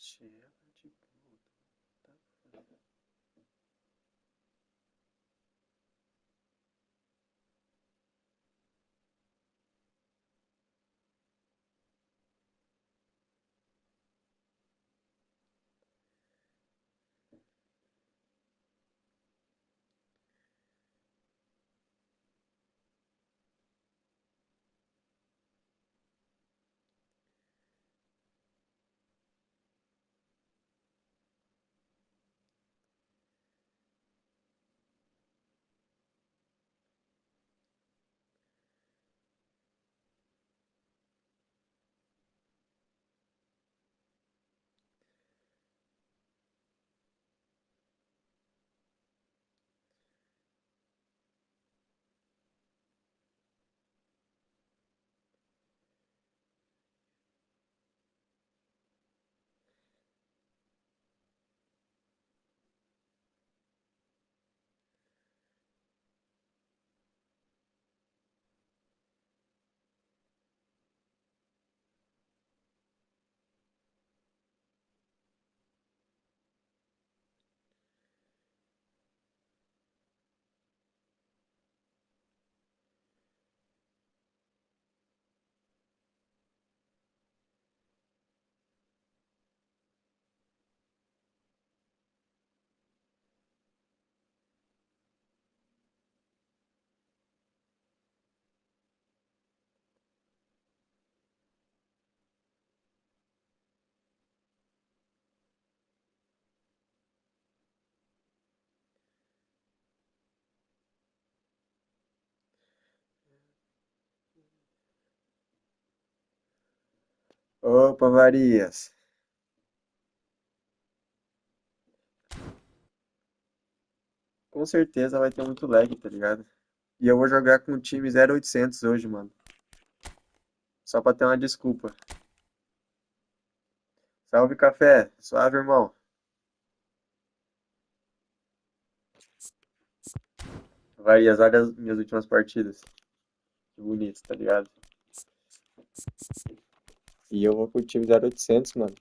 Chega de puta. Opa, Varias. Com certeza vai ter muito lag, tá ligado? E eu vou jogar com o time 0800 hoje, mano. Só pra ter uma desculpa. Salve, café. Suave, irmão. Varias, olha as minhas últimas partidas. Que bonito, tá ligado? E eu vou com o time 0800, mano.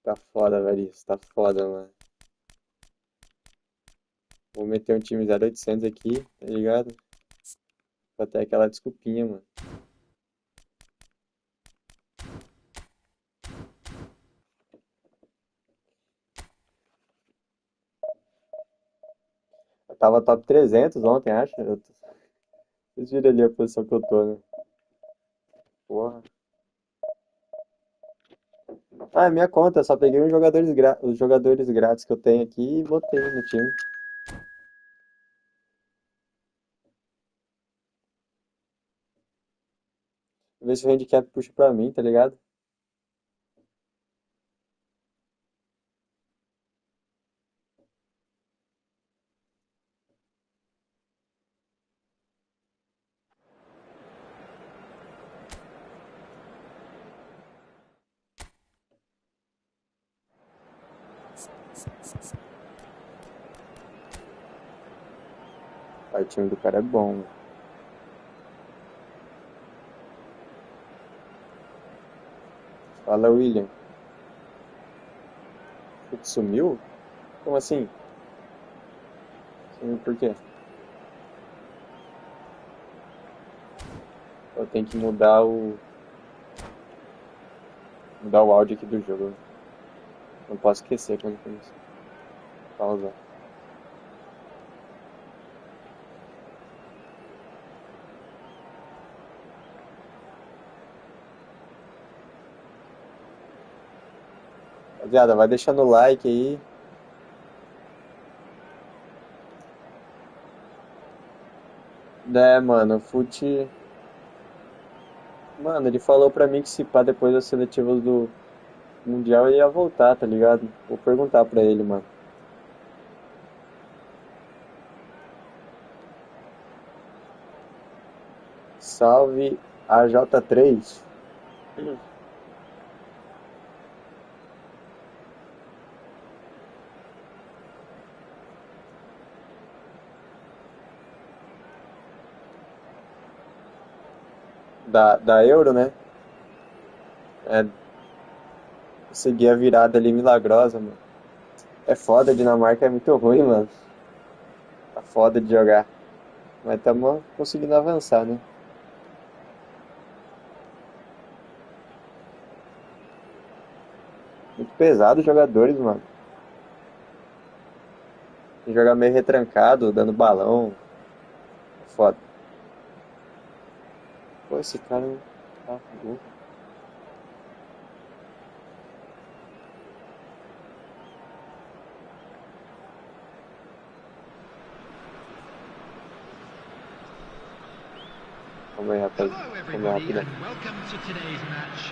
Tá foda, Varias. Tá foda, mano. Vou meter um time 0800 aqui, tá ligado? Pra ter aquela desculpinha, mano. Eu tava top 300 ontem, acho. Vocês viram ali a posição que eu tô, né? Porra. Ah, é minha conta. Eu só peguei os jogadores grátis que eu tenho aqui e botei no time. Ver se o handicap puxa pra mim, tá ligado? Aí o time do cara é bom, mano. Fala, William. Sumiu? Como assim? Sumiu por quê? Eu tenho que mudar o áudio aqui do jogo. Não posso esquecer quando começar. Pausar. Rapaziada, vai deixando o like aí. Né, mano, o Fute. Mano, ele falou pra mim que se pá depois das seletivas do Mundial ele ia voltar, tá ligado? Vou perguntar pra ele, mano. Salve AJ3. Da Euro, né? É, seguir a virada ali milagrosa, mano. É foda, a Dinamarca é muito ruim, mano. Tá foda de jogar. Mas estamos conseguindo avançar, né? Muito pesado os jogadores, mano. Tem que jogar meio retrancado, dando balão. É foda. Pô, esse cara tá burro. Calma aí, rapaz. Hello, Calma aí, everybody, rapidão. and welcome to today's match.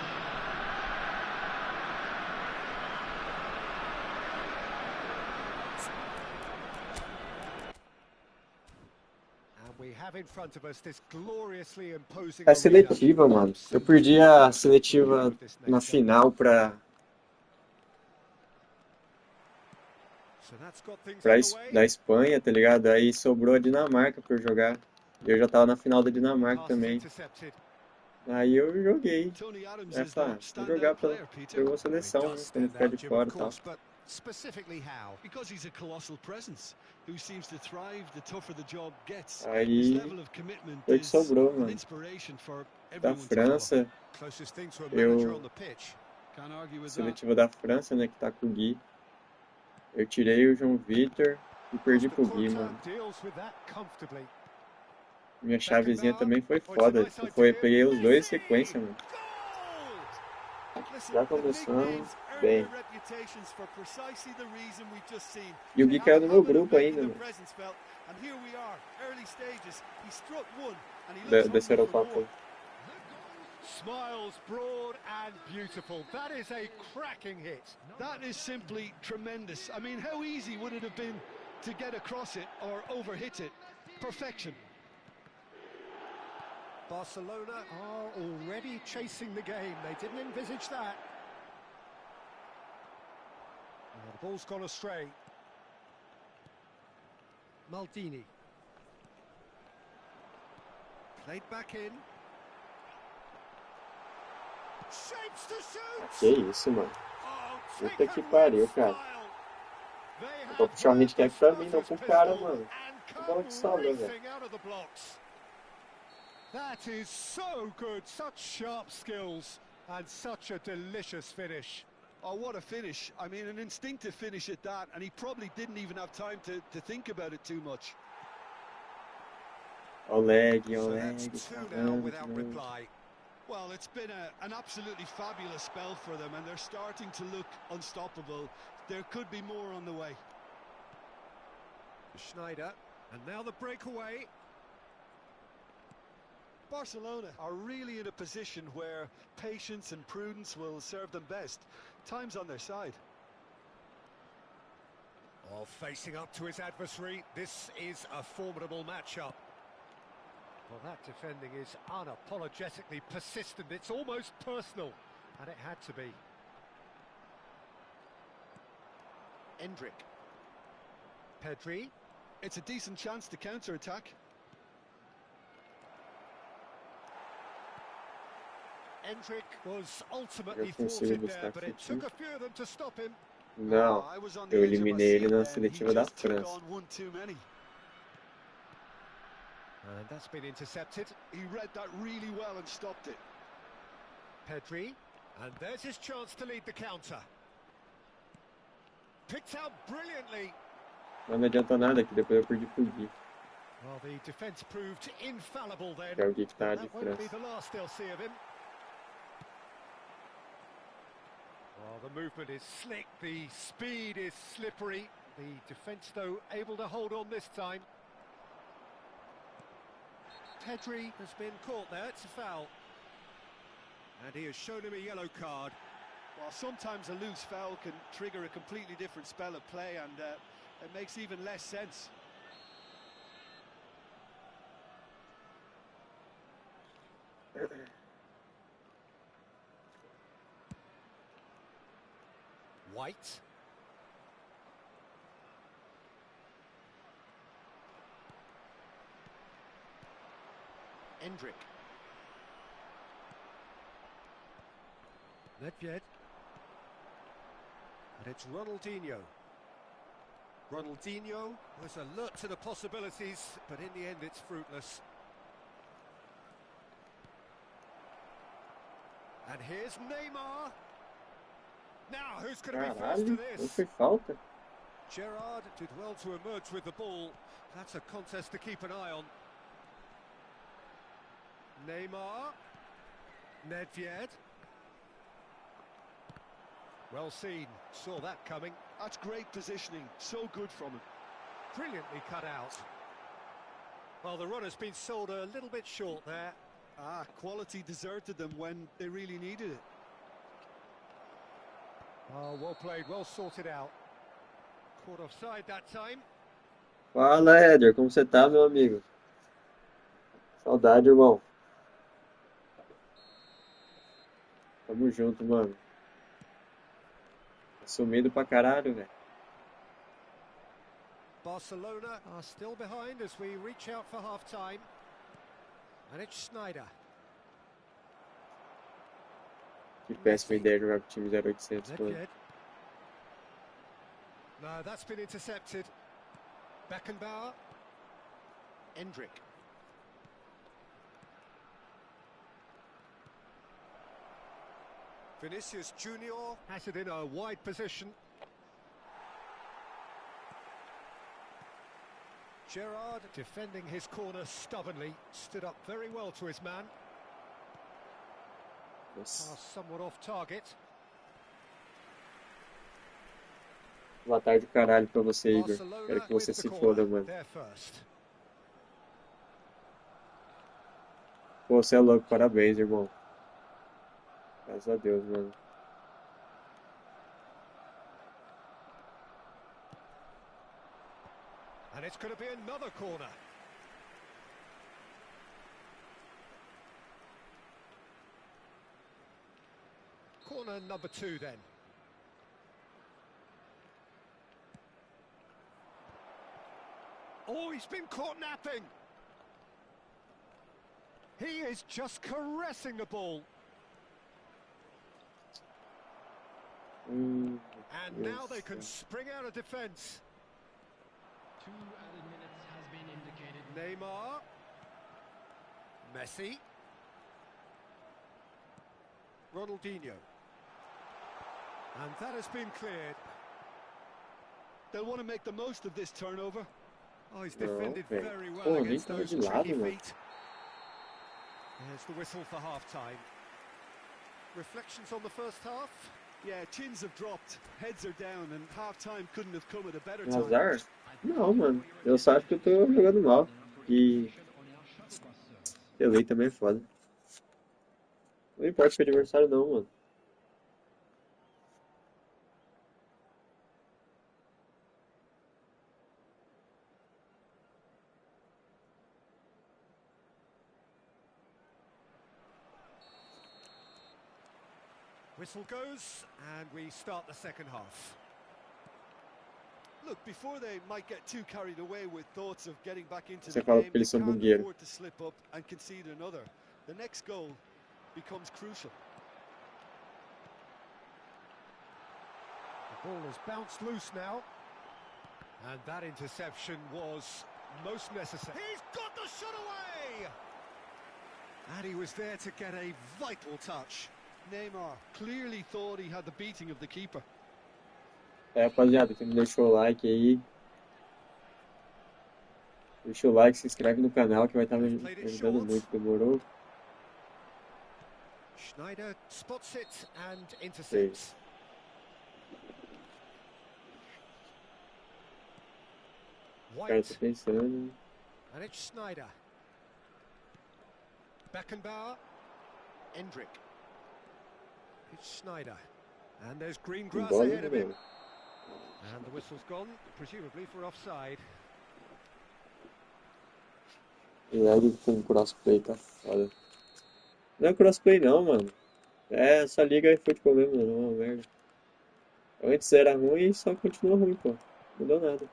And we have in front of us this gloriously imposing É arena. seletiva, mano. Eu perdi a seletiva na final So that's got things pra underway. da Espanha, tá ligado? Aí sobrou a Dinamarca pra eu jogar. E eu já tava na final da Dinamarca Pass is também. intercepted. Aí eu joguei. Tony Adams Aí is the falei, vou jogar standout pela, player, Peter. pela Well, he seleção, does né? Pra não stand ficar out, de Jim, of fora e tal. course, but specifically how? Because he's a colossal presence who seems to thrive the tougher the job gets. His Aí level of commitment foi que is sobrou, an mano. inspiration for Da everyone to follow. França, Closest thing to a manager eu. on the pitch. Can't argue with that. Seletiva da França, né? Que tá com o Gui. Eu tirei o João Vitor e perdi Costa pro Gui, Curta mano. deals with that comfortably. Minha chavezinha Beckenbauer. também foi Oh, it's a foda. nice idea. Peguei os dois em Messi! sequência, mano. Goal! Listen, Já the big começamos names earn bem. their reputations for precisely the reason we've just seen. E o They Gui have caiu a no meu habit of grupo making ainda, their mano. presence felt, and here we are, early stages. He struck one, and he looks Desse hungry for Eurocopa more. aí. Smiles broad and beautiful. That is a cracking hit. That is simply tremendous. I mean, how easy would it have been to get across it or overhit it? Perfection. Barcelona are already chasing the game. They didn't envisage that. Oh, the ball's gone astray. Maldini. Played back in. Shapes to shoot! Que isso, mano. Oh, Puta que taken pariu, with cara. style. They Eu vou have puxar um heard the handicap pra mim, não starter's pro cara, pistol mano. and Que bola come que sobra, velho. racing out of the blocks. That is so good, such sharp skills and such a delicious finish. Oh, what a finish. I mean, an instinctive finish at that, and he probably didn't even have time to think about it too much. Ó o lag, ó o So lag, that's two now travando de without novo. reply. Well, it's been an absolutely fabulous spell for them, and they're starting to look unstoppable. There could be more on the way. Schneider, and now the breakaway. Barcelona are really in a position where patience and prudence will serve them best. Time's on their side. Oh, facing up to his adversary, this is a formidable matchup. Well, that defending is unapologetically persistent. It's almost personal, and it had to be. Endrick. Pedri. It's a decent chance to counter-attack. Endrick was ultimately Eu consigo thwarted buscar there, but aqui it o took time. a few of them to stop him. Não, I was on the eu edge of my eliminei ele seat na then. He seletiva da just took França. on one too many. And that's been intercepted. He read that really well and stopped it. Pedri. And there's his chance to lead the counter. Picked out brilliantly. Mas não adianta nada que depois eu perdi pro Gui, Well, the defence proved infallible then. que é o Gui que tá But de that won't be França. the last they'll see of him. Well, the movement is slick, the speed is slippery. The defence, though, able to hold on this time. Pedri has been caught there, it's a foul. And he has shown him a yellow card. Well, sometimes a loose foul can trigger a completely different spell of play, and it makes even less sense. White. Endrick. Nedved. And it's Ronaldinho. Ronaldinho was alert to the possibilities, but in the end it's fruitless. And here's Neymar. Now, who's going to be first to Caralho, não this? foi falta? Gerrard did well to emerge with the ball. That's a contest to keep an eye on. Neymar. Nedved. Well seen. Saw that coming. That's great positioning. So good from him. Brilliantly cut out. Well, the run has been sold a little bit short there. Quality deserted them when they really needed it. Oh, well played, well sorted out. Caught offside that time. Fala, Éder, como você tá, meu amigo? Saudade, irmão. Tamo junto, mano. Sumido pra caralho, velho. Barcelona are still behind as we reach out for half-time. And it's Sneijder. Que péssima ideia jogar com o time 0800, mano. Nedved. No, that's been intercepted. Beckenbauer. Endrick. Vinicius Junior has it in a wide position. Gerrard defending his corner stubbornly, stood up very well to his man. Nossa. Pass somewhat off target. Boa tarde, caralho, pra você, Igor. Barcelona Quero que você with the se corner. foda, mano. They're first. Pô, você é louco, parabéns, irmão. Graças a Deus, mano. And it's going to be another corner. Corner number 2 then. Oh, he's been caught napping. He is just caressing the ball. And now they can spring out of defence. 2 added minutes has been indicated. Neymar. Messi. Ronaldinho. And that has been cleared. They'll want to make the most of this turnover. Oh, he's defended Okay. very well Oh, against nem tava those de lado, tricky mano. feet. There's the whistle for half-time. Reflections on the first half? Yeah, chins have dropped, heads are down, and half-time couldn't have come at a better time. Azar? Não, mano. Eu só acho que eu tô jogando mal. E Delay também é foda. Não importa o adversário não, mano. Whistle goes, and we start the second half. Look, before they might get too carried away with thoughts of getting back into Você the fala game, porque they eles são can't bugueiros. afford to slip up and concede another. The next goal becomes crucial. The ball has bounced loose now. And that interception was most necessary. He's got the shot away! And he was there to get a vital touch. Neymar clearly thought he had the beating of the keeper. É, rapaziada, quem não deixou o like aí, deixa o like, se inscreve no canal que vai estar me ajudando muito, demorou? Schneider spots it and intercepts. O cara tá pensando. And it's Schneider. Beckenbauer. Endrick. It's Schneider. And there's green grass Bola, ahead of him. velho. And the whistle's gone, presumably for offside. Lag com crossplay, tá foda. Não é crossplay não, mano. É essa liga Efootball mesmo, mano, é uma merda. Antes era ruim e só continua ruim, pô. Não mudou nada.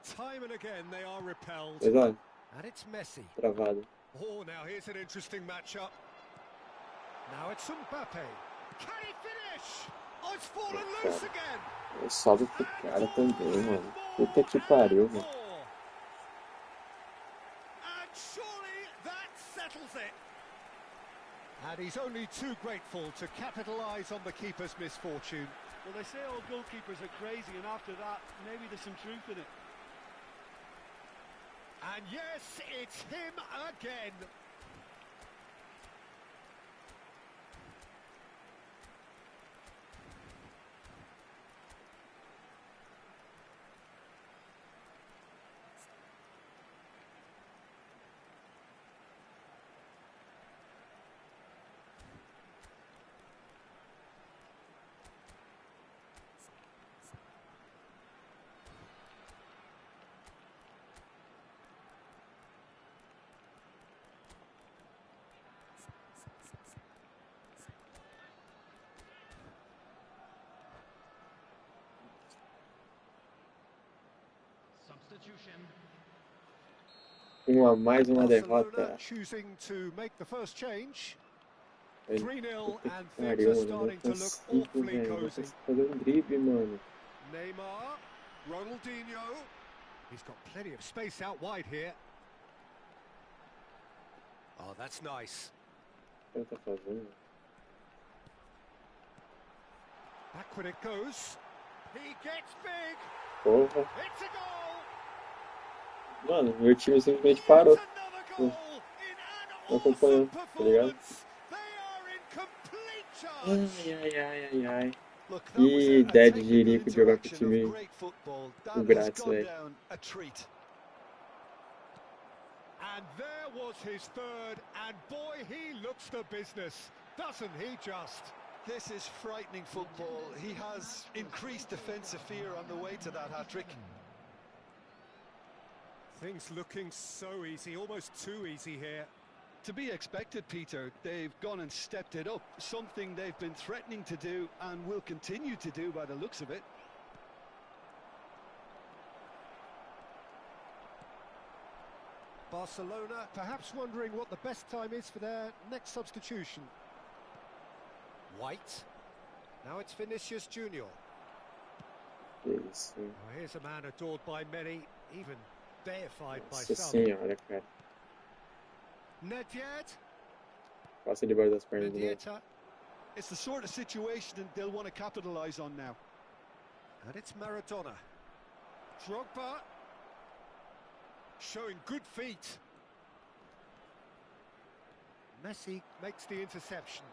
Time and again they are repelled. Mas ó, And it's Messi. travado. Oh, now here's an interesting matchup. Now it's Mbappe. Can he finish? Oh, it's fallen loose again. Salve pro cara também, mano. Puta que pariu, mano. And surely that settles it. And he's only too grateful to capitalise on the keeper's misfortune. Well, they say all goalkeepers are crazy, and after that, maybe there's some truth in it. And yes, it's him again. Substitution. Mais uma Barcelona derrota. choosing to make the first change. Aí, 3-0 puta and que things pariu, are mano. starting Não to look consigo, awfully velho. Não cozy. consigo fazer um drible, mano. Neymar, Ronaldinho. He's got plenty of space out wide here. Oh, that's nice. O que ele tá fazendo? Back when it goes. He gets big. Porra. It's a goal. Mano, meu time simplesmente Yet parou. another goal in Não an acompanhou, awesome tá ligado? performance. They are in complete charge. Ai. Look, that was Que a ideia de technical jirico de jogar com o interaction of time great football. com That has grátis, gone velho. down a treat. And there was his third, and boy, he looks the business, doesn't he just? This is frightening football. He has increased defensive fear on the way to that hat-trick. Things looking so easy, almost too easy here. To be expected, Peter. They've gone and stepped it up, something they've been threatening to do and will continue to do by the looks of it. Barcelona perhaps wondering what the best time is for their next substitution. White. Now it's Vinicius Junior. Que isso. Oh, here's a man adored by many, even deified by Nossa some. senhora, cara. Nedved. Passa debaixo das pernas do meu. Mendieta. It's the sort of situation that they'll want to capitalise on now. And it's Maradona. Drogba. Showing good feet. Messi makes the interception.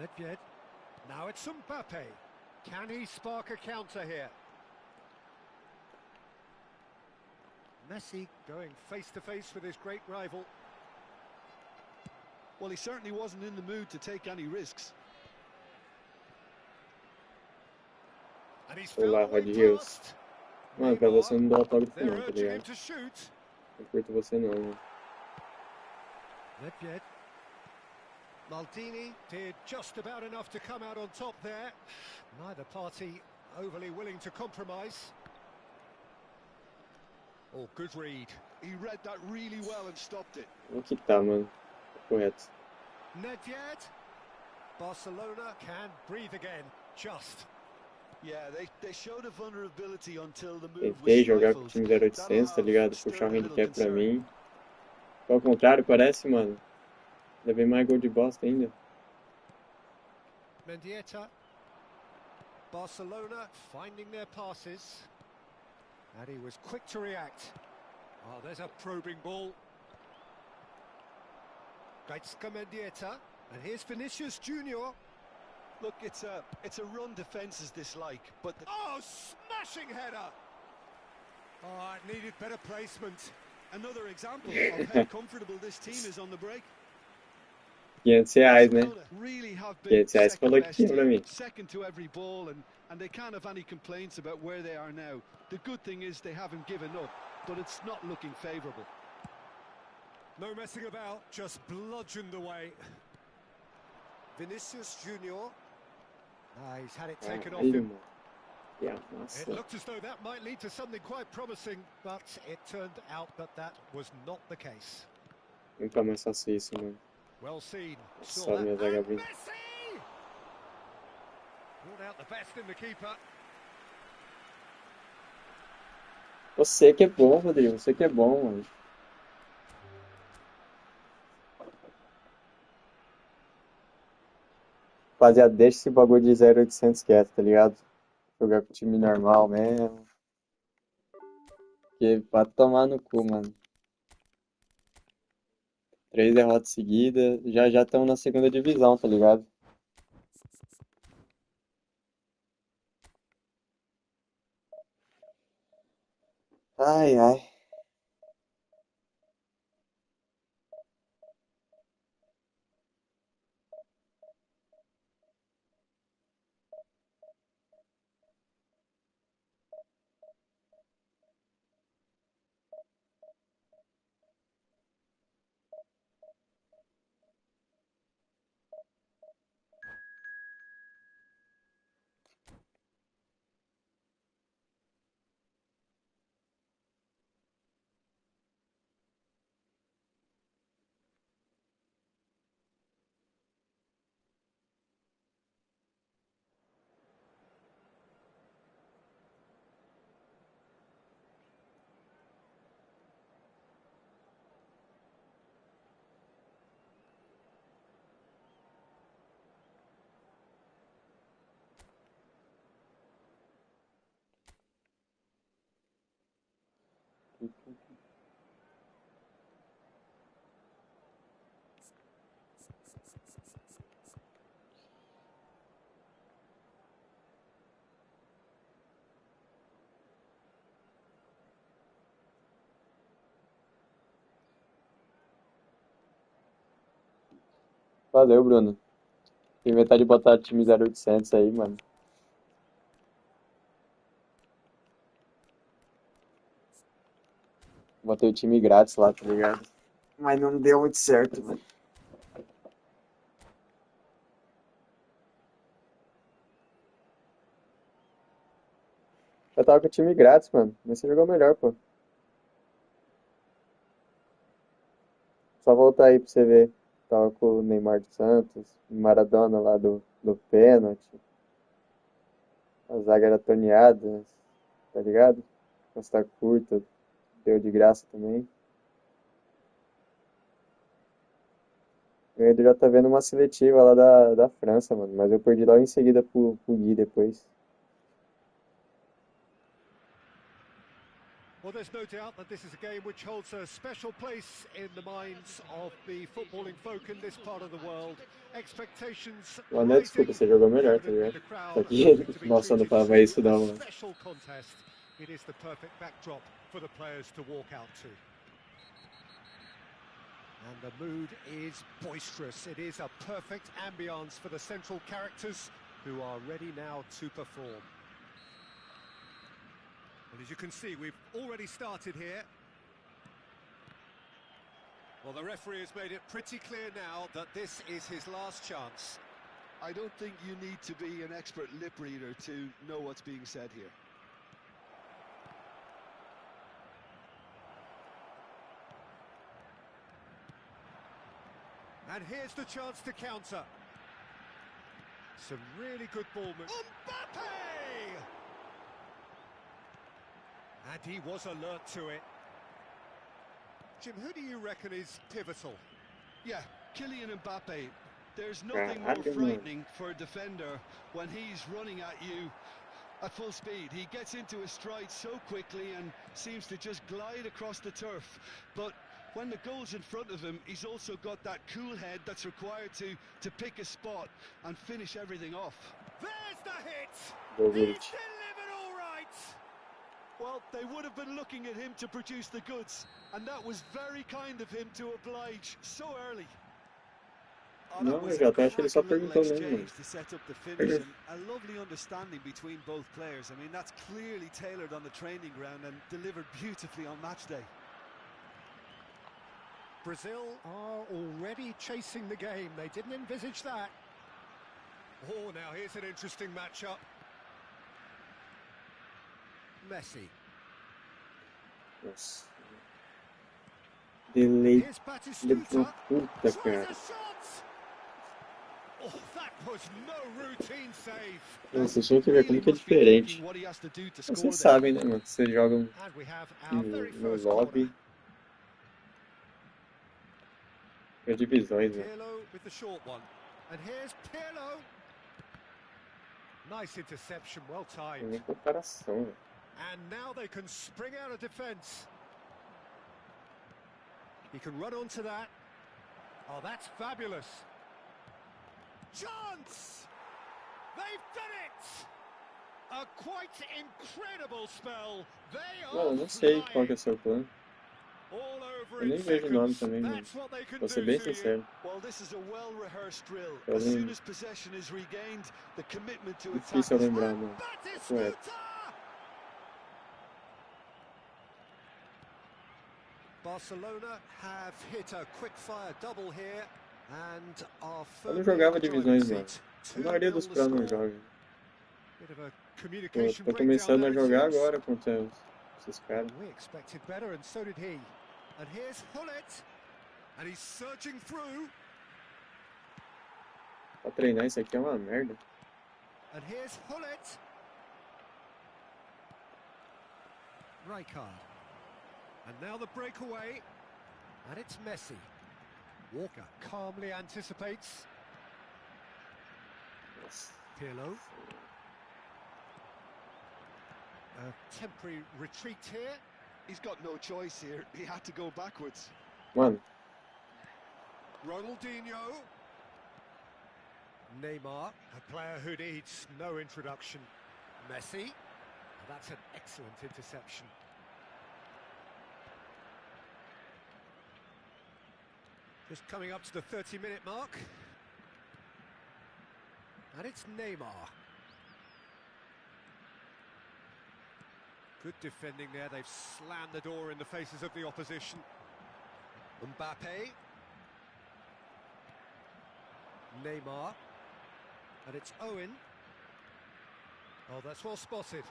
Nedved. Now it's Mbappe. Can he spark a counter here? Messi going face to face with his great rival. Well, he certainly wasn't in the mood to take any risks. And he's Olá, found a way Rod Rios. past. Mano, pra você não dá autógrafo They're não, tá urging him ligado? to shoot. Não curto você não, mano. Nedved. Maldini did just about enough to come out on top there. Neither party overly willing to compromise. Oh, good read. He read that really well and stopped it. Vamos quitar, mano. Tá correto. Nedved. Barcelona can breathe again. Just. Yeah, they showed a vulnerability until the move Tentei was jogar com o stifled. time 0800, tá ligado? That'll Puxar o stir a little handicap pra concern. mim. Ao contrário, parece, mano. Levei mais gol de bosta ainda. Mendieta. Barcelona finding their passes. And he was quick to react. Oh, there's a probing ball. Gaitska Mendieta. And here's Vinicius Junior. Look, it's a run defence's dislike, but Oh, smashing header! Oh, it needed better placement. another example of how comfortable this team is on the break. R$500, né? Barcelona really have been R$500 falou que second tinha best pra here, mim. second to every ball, and they can't have any complaints about where they are now. The good thing is they haven't given up, but it's not looking favourable. No messing about, just bludgeoned away. Vinicius Junior. He's had it taken off Caralho, him. mano. Que It amassa. looked as though that might lead to something quite promising, but it turned out that that was not the case. Nunca mais faço isso, mano. Well seen. Nossa, Saw that. minha zaga And bem. Messi! Brought out the best in the keeper. Você que é bom, Rodrigo. Você que é bom, mano. Rapaziada, deixa esse bagulho de 0800 quieto, tá ligado? Jogar com time normal mesmo. Porque vai tomar no cu, mano. 3 derrotas seguidas. Já já estamos na segunda divisão, tá ligado? Ai, ai. Valeu, Bruno. Tem metade de botar time 0800 aí, mano. Botei o time grátis lá, tá ligado? Mas não deu muito certo, mano. Eu tava com o time grátis, mano. Mas você jogou melhor, pô. Só voltar aí pra você ver. Tava com o Neymar dos Santos, o Maradona lá do pênalti. A zaga era toneada, tá ligado? Costa curta, deu de graça também. Eu ainda já tá vendo uma seletiva lá da França, mano. Mas eu perdi logo em seguida pro Gui depois. Well, there's no doubt that this is a game which holds a special place in the minds of the footballing folk in this part of the world. Expectations Mas não é desculpa, você jogou melhor, tá ligado? Só que, nossa, não tava isso não, mano. Special contest. It is the perfect backdrop for the players to walk out to. And the mood is boisterous. It is a perfect ambience for the central characters who are ready now to perform. Well, as you can see, we've already started here. Well, the referee has made it pretty clear now that this is his last chance. I don't think you need to be an expert lip reader to know what's being said here. And here's the chance to counter. Some really good ball movement. Mbappe! And he was alert to it. Jim, who do you reckon is pivotal? Yeah, Kylian Mbappe. There's nothing more frightening for a defender when he's running at you at full speed. He gets into his stride so quickly and seems to just glide across the turf. But when the goal's in front of him, he's also got that cool head that's required to pick a spot and finish everything off. There's the hit! Boa He's noite. delivered all right! Well, they would have been looking at him to produce the goods, and that was very kind of him to oblige so early. Oh, that Não, was já a acho que ele só cracking little perguntou mesmo, mano. exchange to set up the finish, and a lovely understanding between both players. I mean, that's clearly tailored on the training ground and delivered beautifully on match day. Brazil are already chasing the game. They didn't envisage that. Oh, now here's an interesting matchup. Messi. Nossa. Delay Here's de uma Batistuta. puta, Tries cara. a shot. Oh, that was no routine save. Nossa, vocês vão ver como que é diferente. What he has to do to score Vocês there. sabem, né, mano? Vocês jogam And we have our very no first lobby. corner. As divisões, né? Pirlo with the short one. And here's Pirlo. Nice interception, well Tem timed. nem comparação, velho. And now they can spring out of defence. He can run onto that. Oh, that's fabulous. Chance! They've done it! A quite incredible spell. They Mano, eu are não sei qual que é flying. o seu plano. All over Eu nem in vejo o nome seconds. também, mano. That's what they can Vou ser do bem to you. sincero. Well, this is a well-rehearsed drill. Eu As soon lembro. as possession is regained, the commitment to attack Difícil eu is lembrar, mano. Ué, Batistuta! Barcelona have hit a quick-fire double here and are eu não firmly in jogava the driving divisões, mano. seat. A maioria 2-0 dos the planos não score. joga. Bit of a Tô, communication tô breakdown começando there, a it jogar seems. agora contra esses caras. We expected better, and so did he. And here's Hullet, and he's surging through. Pra treinar isso aqui é uma merda. And here's Hullet. Rijkaard. And now the breakaway. And it's Messi. Walker calmly anticipates. Nossa. Pirlo. A temporary retreat here. He's got no choice here. He had to go backwards. Mano, Ronaldinho. Neymar, a player who needs no introduction. Messi. That's an excellent interception. Just coming up to the 30-minute mark. And it's Neymar. Good defending there. They've slammed the door in the faces of the opposition. Mbappe. Neymar. And it's Owen. Oh, that's well spotted.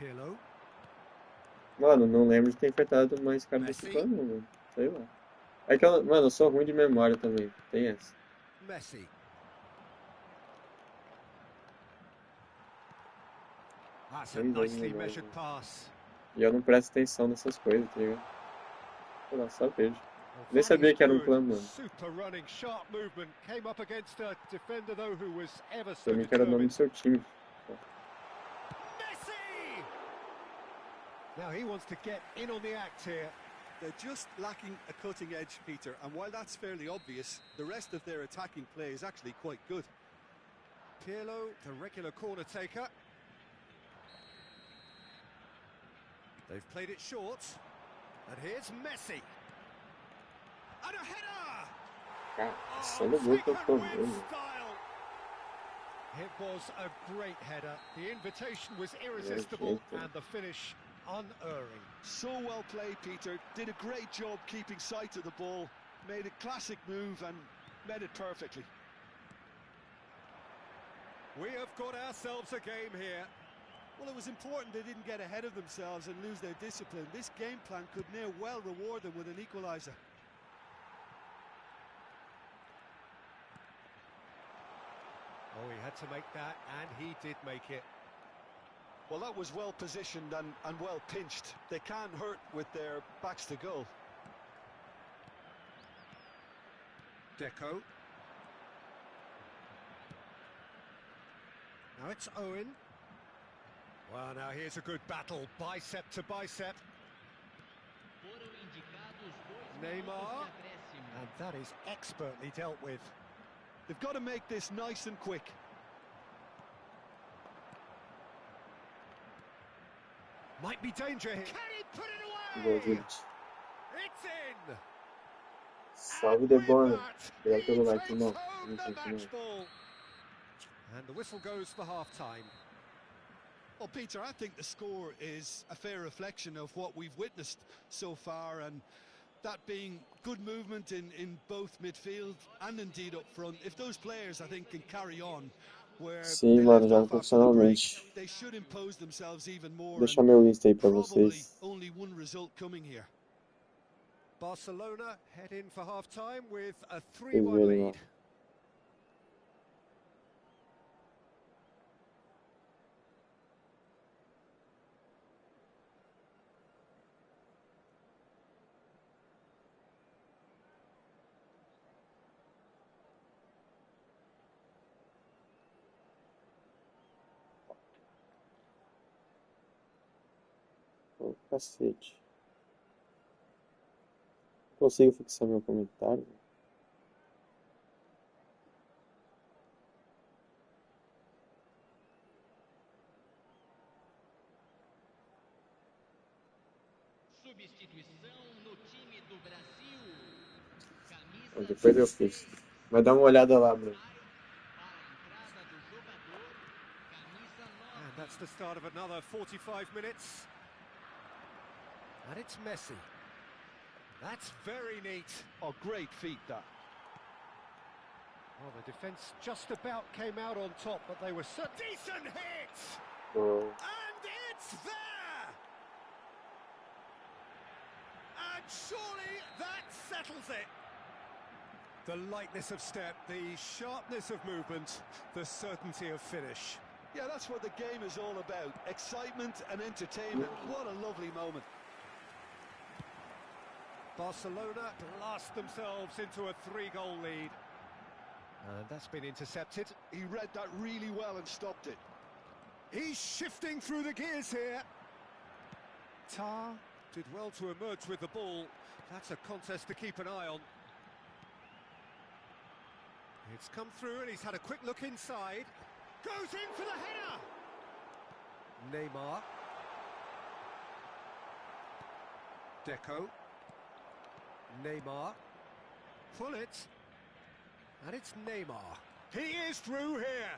Pirlo. mano, não lembro de ter enfrentado mais cara desse Messi. plano, mano. Sei lá. É que eu, mano, eu sou ruim de memória também. Tem essa. Messi. That's a Tem dois nicely memória, measured mano. pass. E eu não presto atenção nessas coisas, tá ligado? Sei lá, só vejo. Well, Nem that sabia is que era um good. plano, mano. Super running, sharp movement. Came up against a defender, though, who was ever so Pra mim que era o nome determined. do seu time. Messi! Now he wants to get in on the act here. They're just lacking a cutting edge, Peter, and while that's fairly obvious, the rest of their attacking play is actually quite good. Pirlo, the regular corner taker. They've played it short. And here's Messi. And a header! Cara, Oh, sendo gol que eu taken tomei, with mano. style. It was a great header. The invitation was irresistible Nojento. and the finish unerring. So well played, Peter. Did a great job keeping sight of the ball. Made a classic move and made it perfectly. We have got ourselves a game here. Well, it was important they didn't get ahead of themselves and lose their discipline. This game plan could near well reward them with an equaliser. Oh, he had to make that, and he did make it. Well, that was well positioned and well pinched. They can't hurt with their backs to goal. Deco. Now it's Owen. Well, now here's a good battle, bicep to bicep. Neymar. And that is expertly dealt with. They've got to make this nice and quick. Might be danger here. Can he put it Gol, away? gente. It's in. Salve And De with Bruyne. that, Obrigado he pelo like, takes irmão. home the Tamo junto, match irmão. ball. And the whistle goes for half-time. Well, Peter, I think the score is a fair reflection of what we've witnessed so far, and that being good movement in both midfield and indeed up front. If those players, I think, can carry on where Sim, they mano, left joga off after the break, profissionalmente. they should impose themselves even more, Deixa and meu Insta aí pra probably vocês. only one result coming here. Barcelona head in for half-time with a Vocês 3-1 verem lá. lead. Ô, cacete. Consigo fixar meu comentário? Substituição no time do Brasil. Ó, Camisa depois eu fiz. Mas dá uma olhada lá, Bruno. para a entrada do jogador. Camisa 9. And that's the start of another 45 minutes. And it's Messi. That's very neat. Oh, great feat, that. Well, the defence just about came out on top, but they were so decent hit! Bom, And it's there! And surely that settles it. The lightness of step, the sharpness of movement, the certainty of finish. Yeah, that's what the game is all about. Excitement and entertainment. What a lovely moment. Barcelona blast themselves into a 3-goal lead. And that's been intercepted. He read that really well and stopped it. He's shifting through the gears here. Tar did well to emerge with the ball. That's a contest to keep an eye on. It's come through and he's had a quick look inside. Goes in for the header! Neymar. Deco. Neymar. Pull it. And it's Neymar. He is through here.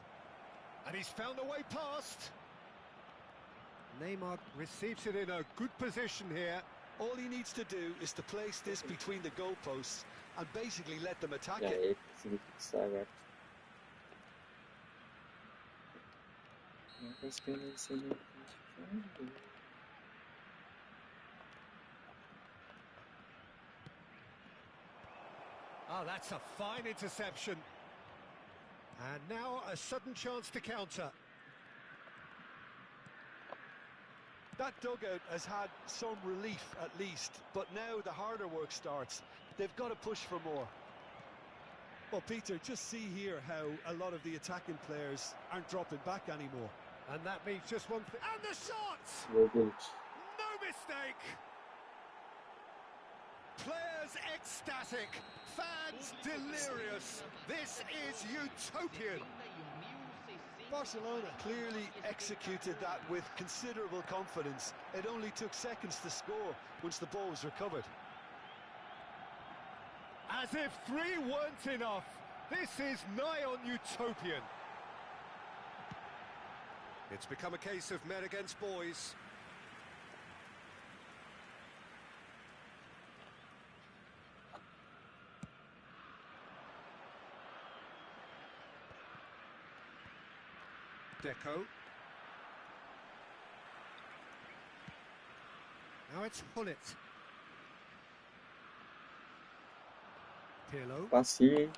And he's found a way past. Neymar receives it in a good position here. All he needs to do is to place this between the goalposts and basically let them attack e it. aí, consegui fixar agora. Oh, that's a fine interception. And now a sudden chance to counter. That dugout has had some relief at least, but now the harder work starts. They've got to push for more. Well, Peter, just see here how a lot of the attacking players aren't dropping back anymore. And that means just one thing. And the shot! Meu Deus. No mistake! Players ecstatic, fans delirious. This is utopian. Barcelona clearly executed that with considerable confidence. It only took seconds to score once the ball was recovered. As if three weren't enough. This is nigh on utopian. It's become a case of men against boys. Deco. Now it's Hullet. Pirlo. Passinho, hein?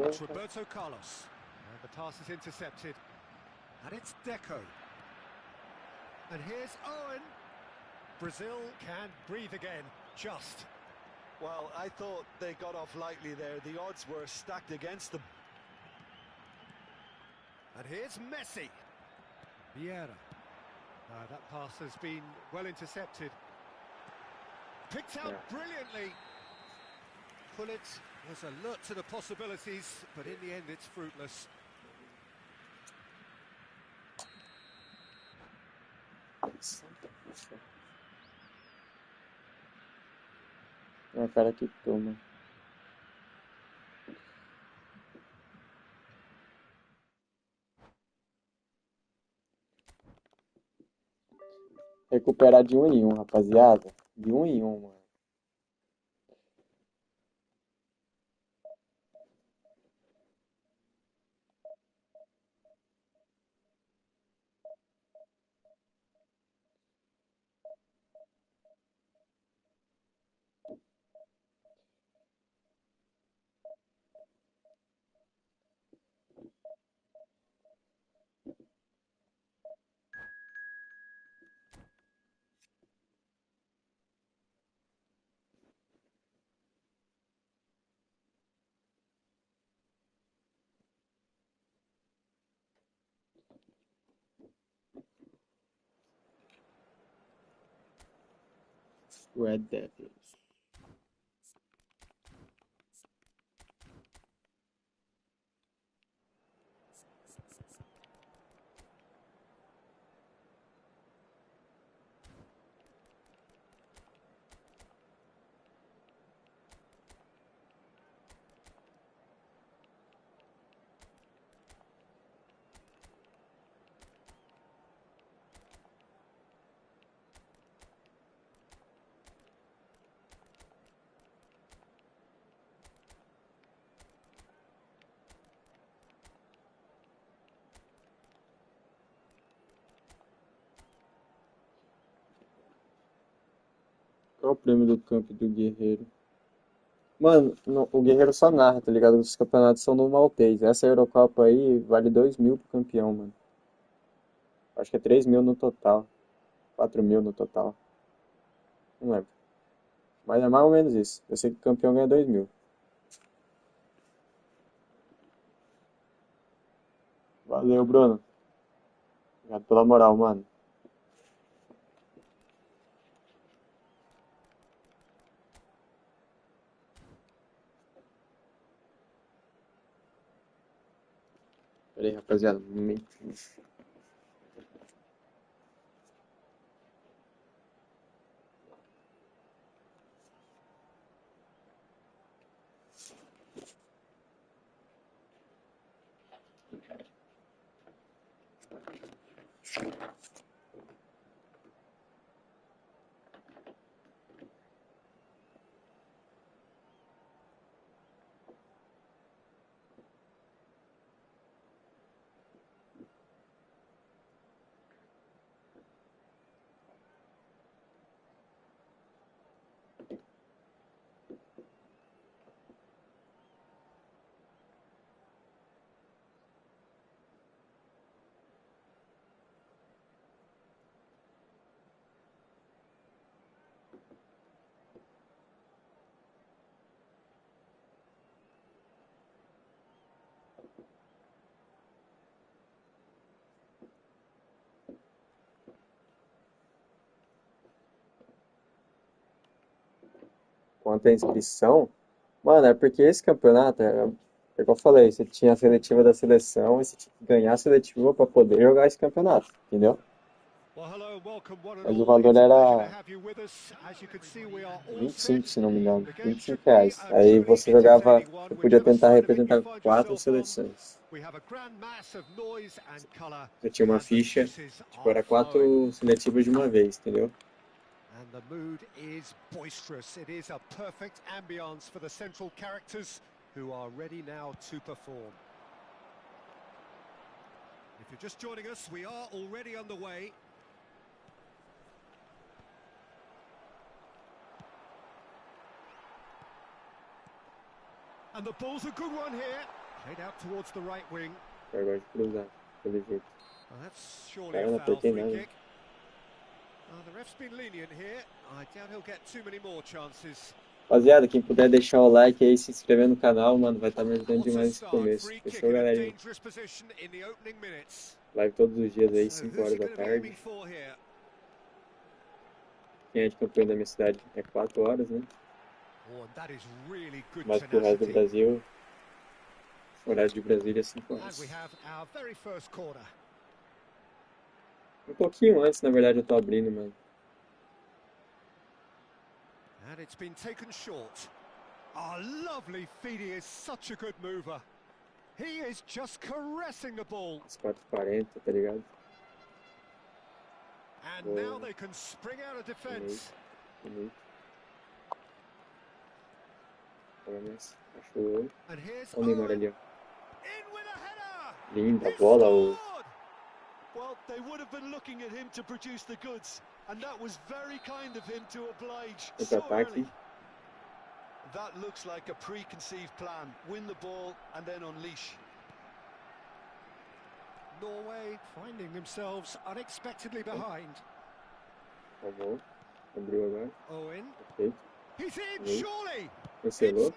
It's Porra. Roberto Carlos. And the pass is intercepted. And it's Deco. And here's Owen. Brazil can breathe again. Just. Well, I thought they got off lightly there. The odds were stacked against them. And here's Messi. Vieira. That pass has been well intercepted. Picked out Yeah. brilliantly. Pullet was alert to the possibilities, but in the end it's fruitless. É, cara que toma. Recuperar de 1 em 1, rapaziada. De 1 em 1, mano. Red Devils. Qual é o prêmio do campo do Guerreiro? Mano, o Guerreiro só narra, tá ligado? Os campeonatos são no Maltês. Essa Eurocopa aí vale 2.000 pro campeão, mano. Acho que é 3.000 no total. 4.000 no total. Não lembro. Mas é mais ou menos isso. Eu sei que o campeão ganha 2.000. Valeu, Bruno. Obrigado pela moral, mano. Pera aí, rapaziada. Um momentinho. Quanto à inscrição, mano, é porque esse campeonato, é que eu falei, você tinha a seletiva da seleção e você tinha que ganhar a seletiva pra poder jogar esse campeonato, entendeu? Well, hello and welcome one and Mas o all. valor It's a pleasure to era have you with us. As you can see, we are all 25, set. se não me engano. The game 25 should be reais. a Aí truly você jogava, entertaining one, você podia whichever tentar side of it you representar find 4 yourself on. seleções. We have a grand mass of noise and colour, Eu tinha uma and the ficha, juices tipo, are era flowing. 4 seletivas de uma vez, entendeu? And the mood is boisterous. It is a perfect ambience for the central characters who are ready now to perform. If you're just joining us, we are already underway. And the ball's a good one here. Played out towards the right wing. Eu gosto de cruzar, pelo jeito. Well, that's surely Cara, a não foul apertei free nada. kick. The ref's been lenient here. I doubt he'll get too many more chances. Rapaziada, quem puder deixar o like aí, se inscrever no canal, mano, vai estar me ajudando What a demais nesse start. começo. Free kick Fechou, in a galerinha? dangerous position in the opening minutes. Live todos os dias aí, So 5 who's horas he da going to be aiming tarde. for here? Quem é de campeão da minha cidade é 4 horas, né? Oh, and that is really good Mas pro resto do tenacity. Brasil, horário de Brasília é 5 And horas. we have our very first corner. Um pouquinho antes, na verdade, eu tô abrindo, mano. And it's been taken short. Oh, lovely feet. He is such a good mover. He is just caressing the ball. Às 4h40, tá ligado? And now they can spring out of defense. Bonito. Agora mais. Achou. And here's Olha o Neymar Owen. ali, ó. In with a header. Linda He bola, o scored. Well, they would have been looking at him to produce the goods, and that was very kind of him to oblige so contra-ataque. early. That looks like a preconceived plan. Win the ball and then unleash. Norway finding themselves unexpectedly behind. Tá bom. Abriu agora. Owen. Perfeito. He's in, Oi. surely. Cancelou. It's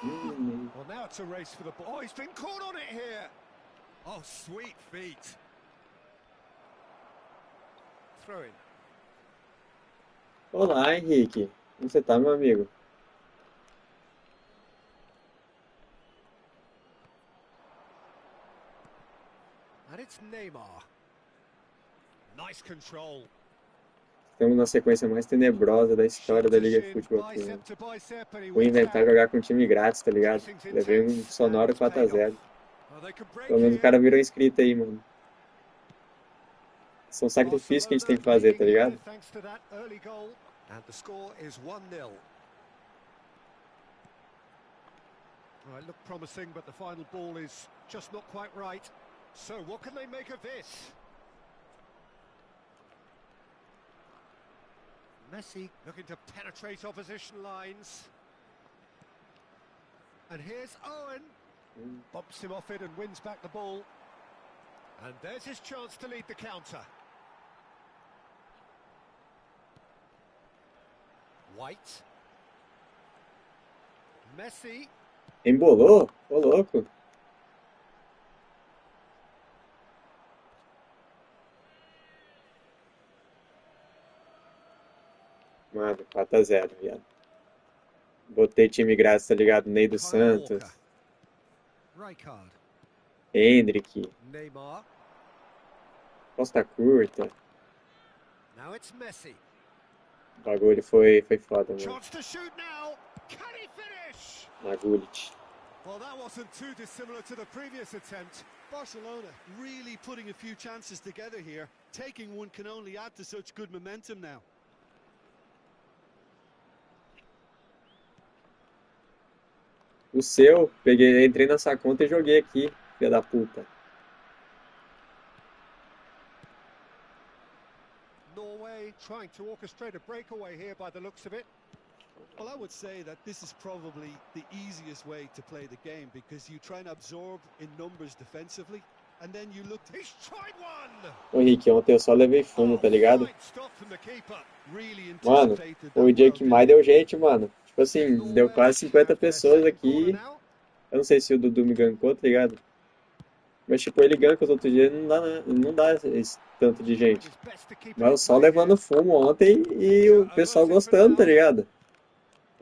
Neymar. Well, now it's a race for the ball. Oh, he's been caught on it here. Oh, sweet feet. Throw in. Olá, Henrique. Como você tá, meu amigo? And it's Neymar. Nice control. Estamos na sequência mais tenebrosa da história da Liga de Futebol aqui, mano. Bicep to bicep, and he Vou wins inventar that. jogar com um time grátis, tá ligado? Pressing's Levei um intense, sonoro and it's paid 4x0. off. Well, they could break Pelo menos o here. cara virou inscrito aí, mano. São sacrifícios que a gente tem que fazer, tá ligado? Thanks to that early goal, and the score is 1-0. Well, it looked promising, but the final ball is just not quite right. So what can they make of this? Messi looking to penetrate opposition lines. And here's Owen. Bumps him off it and wins back the ball. And there's his chance to lead the counter. White. Messi. Embolou? Ô, louco. Mano, 4x0, viado. Botei time grátis, tá ligado? Ney do Santos, Rijkaard. Hendrick, Neymar. Costa Curta. Now it's Messi. O bagulho foi foda, mano. Chance to shoot now. Can he finish? Na Gullit. Well, that wasn't too dissimilar to the previous attempt. Barcelona really putting a few chances together here. Taking one can only add to such good momentum now. O seu, peguei, entrei na sua conta e joguei aqui, filha da puta. Norway trying to orchestrate a breakaway here by the looks of it. Well, I would say that this is probably the easiest way to play the game because you try and absorb in numbers defensively and then you look to... He's tried one. Ô Henrique, ontem eu só levei fumo, tá ligado? Fine stop from the keeper. Really Mano, anticipated foi o that dia well, que didn't mais he? deu gente, mano. Tipo assim, deu Norway quase 50 have their pessoas second corner aqui. now. Eu não sei se o Dudu me gankou, tá ligado? Mas tipo, ele ganka os outros dias, não dá esse tanto de gente. His best to keep it Mas in eu só play levando here. fumo ontem e o pessoal gostando, tá ligado?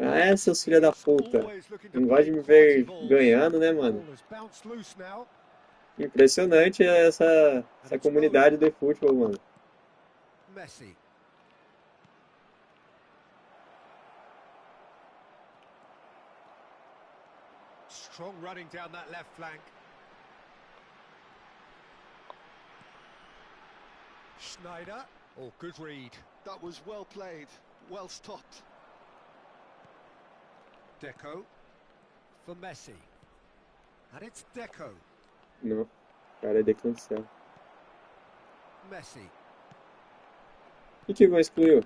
Ah, seus filha da puta. Always looking to Não gosta play de me quality ver balls. ganhando, né, mano? Ball has bounced loose now. Impressionante essa comunidade do eFootball, mano. Messi. Strong running down that left flank. Schneider. Oh, good read. That was well played, well stopped. Deco for Messi. And it's Deco. Não, o cara é cancela. Messi. O que o Ivan excluiu?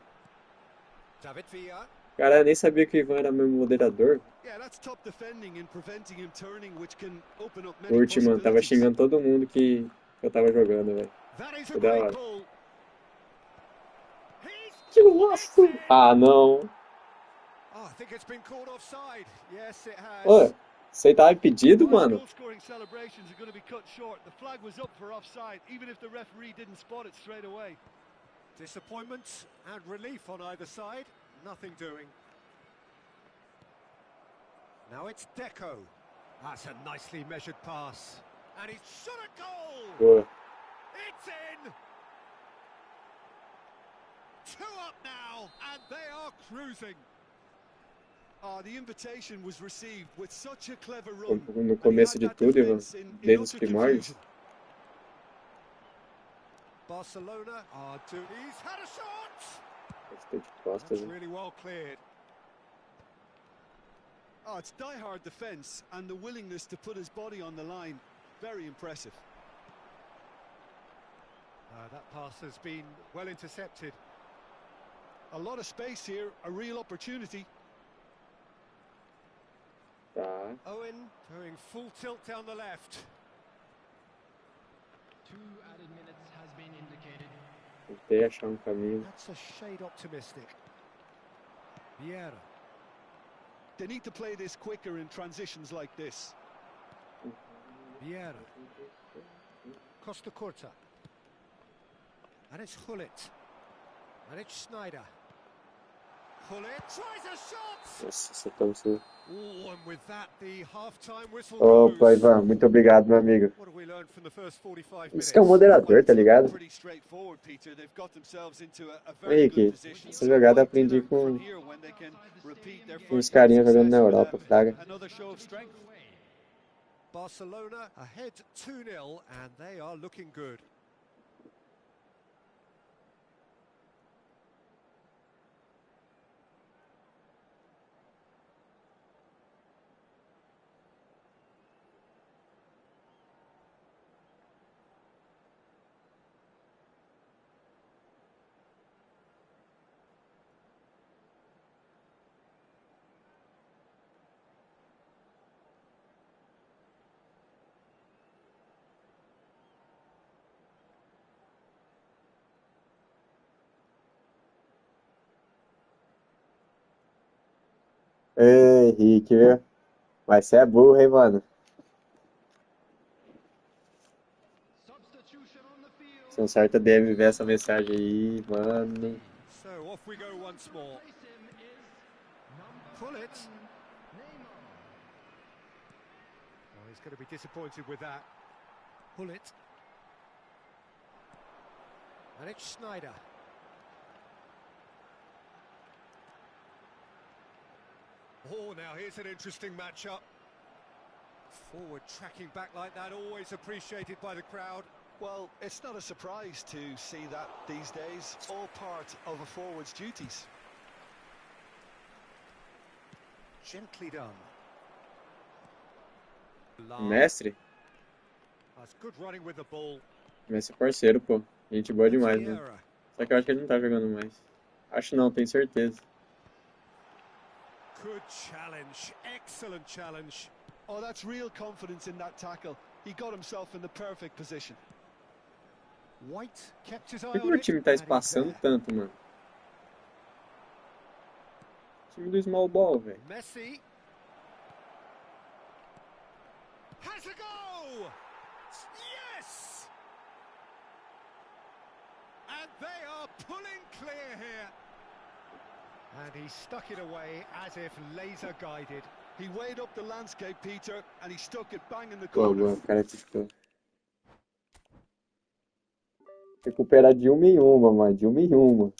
David Villa. Cara, eu nem sabia que o Ivan era meu moderador. Yeah, that's top defending and preventing him turning, which can open up many Curte, mano. Tava possibilities. xingando todo mundo que eu tava jogando, velho. That is a Foi da great hora. ball. He's Que gosto! Ah, não. Oh, I think it's been called offside. Yes, it has. Ô, você aí tava impedido, Well, mano? goal-scoring celebrations are going to be cut short. The flag was up for offside, even if the referee didn't spot it straight away. Disappointment and relief on either side. Nothing doing. Now it's Deco. That's a nicely measured pass. And he's shot a goal! Boa. It's in! 2 up now, and they are cruising. The invitation was received with such a clever run. No começo de tudo, Ivan, desde os primórdios. Barcelona are doing. He's had a shot! Gostei de costas, That's né? really well cleared. Oh, it's die-hard defence and the willingness to put his body on the line. Very impressive. That pass has been well intercepted. A lot of space here, a real opportunity. Tá. Owen going full tilt down the left. 2 added minutes has been indicated. Tentei achar um caminho. That's a shade optimistic. Vieira. They need to play this quicker in transitions like this. Vieira. Costa Curta. And it's Hullet. And it's Schneider. Hullet tries a shot! Nossa, acertamos tudo. Oh, and with that, the half-time whistle Opa, goes. Ivan, muito obrigado, meu amigo. What have we learned from the first 45 Isso que é um minutes? moderador, tá ligado? Pretty straightforward, Peter. They've got themselves into a very good Henrique, position. essa jogada eu aprendi com uns carinhas jogando na Europa, Fraga. Another show of strength. Barcelona ahead 2-0, and they are looking good. Ei, Henrique, viu? Mas você é burro, hein, mano? Substitution on the field. Se um certo DM ver essa mensagem aí, mano. So off we go once more. Replace him is number Hullet. 7, Neymar. Oh, he's going to be disappointed with that. Hullet. And it's Schneider. Oh, now here's an interesting matchup. Forward tracking back like that, always appreciated by the crowd. Well, it's not a surprise to see that these days, all part of a forward's duties. Gently done. Mestre? That's good running with the ball. Mestre é parceiro, pô. Gente boa demais, mano. Vieira. Só que eu acho que ele não tá jogando mais. Acho não, tenho certeza. Good challenge, excellent challenge. Oh, that's real confidence in that tackle. He got himself in the perfect position. White kept his eye Por que on meu it. time tá and he's espaçando there. tanto, mano? Time do small ball, velho. Messi has a go! Yes! And they are pulling clear here. And he stuck it away as if laser guided. He weighed up the landscape, Peter, and he stuck it bang in the Boa, corner. boa, o cara ficou. Recuperar de uma em uma, mano. De uma em uma.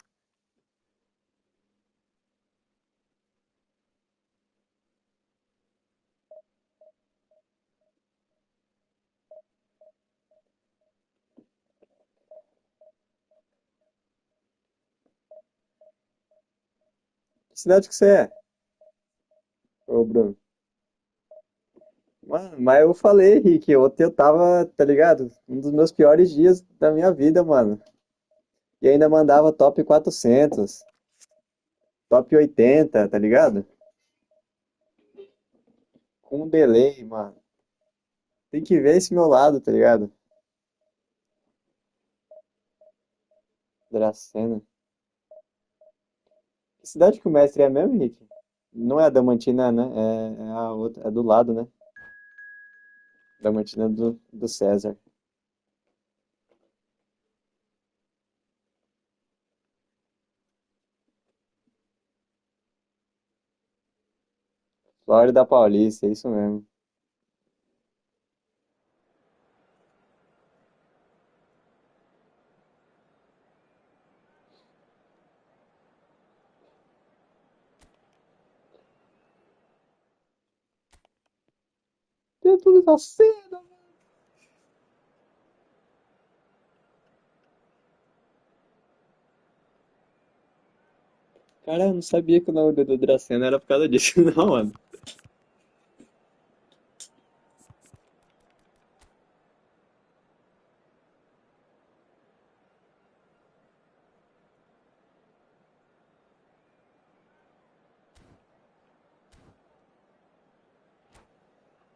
Que cidade que você é? Ô, Bruno. Mano, mas eu falei, Rick, ontem eu tava, tá ligado? Um dos meus piores dias da minha vida, mano. E ainda mandava top 400, top 80, tá ligado? Com um delay, mano. Tem que ver esse meu lado, tá ligado? Dracena. Que cidade que o mestre é mesmo, Rick? Não é a Damantina, né? É a outra, é do lado, né? Damantina do César. Flórida Paulista, é isso mesmo. Tem tudo essa cena. Cara, eu não sabia que o nome do Dracena era por causa disso, não, mano.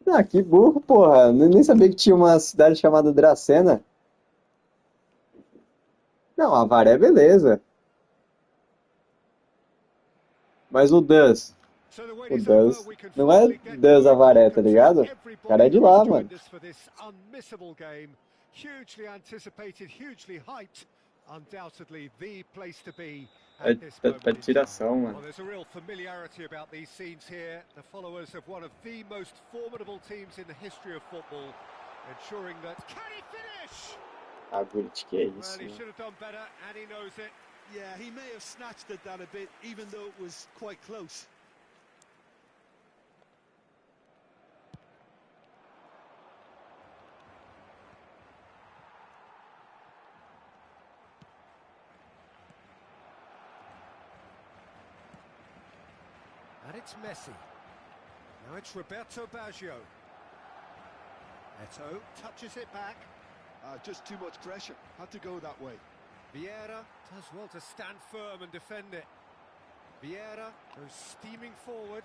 Ah, que burro, porra. Nem sabia que tinha uma cidade chamada Dracena. Não, Avaré, beleza. Mas o Dus. So the wait O is over. Dus. We can Não é finally get to Dus work. Avaré, tá Congratulate ligado? O cara everybody é de who has lá, mano. joined us for this unmissable game. Hugely anticipated, hugely hyped. Undoubtedly the place to be É, at this moment in time. tiração, Well, mano. there's a real familiarity about these scenes here. The followers of one of the most formidable teams in the history of football, ensuring that can he finish? Ah, Gullit, que é Well, isso, he mano. should have done better, and he knows it. Yeah, he may have snatched at that a bit, even though it was quite close. And it's Messi. Now it's Roberto Baggio. Eto touches it back. Just too much pressure. Had to go that way. Vieira does well to stand firm and defend it. Vieira goes steaming forward.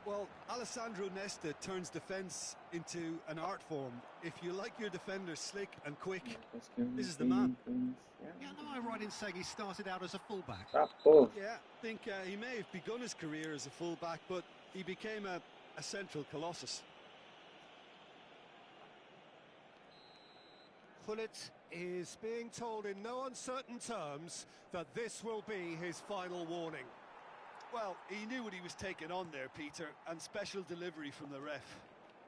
Well, Alessandro Nesta turns defence into an art form. If you like your defenders slick and quick, this is the man. Yeah, am I right in saying he started out as a fullback? Ah, porra. Yeah, I think he may have begun his career as a fullback, but he became a central colossus. Gullit is being told in no uncertain terms that this will be his final warning. Well, he knew what he was taking on there, Peter, and special delivery from the ref.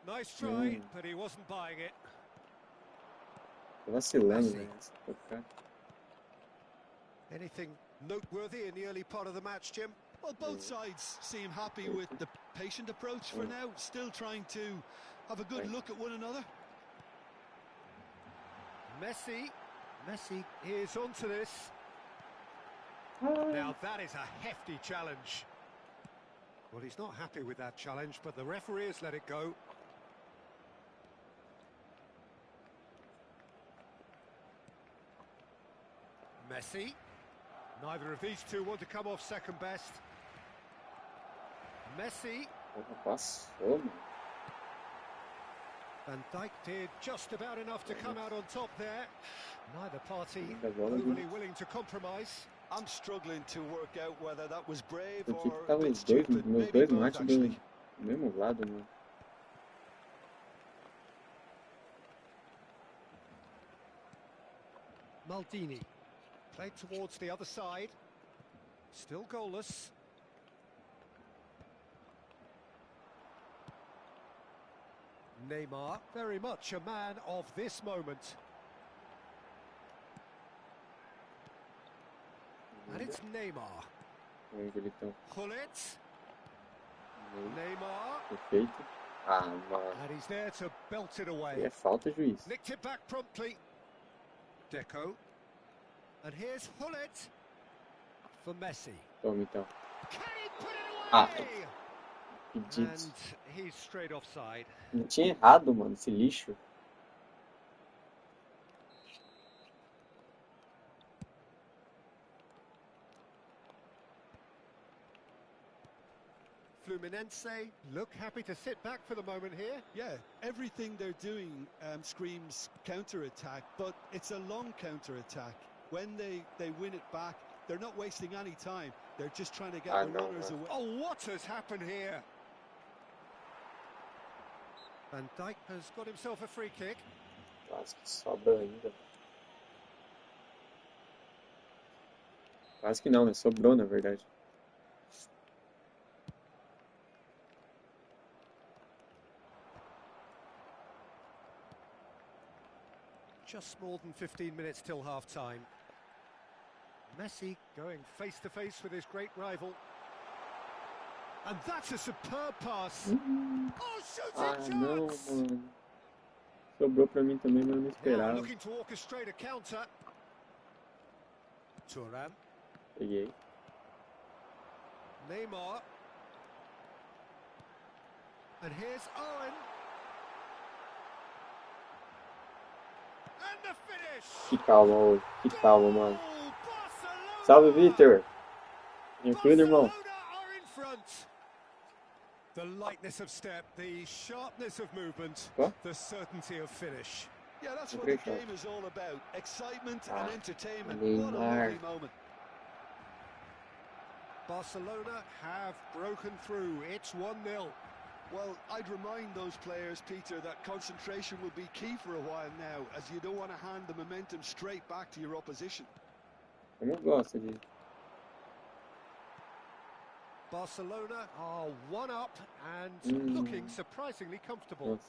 Nice try, but he wasn't buying it. Tô vacilando, Messi. velho. Essa foi ficar- Anything noteworthy in the early part of the match, Jim? Well, both sides seem happy with the patient approach for now, still trying to have a good look at one another. Messi is onto this. Now that is a hefty challenge. Well, he's not happy with that challenge, but the referee has let it go. Messi. Neither of these two want to come off second best. Messi. Porra, passou, mano. Van Dijk did just about enough to come out on top there. Neither party Ainda bola overly de- willing to compromise. I'm struggling to work out whether that was brave Eu tinha que or a estar bit os dois, stupid. meus Maybe dois both, mates actually. do mesmo lado, mano. Maldini. Played towards the other side. Still goalless. Neymar, very much a man of this moment. And it's Neymar. Vamos, Militão. Gullit. Vamos. Neymar. Perfeito. Ah, mano. And he's there to belt it Aí away. é falta, juiz. Nicked it back promptly. Deco. And here's Gullit. For Messi. Toma, então. Can he put it Ah, away? pedido. And he's straight offside. Não tinha errado, mano, esse lixo. Fluminense look happy to sit back for the moment here. Yeah, everything they're doing screams counter-attack, but it's a long counter-attack. When they win it back, they're not wasting any time. They're just trying to get the runners away. Oh, what has happened here? Van Dijk has got himself a free kick. Quase que sobra ainda. Quase que não, né? Sobrou, na verdade. Just more than 15 minutes till half-time. Messi going face-to-face with his great rival. And that's a superb pass. Oh, shooting Não, chance! mano. Sobrou pra mim também, mas eu não Now esperava. looking to orchestrate a counter. Thuram. Peguei. Neymar. And here's Owen. And the finish! Que calma, ô. Que calma, mano. Goal, Barcelona! Salve, Vitor. Tranquilo, irmão? Barcelona are in front. The lightness of step, the sharpness of movement, What? the certainty of finish. Yeah, that's what the game is all about. Excitement and entertainment. What a Neymar. lovely moment. Barcelona have broken through. It's 1-0. Well, I'd remind those players, Peter, that concentration will be key for a while now, as you don't want to hand the momentum straight back to your opposition. Como gosta de... Barcelona are one up and looking surprisingly comfortable. Nossa,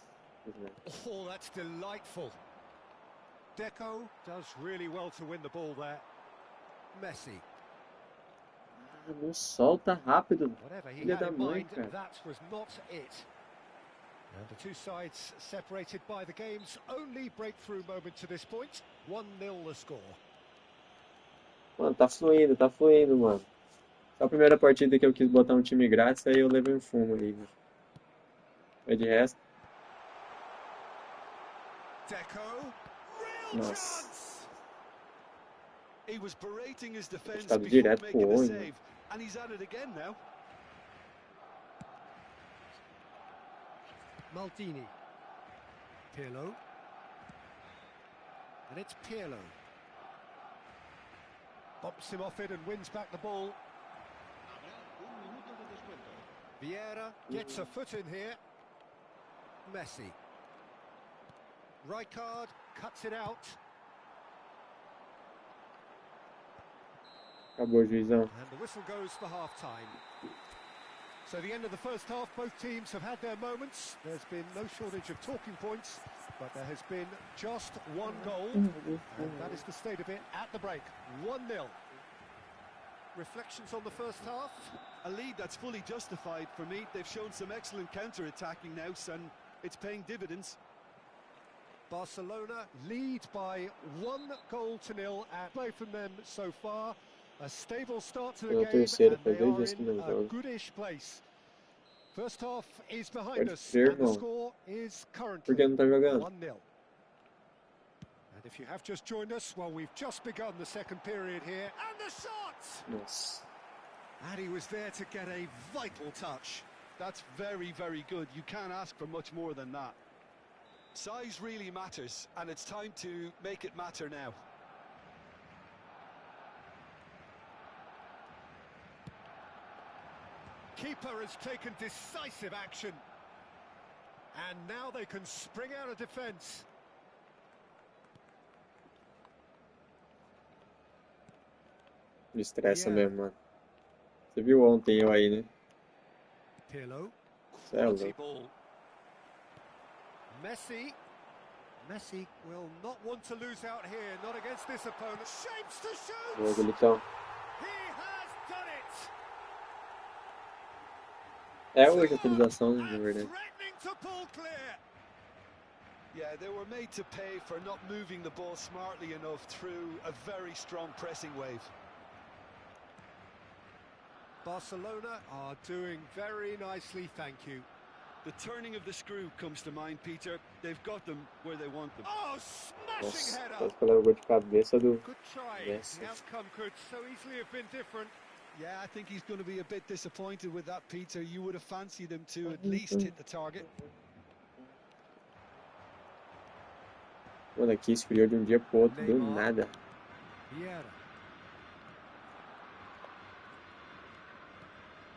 pois é. Oh, that's delightful. Deco does really well to win the ball there. Messi. Ah, não solta rápido. Whatever he Filha had da in mãe, mind, cara. that was not it. And the two sides separated by the game's only breakthrough moment to this point. 1-0 the score. Mano, tá fluindo, mano. Só a primeira partida que eu quis botar um time grátis, aí eu levei um fumo aí, mano. Mas de resto, Deco. Real nossa. chance! He was berating his defence Estado before direto pro making the olho. save, and he's at it again now. Maldini. Pirlo. And it's Pirlo. Bumps him off it and wins back the ball. Habrá un minuto de descuento. Vieira gets a foot in here. Messi. Rijkaard cuts it out. Acabou, juizão. And the whistle goes for half-time. So the end of the first half, both teams have had their moments. There's been no shortage of talking points, but there has been just one goal, and that is the state of it at the break. 1-0. Reflections on the first half? A lead that's fully justified for me. They've shown some excellent counter-attacking now, and it's paying dividends. Barcelona lead by 1-0 at play from them so far. A stable start to the É o game, terceiro, and faz they 2 are dias que não in a joga. goodish place. First half is behind Pode us, ser, and the irmão. score is Por currently que não tá jogando? 1-0. And if you have just joined us, well, we've just begun the second period here, and the shot! Nossa. And he was there to get a vital touch. That's very, very good. You can't ask for much more than that. Size really matters, and it's time to make it matter now. Keeper has taken decisive action. And now they can spring out of defence. Me estressa mesmo, mano. Você viu ontem eu aí, né? Pirlo. Cê é Quality louco. ball. Messi. Messi will not want to lose out here, not against this opponent. Shapes to Boa, shoot! Militão. He É hoje a atualização, na And verdade. threatening to pull clear. Yeah, they were made to pay for not moving the ball smartly enough through a very strong pressing wave. Barcelona are doing very nicely, thank you. The turning of the screw comes to mind, Peter. They've got them where they want them. Oh, smashing Nossa, header. quase que ela levou de cabeça do Good try. Messi. The outcome could so easily have been different. Yeah, I think he's going to be a bit disappointed with that, Peter. You would have fancied him to at least hit the target. Mano, aqui esfriou de um dia pro outro, do Neymar. nada. Vieira.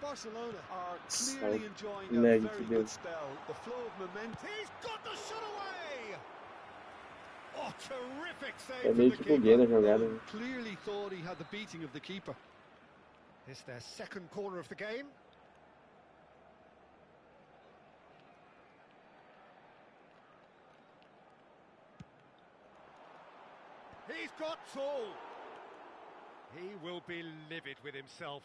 Barcelona are Salve, clearly enjoying a lag very que good deu. spell. The flow of momentum. He's got the shot away. Oh, terrific Eu save from meio the que buguei na keeper. jogada, né? Clearly thought he had the beating of the keeper. It's their second corner of the game. He's got tall. He will be livid with himself.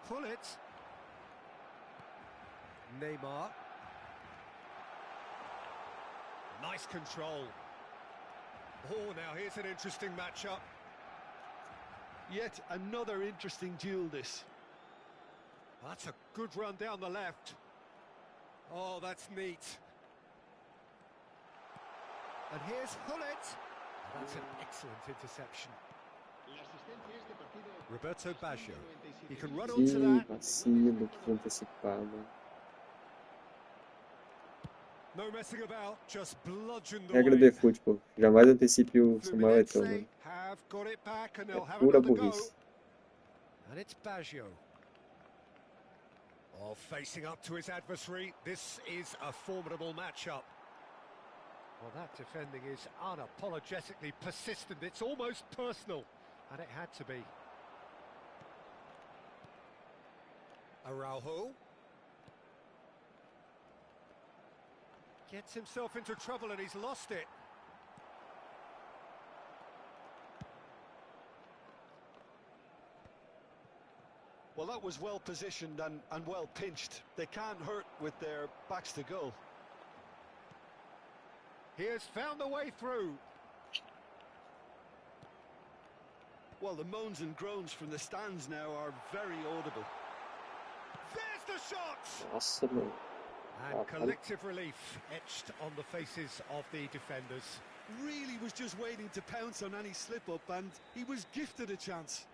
Pull it. Neymar. Nice control. Oh, now here's an interesting matchup. Yet another interesting duel, this. That's a good run down the left. Oh, that's neat. And here's Hullet. That's an excellent interception. Roberto Baggio. He can run onto Que that. vacilo, que antecipar, mano. No messing about, just bludgeoned Regra do away. Efootball. Jamais antecipe o Samuel Eto'o, Fluminense mano. have got it back and É they'll have pura another go. burrice. And it's Baggio. Oh, facing up to his adversary. This is a formidable matchup. Well, that defending is unapologetically persistent. It's almost personal. And it had to be. Araujo. Gets himself into trouble and he's lost it. Well, that was well positioned and well pinched. They can't hurt with their backs to goal. He has found a way through. Well, the moans and groans from the stands now are very audible. There's the shot! Nossa, mano. And collective relief etched on the faces of the defenders. Really was just waiting to pounce on any slip-up, and he was gifted a chance.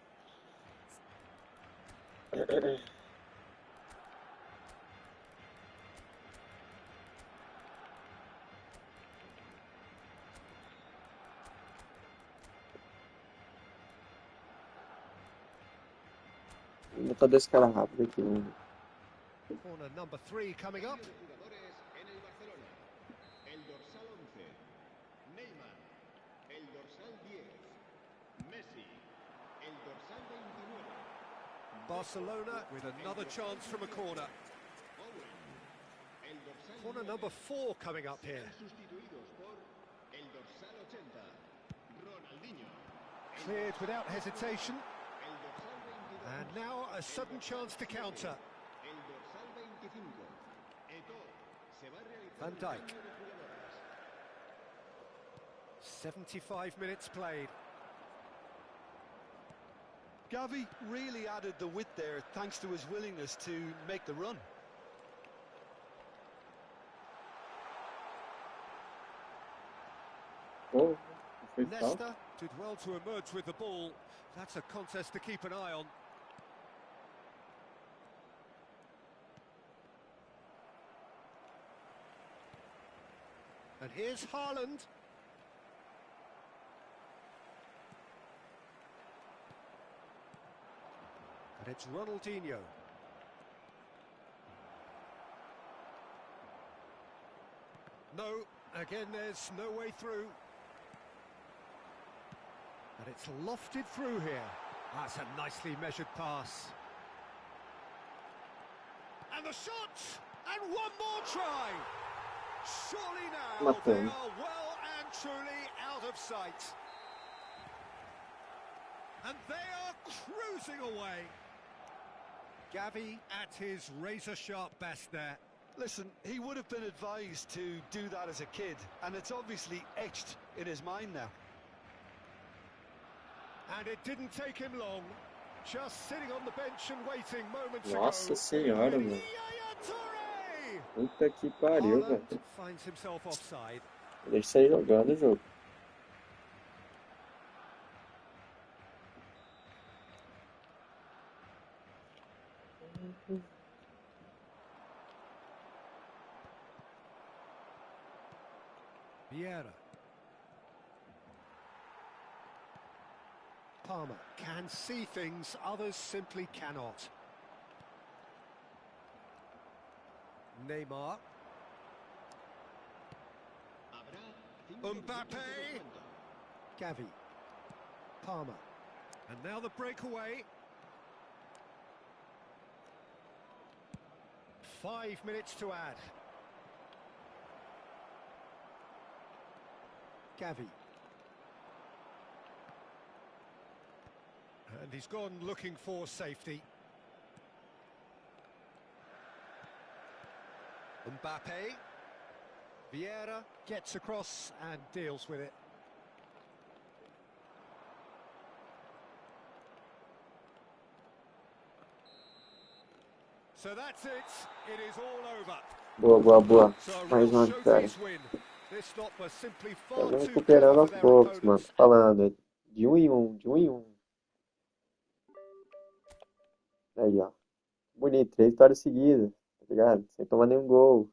Vou botar dois caras rápidos aqui, mano. Corner number 3 coming up. Barcelona with another chance from a corner. Corner number 4 coming up here. Cleared without hesitation. And now a sudden chance to counter. Van Dijk. 75 minutes played. Gavi really added the width there thanks to his willingness to make the run. Oh, foi falta. Leicester did well to emerge with the ball. That's a contest to keep an eye on. And here's Haaland. And it's Ronaldinho. No, again there's no way through. And it's lofted through here. That's a nicely measured pass. And the shot! And one more try! Surely now they Matando. are well truly out of sight. And they are cruising away. Gavi at his razor-sharp best there. Listen, he would have been advised to do that as a kid, and it's obviously etched in his mind now. And it didn't take him long. Just sitting on the bench and waiting moments Nossa ago. senhora, mano. Yaya Toure! Puta que pariu, velho. Haaland finds himself offside. Deixa sair jogando o jogo. Vieira. Palmer can see things others simply cannot. Neymar. Mbappe. Gavi. Palmer. And now the breakaway. 5 minutes to add. Gavi. And he's gone looking for safety. Mbappe. Vieira gets across and deals with it. So that's it. It is all over. Boa, boa, boa. So a Mais real uma vitória. showcase win. This stop was simply far Estamos too recuperando clever aos for their poucos, mano. opponents. Tô falando, é de um em um, de um em um. Aí, ó. Bonito, 3 vitórias seguidas, tá ligado? Sem tomar nenhum gol.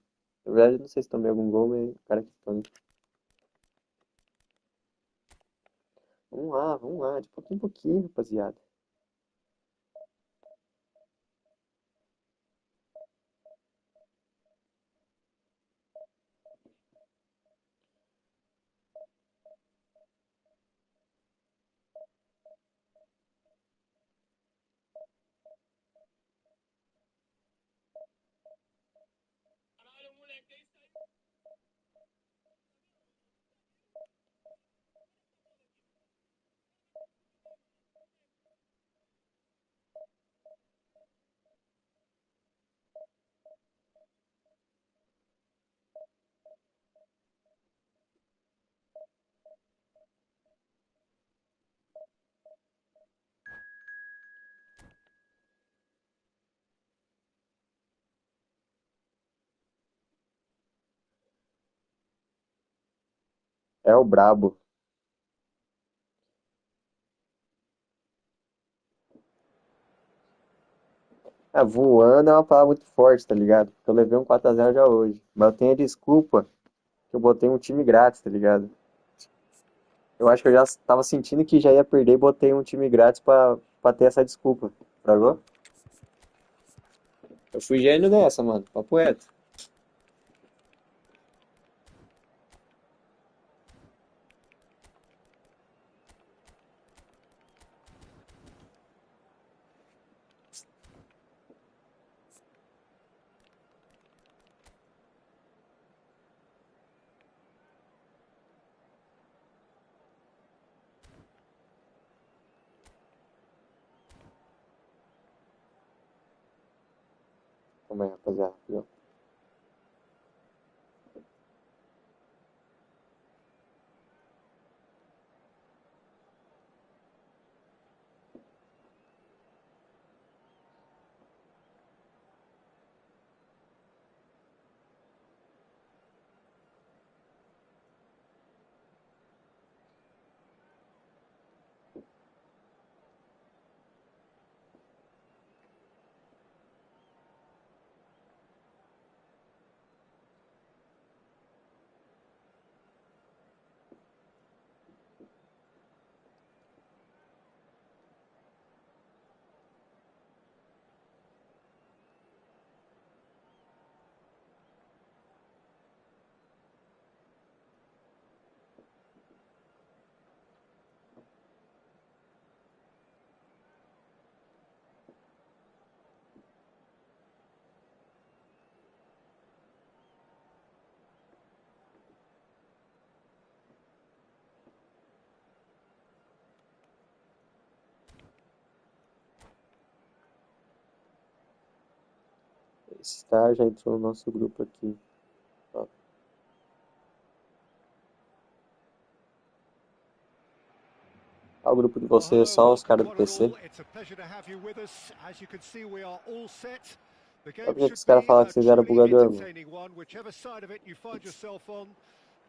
Na verdade, não sei se tomei algum gol, mas o cara que toma. Vamos lá, de pouquinho em pouquinho, rapaziada. É o brabo. Ah, voando é uma palavra muito forte, tá ligado? Porque eu levei um 4x0 já hoje. Mas eu tenho a desculpa que eu botei um time grátis, tá ligado? Eu acho que eu já tava sentindo que já ia perder e botei um time grátis pra ter essa desculpa. Fragou? Eu fui gênio nessa, mano. Papo reto. Calma aí, rapaziada. Viu? Star já entrou no nosso grupo aqui. Ó. O grupo de vocês, só os caras do PC. Só porque os caras falaram que vocês eram bugador, mano.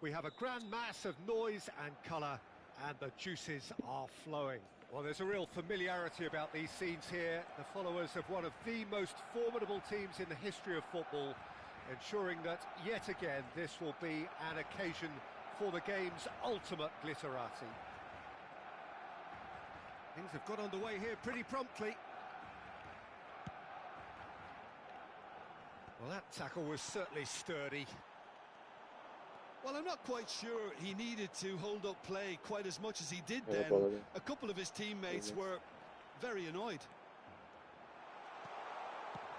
We have a grand mass of noise and colour, and the juices are flowing. Well, there's a real familiarity about these scenes here. The followers of one of the most formidable teams in the history of football, ensuring that yet again this will be an occasion for the game's ultimate glitterati. Things have got underway here pretty promptly. Well, that tackle was certainly sturdy. Well, I'm not quite sure he needed to hold up play quite as much as he did then. A couple of his teammates were very annoyed.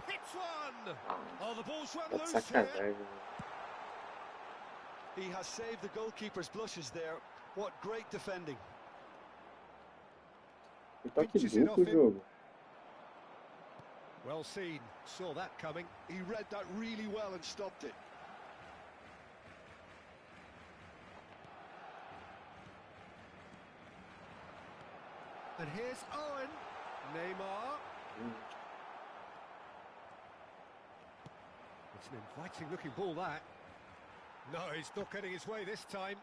Hits one! Oh, the ball's run loose here. He has saved the goalkeeper's blushes there. What great defending. Pinches it off him. Well seen, saw that coming. He read that really well and stopped it. And here's Owen. Neymar. It's an inviting looking ball, that. No, he's not getting his way this time.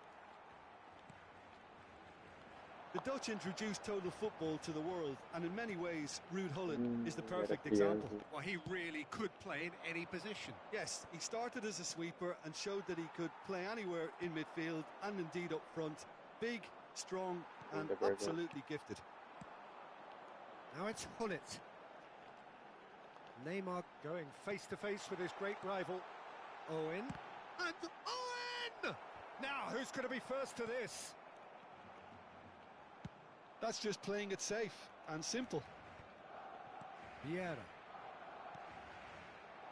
The Dutch introduced total football to the world, and in many ways, Ruud Gullit is the perfect example. Well, he really could play in any position. Yes, he started as a sweeper and showed that he could play anywhere in midfield and indeed up front. Big, strong, and absolutely gifted. Now it's Gullit. Neymar going face-to-face with his great rival. Owen. And Owen! Now, who's going to be first to this? That's just playing it safe and simple. Vieira.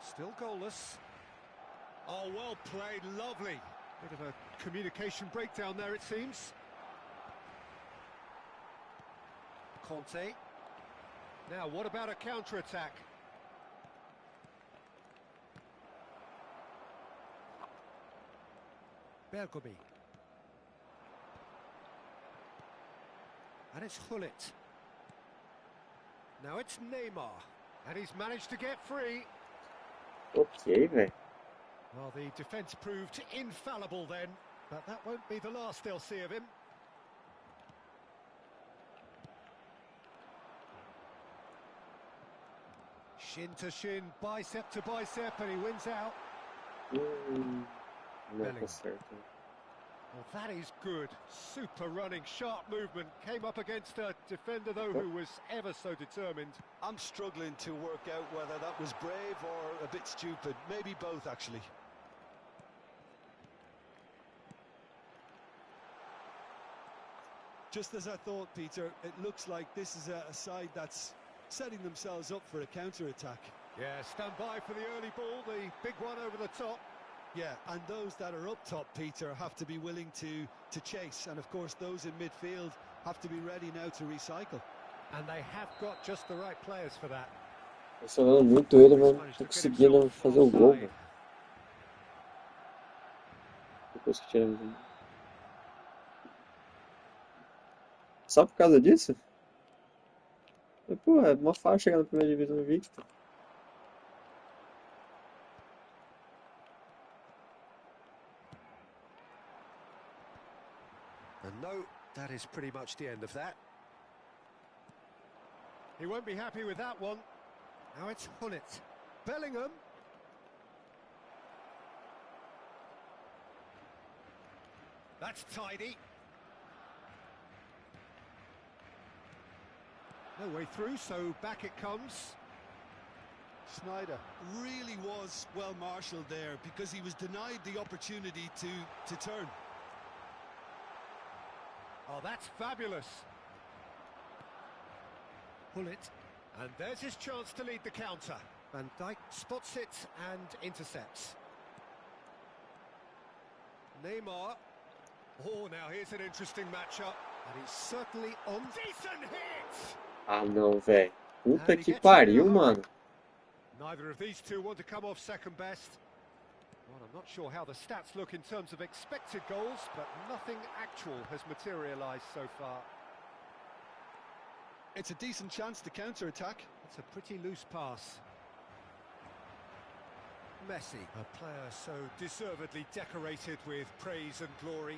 Still goalless. Oh, well played, lovely. Bit of a communication breakdown there, it seems. Conte. Now, what about a counter-attack? Bergomi. And it's Gullit. Now it's Neymar. And he's managed to get free. Ok, velho. Well, the defence proved infallible then, but that won't be the last they'll see of him. Shin to shin, bicep to bicep, and he wins out. Não tá certo. Well, that is good. Super running, sharp movement. Came up against a defender, though, who was ever so determined. I'm struggling to work out whether that was brave or a bit stupid. Maybe both, actually. Just as I thought, Peter, it looks like this is a side that's setting themselves up for a counter-attack. Yeah, stand by for the early ball, the big one over the top. Yeah, and those that are up top, Peter, have to be willing to chase. And, of course, those in midfield have to be ready now to recycle. And they have got just the right players for that. Funcionando muito ele, mas não tô conseguindo fazer o gol, velho. Depois que tiramos. Só por causa disso? Mas, porra, é uma faixa chegar na primeira divisão invicta. And no, that is pretty much the end of that. He won't be happy with that one. Now it's Gullit. Bellingham. That's tidy. No way through, so back it comes. Snyder really was well marshalled there because he was denied the opportunity to turn. Oh, that's fabulous. Gullit. And there's his chance to lead the counter. Van Dijk spots it and intercepts. Neymar. Oh, now here's an interesting matchup. And he's certainly on. Decent hit! Ah, não, velho. Puta que pariu, mano. Neither of these two want to come off second best. Well, I'm not sure how the stats look in terms of expected goals, but nothing actual has materialised so far. It's a decent chance to counter-attack. It's a pretty loose pass. Messi, a player so deservedly decorated with praise and glory.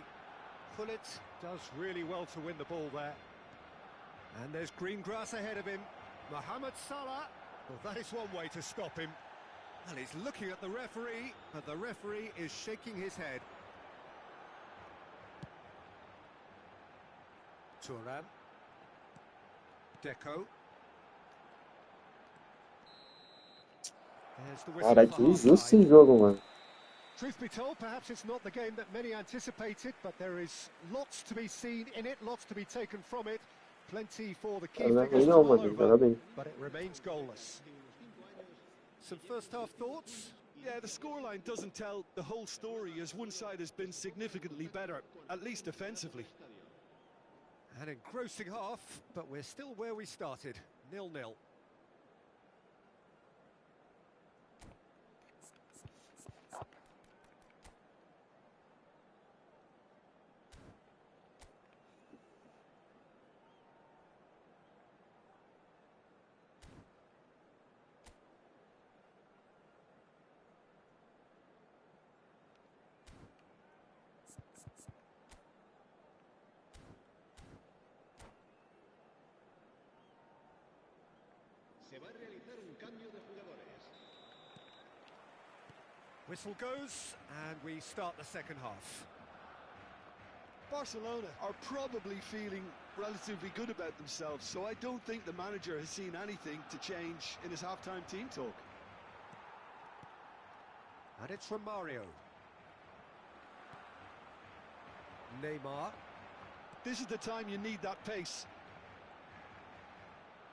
Pullet does really well to win the ball there. And there's green grass ahead of him. Mohamed Salah. Well, that is one way to stop him. And he's looking at the referee, but the referee is shaking his head. Thuram. Deco. There's the whistle Cara, for que injusto esse half-time. jogo, mano. Truth be told, perhaps it's not the game that many anticipated, but there is lots to be seen in it, lots to be taken from it. Plenty for the key Ela não é figures ruim to não, mull mano. Ele over, joga bem. but it remains goalless. Some first-half thoughts? Yeah, the scoreline doesn't tell the whole story, as one side has been significantly better, at least defensively. An engrossing half, but we're still where we started, 0-0. Se va a realizar un cambio de jugadores. Whistle goes, and we start the second half. Barcelona are probably feeling relatively good about themselves, so I don't think the manager has seen anything to change in his half-time team talk. And it's from Mario. Neymar. This is the time you need that pace.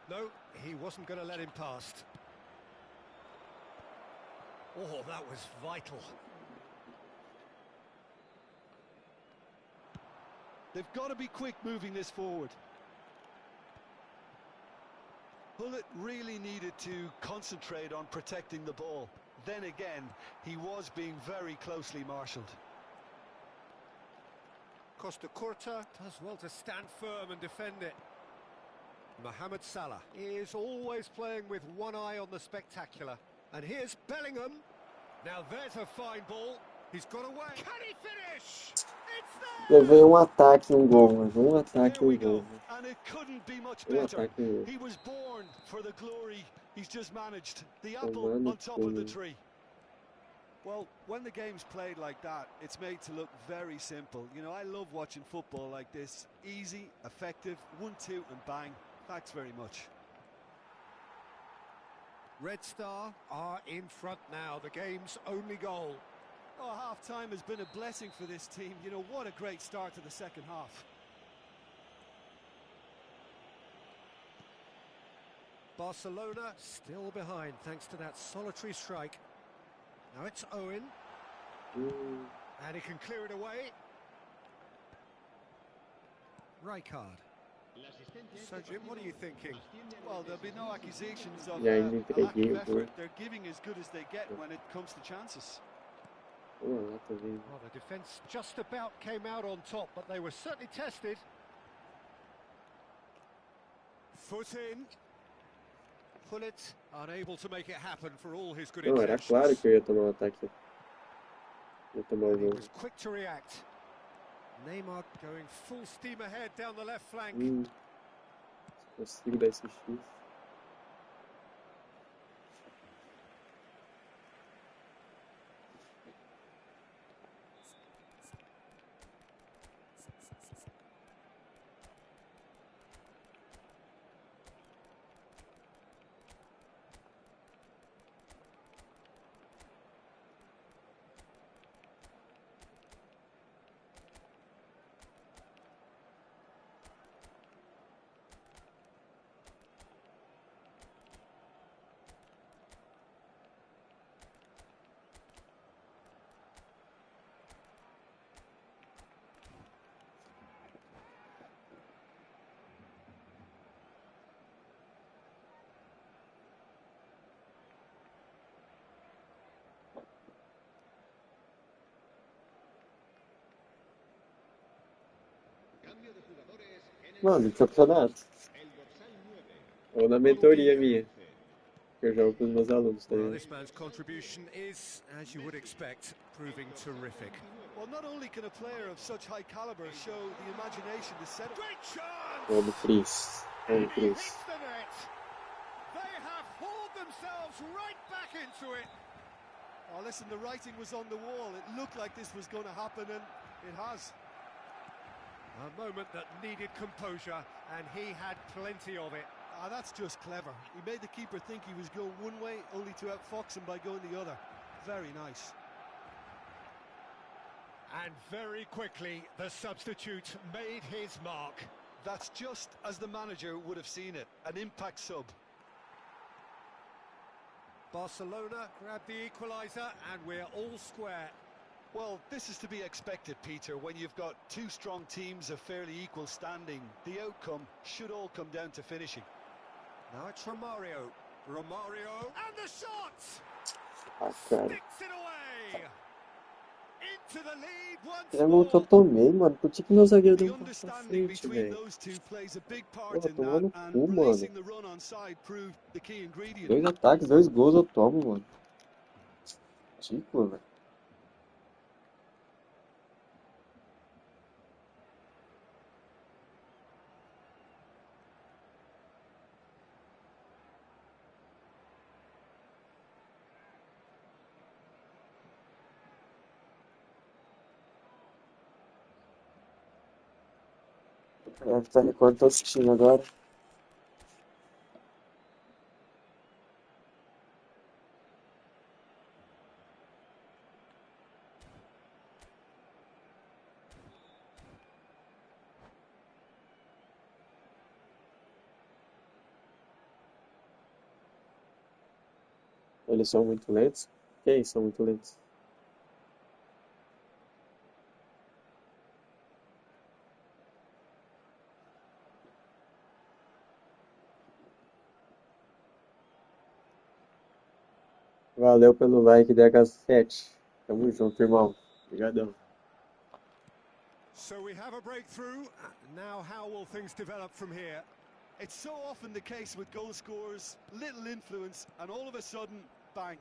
No, he wasn't going to let him past. Oh, that was vital. They've got to be quick moving this forward. Pullet really needed to concentrate on protecting the ball. Then again, he was being very closely marshalled. Costa Curta does well to stand firm and defend it. Mohamed Salah is always playing with one eye on the spectacular. And here's Bellingham. Now there's a fine ball. He's got away. Can he finish? It's there! Levei ataque e gol, mano. Ataque There we e gol. go. And it couldn't be much Um better. ataque e gol. He was born for the glory he's just managed. The apple Tomando on top of the tudo. tree. Well, when the game's played like that, it's made to look very simple. You know, I love watching football like this. Easy, effective, 1-2 and bang. Thanks very much. Red Star are in front now, the game's only goal. Oh, half-time has been a blessing for this team. You know, what a great start to the second half. Barcelona still behind thanks to that solitary strike. Now it's Owen. And he can clear it away. Rijkaard. So, Jim, what are you thinking? Well, there'll be no accusations of E a ainda lack entreguei of o gol. effort. They're giving as good as they get when it comes to chances. Lá também. Well, the defence just about came out on top, but they were certainly tested. Foot in. Pullet unable to make it happen for all his good Não, era intentions. claro que eu ia tomar ataque. Ia tomar o He jogo. was quick to react. Neymar going full steam ahead down the left flank. Consigo dar esse X. Mano, de campeonato. Ou na mentoria minha, que eu jogo com os meus alunos, tá Well, ligado? this man's contribution is, as you would expect, proving terrific. Well, not only can a player of such high caliber show the imagination to set up. Great chance! Vamos, Cris. And Vamos, he Cris. hits the net. They have hauled themselves right back into it. Oh, listen, the writing was on the wall. It looked like this was going to happen, and it has. A moment that needed composure, and he had plenty of it. Ah, that's just clever. He made the keeper think he was going one way, only to outfox him by going the other. Very nice. And very quickly, the substitute made his mark. That's just as the manager would have seen it. An impact sub. Barcelona grabbed the equaliser, and we're all square. Well, this is to be expected, Peter, when you've got two strong teams of fairly equal standing. The outcome should all come down to finishing. Now it's Romario. Romario. And the shot! Ah, cara. Sticks it away! Into the lead once É o que eu more. tomei, mano. Por que que meu zagueiro The deu um passo pra understanding frente, between velho? those two plays a big part Porra, in tomou that, no and cu, mano. releasing the run on side proved the key ingredient. 2 ataques, 2 gols eu tomo, mano. Ridículo, velho. Deve estar recorde tô assistindo agora. Eles são muito lentos? Quem são muito lentos? Valeu pelo like, DH7. Tamo junto, irmão. Obrigadão. So we have a breakthrough. Now how will things develop from here? It's so often the case with goal scorers, little influence, and all of a sudden, bang.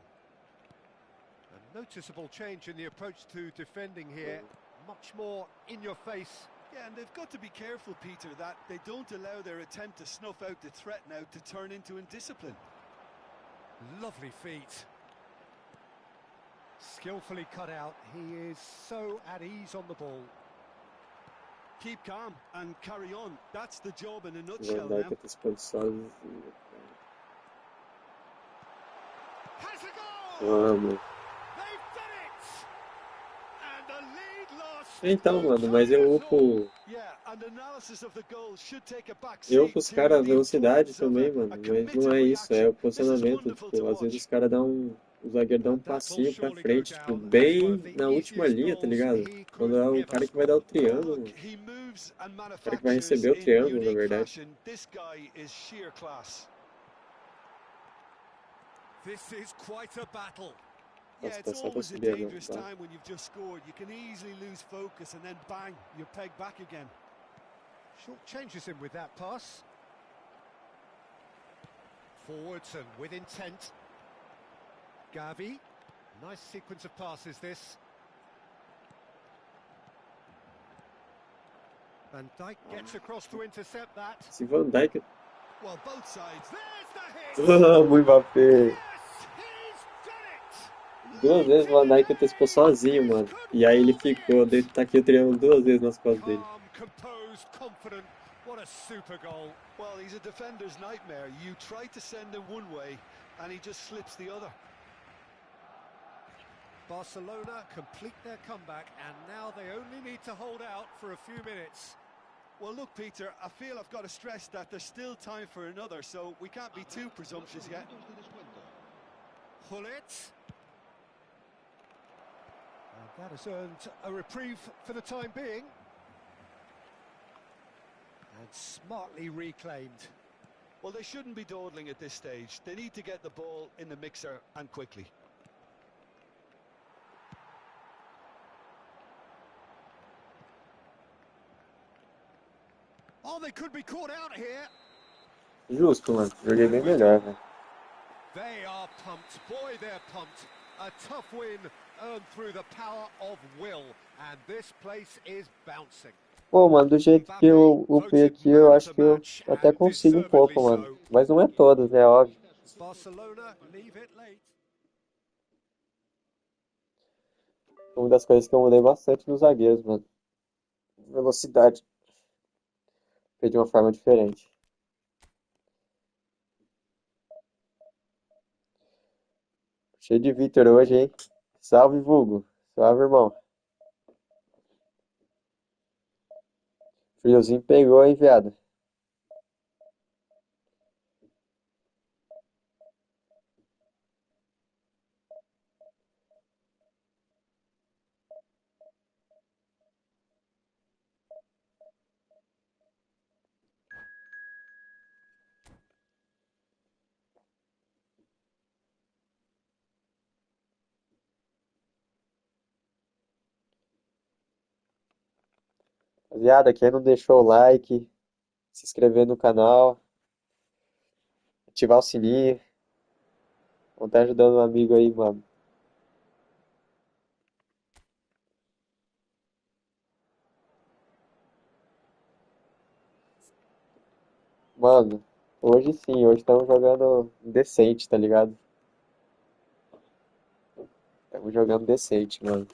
A noticeable change in the approach to defending here. Much more in your face. Yeah, and they've got to be careful, Peter, that they don't allow their attempt to snuff out the threat now to turn into indiscipline. Lovely feet. Skillfully cut out. He is so at ease on the ball. Keep calm and carry on. That's the job in a Van nutshell Dijk now. tá expondo sozinho. Has a goal! Vamos. They've done it! And the lead lost. Então, mano, mas eu upo. Yeah, and analysis of the goal should take a back Eu seat upo os to caras a the velocidade importance of também, a mano. Mas committed não é isso, é reaction. o This is posicionamento. wonderful Tipo, to às vezes watch. os caras dão um. O zagueiro dá um And that will passinho pra surely go frente, tipo, down as one bem of the na última easiest linha, tá goals ligado? he Quando could é o ever cara que vai score. dar o Well, triângulo, look, he moves and o cara que vai manufactures receber o in triângulo, na unique verdade. fashion. This guy is sheer class. This is quite a battle. Yeah, Nossa, it's tá só pra always a subir agora. dangerous Tá? time when you've just scored. You can easily lose focus and then bang, you're pegged back again. Short changes him with that pass. Forwards and with intent. Gavi. Nice sequence of passes this. Van Dijk gets across to intercept that. Se Van Dijk. Well, both sides. There's the hit! Vamos, Mbappé! Yes, he's done it! 2 vezes o Van Dijk antecipou sozinho, mano. E aí ele ficou, tá aqui o triângulo 2 vezes nas costas dele. Calm, composed, confident. What a super goal. Well, he's a defender's nightmare. You try to send him one way, and he just slips the other. Barcelona complete their comeback, and now they only need to hold out for a few minutes. Well, look, Peter, I feel I've got to stress that there's still time for another, so we can't be too presumptuous yet. Hullet. And that has earned a reprieve for the time being. And smartly reclaimed. Well, they shouldn't be dawdling at this stage. They need to get the ball in the mixer and quickly. Oh, they could be caught out here. Justo, mano. Joguei bem melhor, velho. They are pumped. Boy, they're pumped. A tough win earned through the power of will. And this place is bouncing. Pô, mano, do jeito que eu upei Voted aqui, eu man of acho the que eu match, até and consigo um deservedly pouco, mano. so. Mas não é todas, né? Óbvio. Barcelona leave it late. Uma das coisas que eu mudei bastante nos zagueiros, mano. Velocidade. Fez de uma forma diferente. Cheio de Vitor hoje, hein? Salve, vulgo. Salve, irmão. Friozinho pegou, hein, viado? Rapaziada, quem não deixou o like, se inscrever no canal, ativar o sininho. Vamos estar ajudando um amigo aí, mano. Mano, hoje sim, hoje estamos jogando decente, tá ligado? Estamos jogando decente, mano.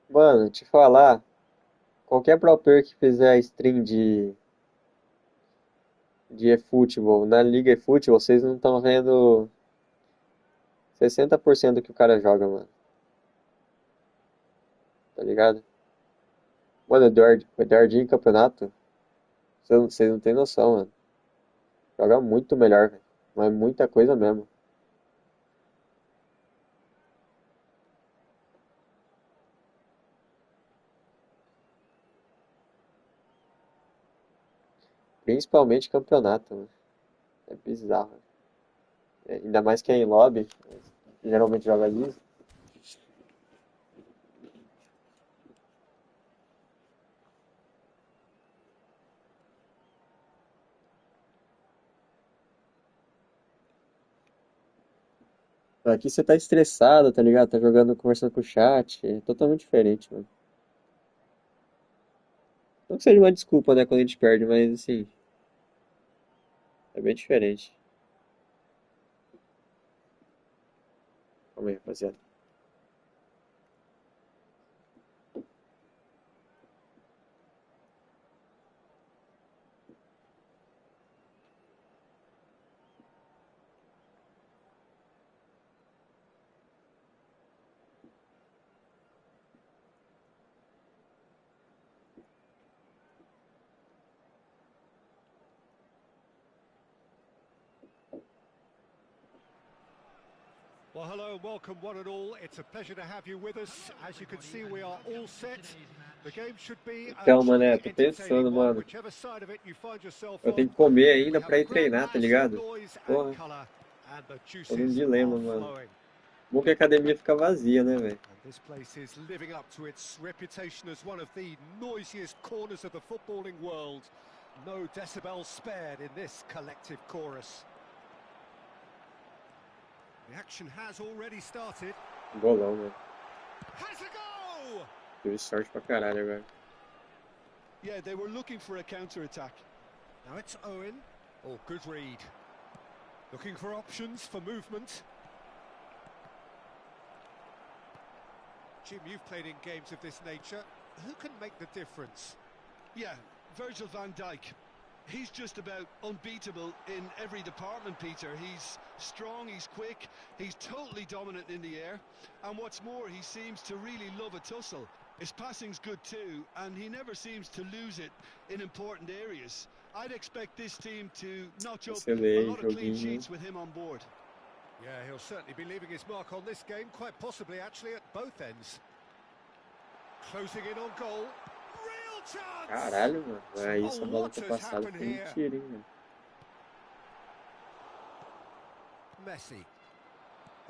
Mano, te falar, qualquer pro player que fizer stream de eFootball na Liga eFootball, vocês não estão vendo 60% do que o cara joga, mano. Tá ligado? Mano, o Eduardinho em campeonato, vocês não têm noção, mano. Joga muito melhor, velho. Mas muita coisa mesmo. Principalmente campeonato, mano. É bizarro. É, ainda mais que é em lobby, geralmente joga liso. Aqui você tá estressado, tá ligado? Tá jogando, conversando com o chat. É totalmente diferente, mano. Não que seja uma desculpa, né, quando a gente perde, mas assim, é bem diferente. Calma aí, rapaziada. Well, hello and welcome one and all. It's a pleasure to have you with us. As you can see, we are all set. The game should be a Então, mané, truly tô entertaining pensando, one, mano. whichever side of it you find yourself Eu on. tenho que comer We ainda have pra a ir grand treinar, tá mass of ligado? noise and Porra, colour, and the tô num juices are dilema, mano. flowing. Bom que a academia fica vazia, né, velho? And this place is living up to its reputation as one of the noisiest corners of the footballing world. No decibels spared in this collective chorus. The action has already started. Bolão, velho. Has a go! Tive sorte pra caralho agora. Yeah, they were looking for a counter-attack. Now it's Owen. Oh, good read. Looking for options for movement. Jim, you've played in games of this nature. Who can make the difference? Yeah, Virgil van Dijk. He's just about unbeatable in every department, Peter. He's strong, he's quick, he's totally dominant in the air. And what's more, he seems to really love a tussle. His passing's good too, and he never seems to lose it in important areas. I'd expect this team to notch up a Excelente lot of clean joguinho. sheets with him on board. Yeah, he'll certainly be leaving his mark on this game, quite possibly actually at both ends. Closing in on goal. Real chance! Caralho, mano. Aí essa Oh, bola what ter has passado happened foi here? mentira, hein, mano. Messi.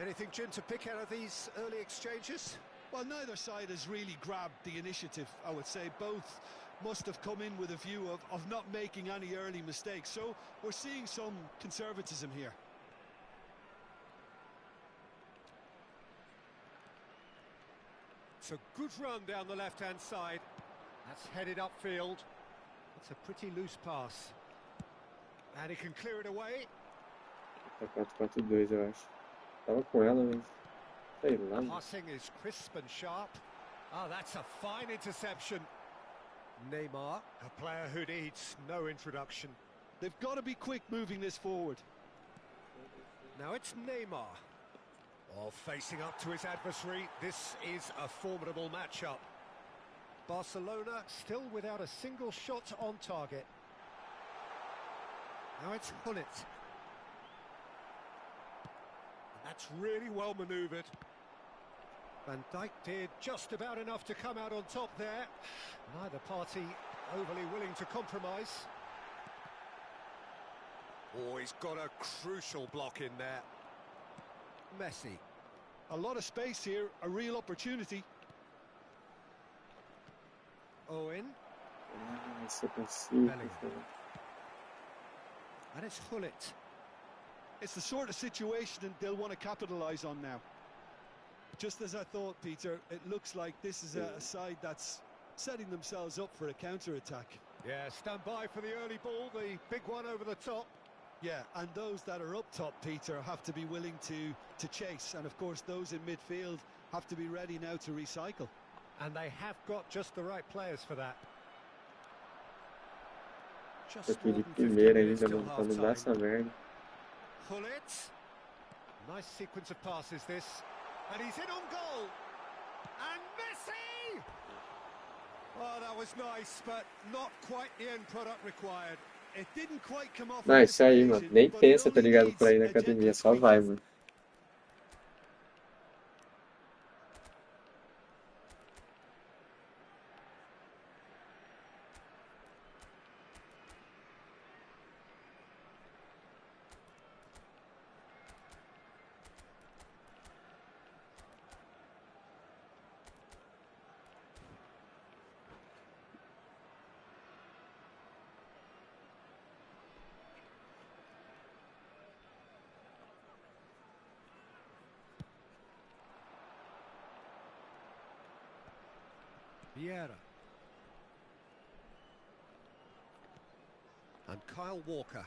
Anything, Jim, to pick out of these early exchanges? Well, neither side has really grabbed the initiative, I would say. Both must have come in with a view of not making any early mistakes. So we're seeing some conservatism here. It's a good run down the left-hand side. That's headed upfield. It's a pretty loose pass. And he can clear it away. Tá 4-4-2, eu acho. Tava com ela, mas... Sei lá, mano. Passing is crisp and sharp. Oh, that's a fine interception. Neymar, a player who needs no introduction. They've got to be quick moving this forward. Now it's Neymar. Oh, facing up to his adversary. This is a formidable matchup. Barcelona still without a single shot on target. Now it's Gullit. That's really well manoeuvred. Van Dijk did just about enough to come out on top there. Neither party overly willing to compromise. Oh, he's got a crucial block in there. Messi. A lot of space here, a real opportunity. Owen. Ah, se eu consigo. Bellingham. And it's Gullit. It's the sort of situation that they'll want to capitalise on now. Just as I thought, Peter, it looks like this is a side that's setting themselves up for a counter-attack. Yeah, stand by for the early ball, the big one over the top. Yeah, and those that are up top, Peter, have to be willing to chase. And of course, those in midfield have to be ready now to recycle. And they have got just the right players for that. Tô Just aqui more de than 50 primeira minutes ainda, till mano. Pra não dar essa half-time. merda. Gullit. Nice sequence of passes this. And he's in on goal. And Messi! Oh, that was nice, but not quite the end product required. It didn't quite come off. Não, on é this isso aí, mano. occasion, Nem but it pensa, tá only ligado? Pra ir needs na a gentle academia. Só tweak. vai, mano. Vieira. And Kyle Walker.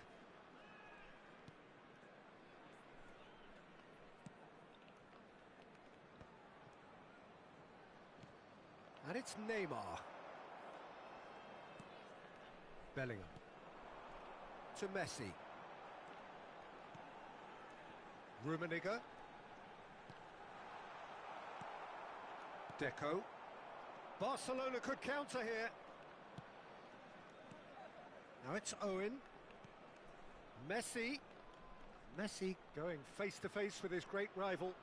And it's Neymar. Bellingham. To Messi. Rummenigge. Deco. Barcelona could counter here. Now it's Owen. Messi. Messi going face to face with his great rival.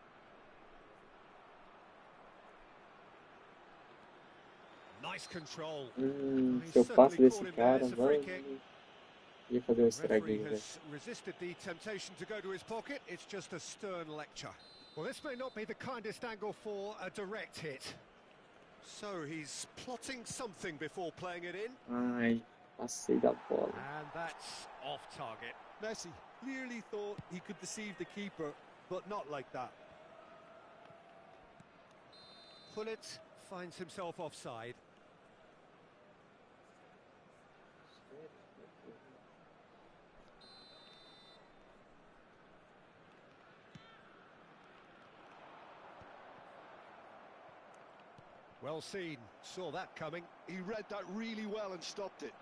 Nice control. Se eu passo desse cara, mano, ia fazer um Referee estraguinho, velho. has resisted the temptation to go to his pocket. It's just a stern lecture. Well, this may not be the kindest angle for a direct hit. So he's plotting something before playing it in. Ai, passei da bola. And that's off target. Messi clearly thought he could deceive the keeper, but not like that. Gullit finds himself offside. Well seen, saw that coming. He read that really well and stopped it.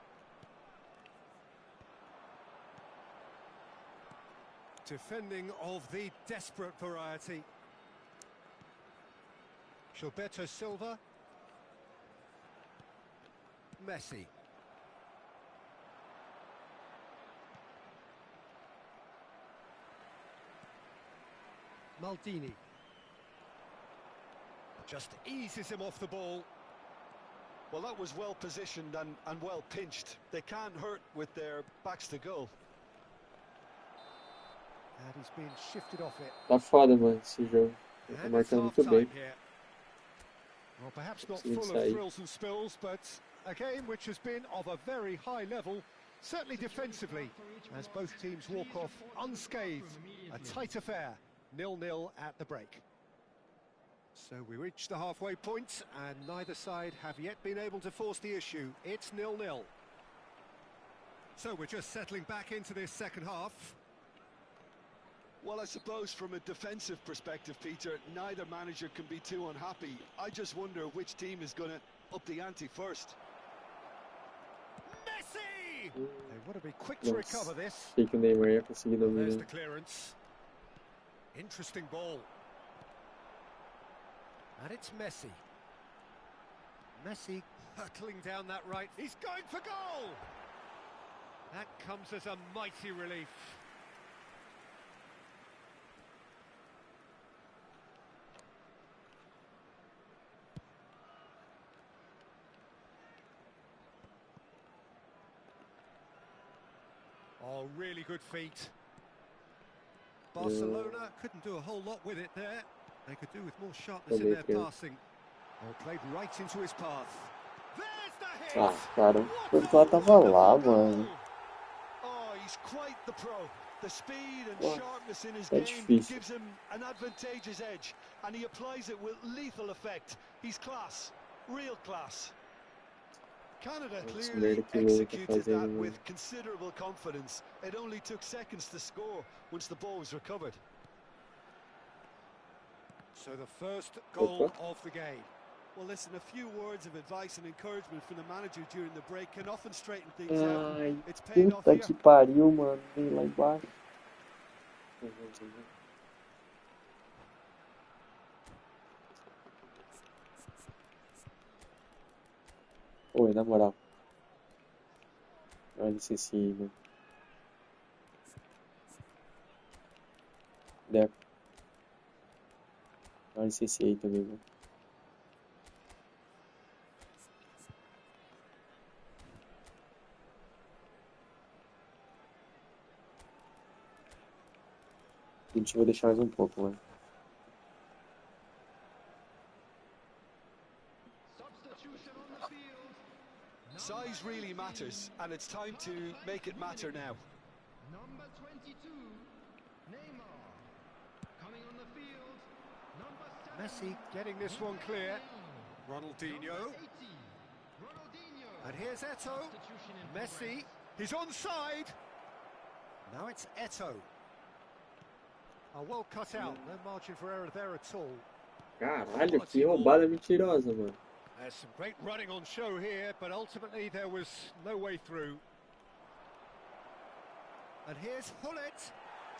Defending of the desperate variety. Gilberto Silva. Messi. Maldini. Just eases him off the ball. Well, that was well positioned and well pinched. They can't hurt with their backs to goal. And he's been shifted off it. Tá foda, mano, esse jogo. Tá And it's marcando muito bem. half-time here. Well, perhaps not Conseguindo full of sair. thrills and spills, but a game which has been of a very high level, certainly defensively, as both teams walk off unscathed. A tight affair, 0-0 at the break. So we reach the halfway point, and neither side have yet been able to force the issue. It's 0-0. So we're just settling back into this second half. Well, I suppose from a defensive perspective, Peter, neither manager can be too unhappy. I just wonder which team is going to up the ante first. Messi! They want to be quick to recover this. Achei que o Neymar ia conseguir There's dominar. the clearance. Interesting ball. And it's Messi. Messi hurtling down that right. He's going for goal! That comes as a mighty relief. Oh, really good feet. Barcelona couldn't do a whole lot with it there. They could do with more sharpness in their passing. Oh, played right into his path. There's the hit! Ah, cara, o cara tava lá, mano. Oh, he's quite the pro. The speed and Ué, sharpness in his tá game difícil. gives him an advantageous edge, and he applies it with lethal effect. He's class, real class. Canada Esse clearly merda que o Lula tá executed fazendo, that mano. with considerable confidence. It only took seconds to score once the ball was recovered. So the first goal Opa. of the game. Well, listen, a few words of advice and encouragement from the manager during the break can often straighten things out. Ai, It's paid off puta here. que pariu, mano. Vem lá embaixo. Oi, na moral. Olha licença aí, mano. Deco. Olha licença aí também, mano. Gente, vou deixar mais um pouco, mano. Substitution on the field. Size really matters, and it's time to make it matter now. Number 22, Neymar. Coming on the field, number 7. Messi getting this one clear. Ronaldinho. 80, Ronaldinho. And here's Eto'o. Substitution in Messi. He's onside. Now it's Eto'o. Oh, well cut out. No margin for error there at all. Caralho, que roubada mentirosa, mano. There's some great running on show here, but ultimately there was no way through. And here's Hullet.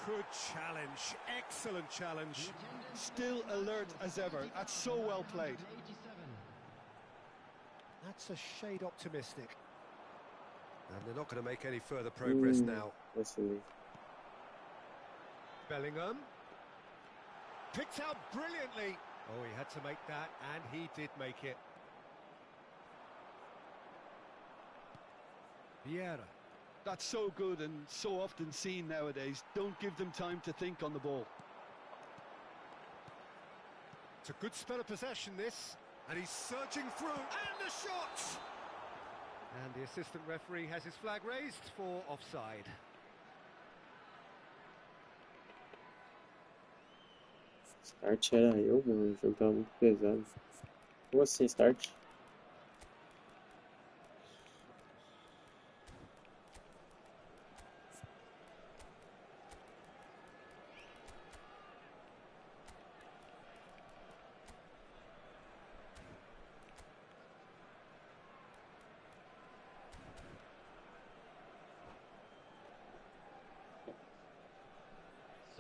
Good challenge. Excellent challenge. Still alert as ever. That's so well played. 87. That's a shade optimistic. And they're not going to make any further progress now. Vacilei. Bellingham. Picked out brilliantly. Oh, he had to make that, and he did make it. Vieira. That's so good and so often seen nowadays. Don't give them time to think on the ball. It's a good spell of possession, this. And he's surging through. And the shot! And the assistant referee has his flag raised for offside. Start era eu, mano. O jogo tava muito pesado. Como assim, start?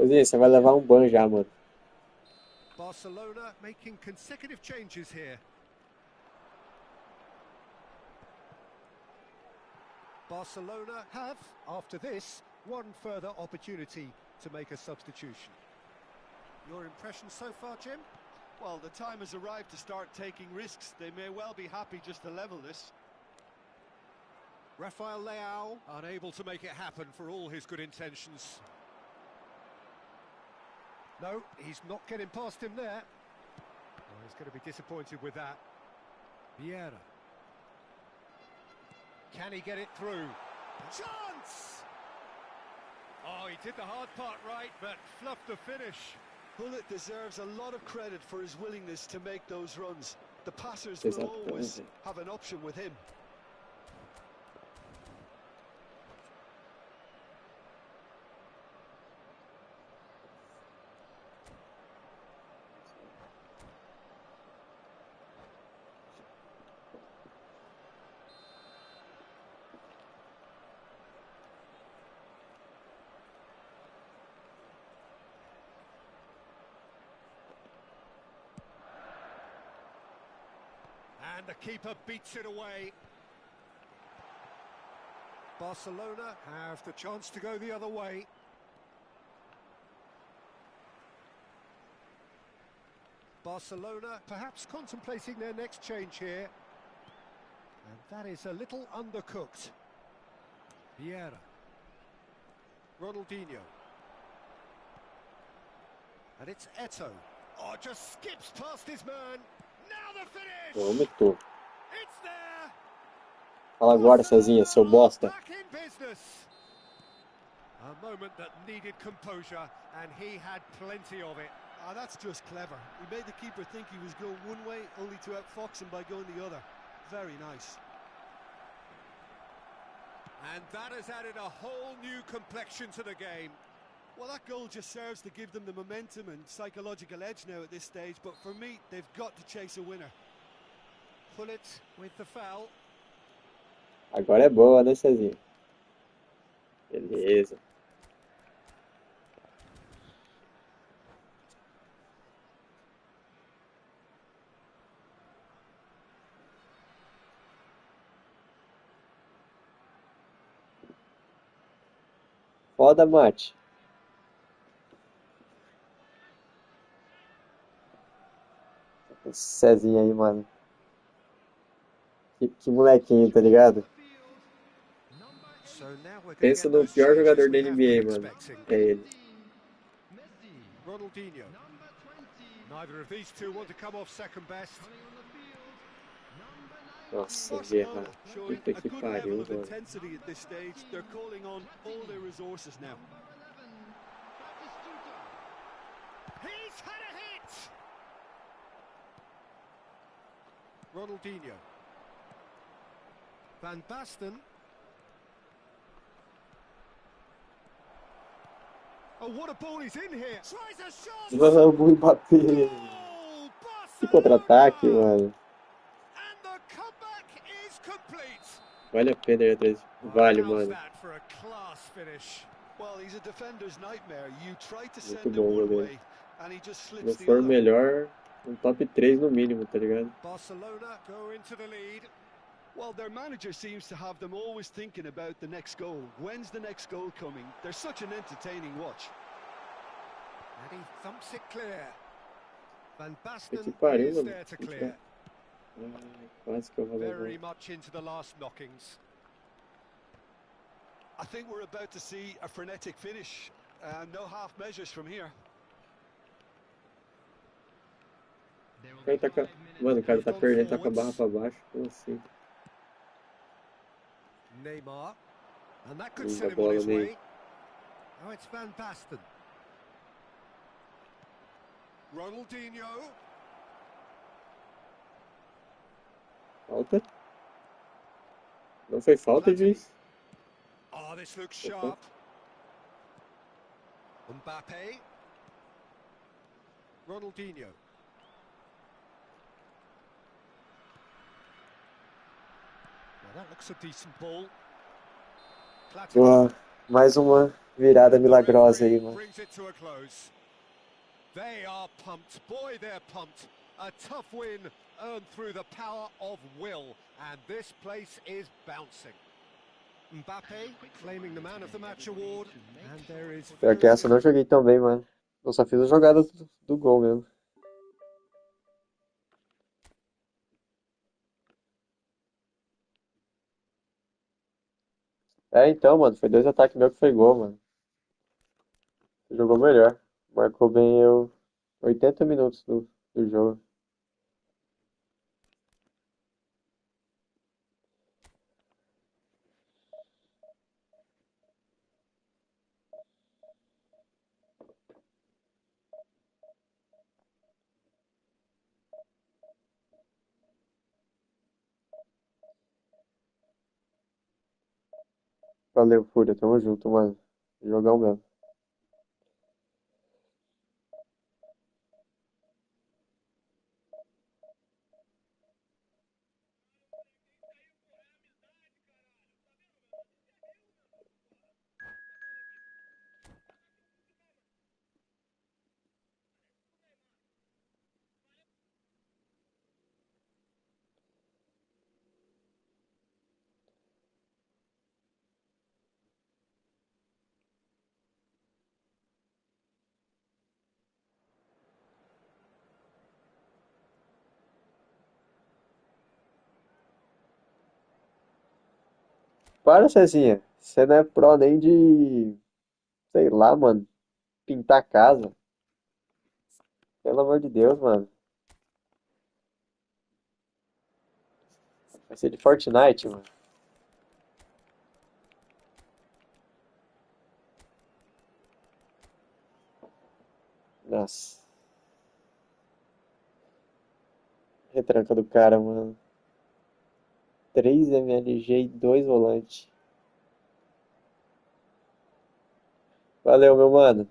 Cezinha, você vai levar um ban já, mano. Barcelona making consecutive changes here. Barcelona have, after this, one further opportunity to make a substitution. Your impression so far, Jim? Well, the time has arrived to start taking risks. They may well be happy just to level this. Rafael Leao unable to make it happen for all his good intentions. No, he's not getting past him there. Oh, he's going to be disappointed with that. Vieira. Can he get it through? Chance! Oh, he did the hard part right, but fluffed the finish. Hullet deserves a lot of credit for his willingness to make those runs. The passers will always have an option with him. And the keeper beats it away. Barcelona have the chance to go the other way. Barcelona perhaps contemplating their next change here. And that is a little undercooked. Vieira. Ronaldinho. And it's Eto'o. Oh, just skips past his man. Now the finish! Vômito. It's there! Fala agora, Cezinha, seu bosta. Back in business. A moment that needed composure, and he had plenty of it. Ah, that's just clever. He made the keeper think he was going one way, only to outfox him by going the other. Very nice. And that has added a whole new complexion to the game. Well, that goal just serves to give them the momentum and psychological edge now at this stage, but for me, they've got to chase a winner. Hullet with the foul. Agora é boa, né, Cezinha? Beleza. Foda, mate. Esse Cezinha aí, mano. Que molequinho, tá ligado? So now we're going to Pensa get no those pior changes jogador da we have been NBA, mano. expecting. É ele. Ronaldinho. Neither of these two want to come off second best. Nossa, Barcelona Gerrard. showing Puta a que good pariu, level of mano. intensity at this stage. They're calling on all their resources now. He's had a hit! Ronaldinho. Van Basten. Oh, what a ball he's in here! Tries a shot! Vamos, Mbappé! Goal! Que contra-ataque, Barcelona! mano. And the comeback is complete. Vale a pena ir atrás. Vale, mano. That for a class finish. Well, he's a defender's nightmare. You try to Muito send him bom, one goleiro. way, and he just Se slips não the for other. melhor, um top 3 no mínimo, tá ligado? Barcelona go into the lead. Well, their manager seems to have them always thinking about the next goal. When's the next goal coming? They're such an entertaining watch. And he thumps it clear. Van Que Basten pariu, is mano. there to clear. Ai, quase que eu vou Very levar. much into the last knockings. I think we're about to see a frenetic finish. No half measures from here. O cara tá com... Mano, o cara tá perdendo, tá com a barra pra baixo. Como assim? Neymar. And that could Linda send him on bola, his Ney. way. Oh, it's Van Basten. Ronaldinho. Falta? Não foi falta, juiz? Oh, this looks sharp. Mbappe. Ronaldinho. Well, that looks a decent ball. Boa. Mais uma virada And the milagrosa aí, referee mano. brings it to a close. They are pumped. Boy, they're pumped. A tough win earned through the power of will. And this place is bouncing. Mbappe claiming the Man of the Match award. And there is Pior que very essa eu não little. joguei tão bem, mano. Eu só fiz a jogada do gol mesmo. É, então, mano, foi 2 ataques meu que foi gol, mano. Você jogou melhor. Marcou bem eu 80 minutos do jogo. Valeu, Fúria, tamo junto, mano. Jogão mesmo. Para, Cezinha. Você não é pró nem de, sei lá, mano, pintar casa. Pelo amor de Deus, mano. Vai ser de Fortnite, mano. Nossa. Retranca do cara, mano. 3 MLG e 2 volantes. Valeu, meu mano.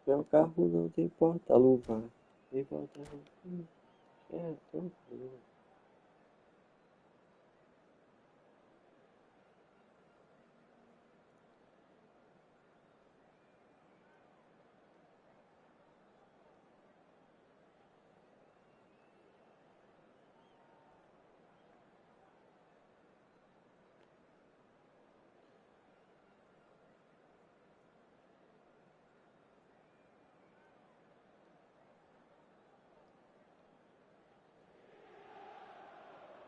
Meu carro não tem porta-luva. Tem porta-luva. É, tranquilo.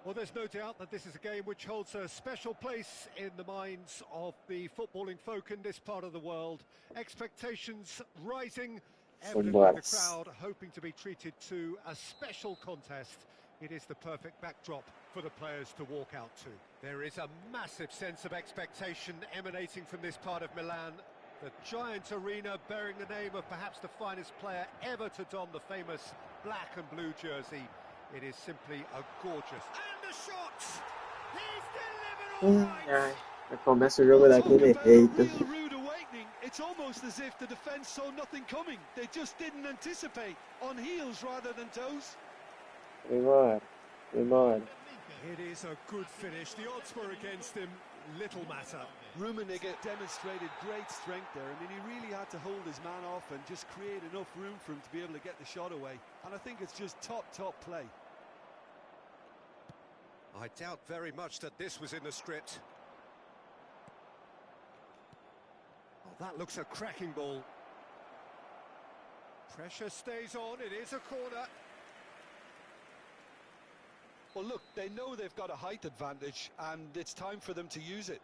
Well, there's no doubt that this is a game which holds a special place in the minds of the footballing folk in this part of the world. Expectations rising, evidently the Vambora. crowd hoping to be treated to a special contest. It is the perfect backdrop for the players to walk out to. There is a massive sense of expectation emanating from this part of Milan. The giant arena bearing the name of perhaps the finest player ever to don the famous black and blue jersey. It is simply a gorgeous... And the shots! He's delivered all Ai, right! já começa o jogo Talk daquele about a jeito. real rude awakening. It's almost as if the defence saw nothing coming. They just didn't anticipate. On heels rather than toes. Vambora. Vambora. It is a good finish. The odds were against him. Little matter. Rummenigge demonstrated great strength there. I mean, he really had to hold his man off and just create enough room for him to be able to get the shot away. And I think it's just top play. I doubt very much that this was in the script. Oh, that looks a cracking ball. Pressure stays on. It is a corner. Well, look, they know they've got a height advantage, and it's time for them to use it.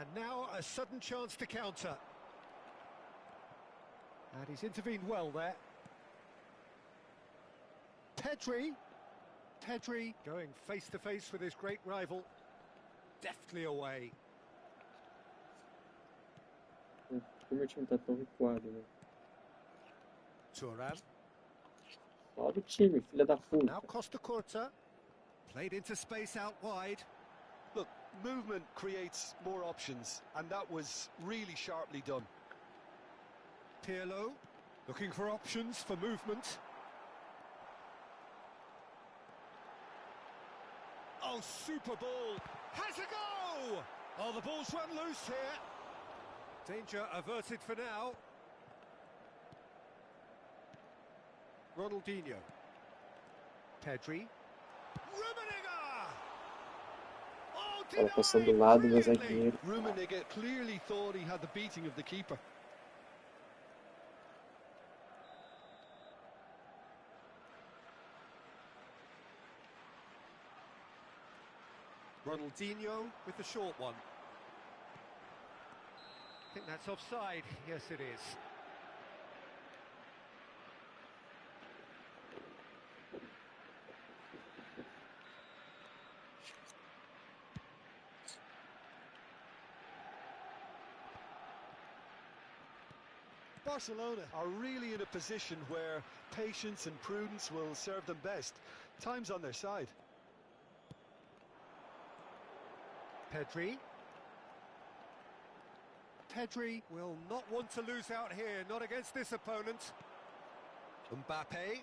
And now a sudden chance to counter. And he's intervened well there. Pedri going face to face with his great rival. Deftly away. Como o time tá tão recuado, né? Thuram. Sobe o time, filha da puta. Now Costa Curta. Played into space out wide. Look, movement creates more options, and that was really sharply done. Pirlo looking for options for movement. Oh, super ball. Has a go! Oh, the ball's run loose here. Danger averted for now. Ronaldinho. Pedri. Rummenigge! Oh, Bola passando do lado do brilliantly. zagueiro. Rummenigge clearly thought he had the beating of the keeper. Ronaldinho with the short one. I think that's offside. Yes, it is. Barcelona are really in a position where patience and prudence will serve them best. Time's on their side. Pedri will not want to lose out here, not against this opponent. Mbappe.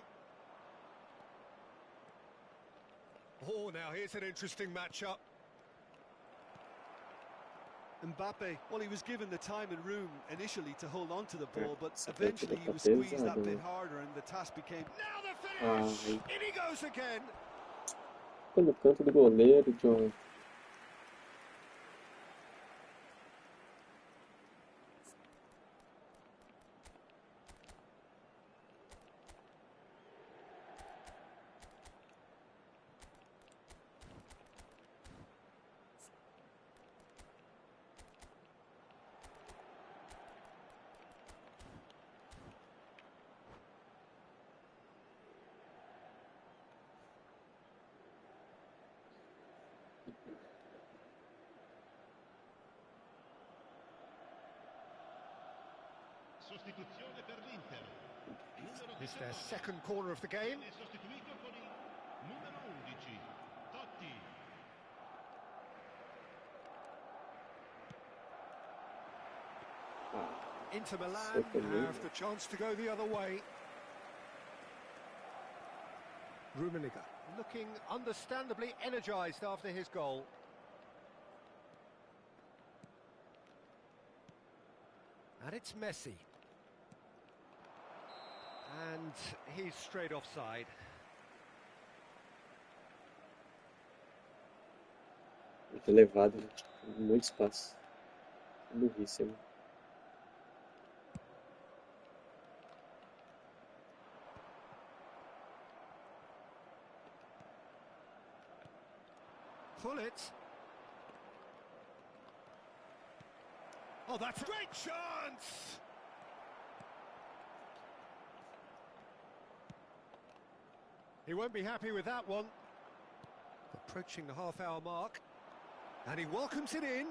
Oh, now here's an interesting matchup. Mbappe, well, he was given the time and room initially to hold on to the ball, but Essa eventually he partida was tá squeezed that pesada, bit né? harder and the task became... Now the finish! Ai, In he goes again. fica no canto do goleiro, John. Sostituzione per l'Inter. Numero It's their 19. second corner of the game. Viene sostituito con il numero 11, Totti. Inter Milan Second move. have the chance to go the other way. Rummenigge looking understandably energised after his goal. And it's Messi. And he's straight offside. Muito elevado, né? Muito espaço. Burríssimo. Pull it. Oh, that's a great chance! He won't be happy with that one. Approaching the half-hour mark. And he welcomes it in.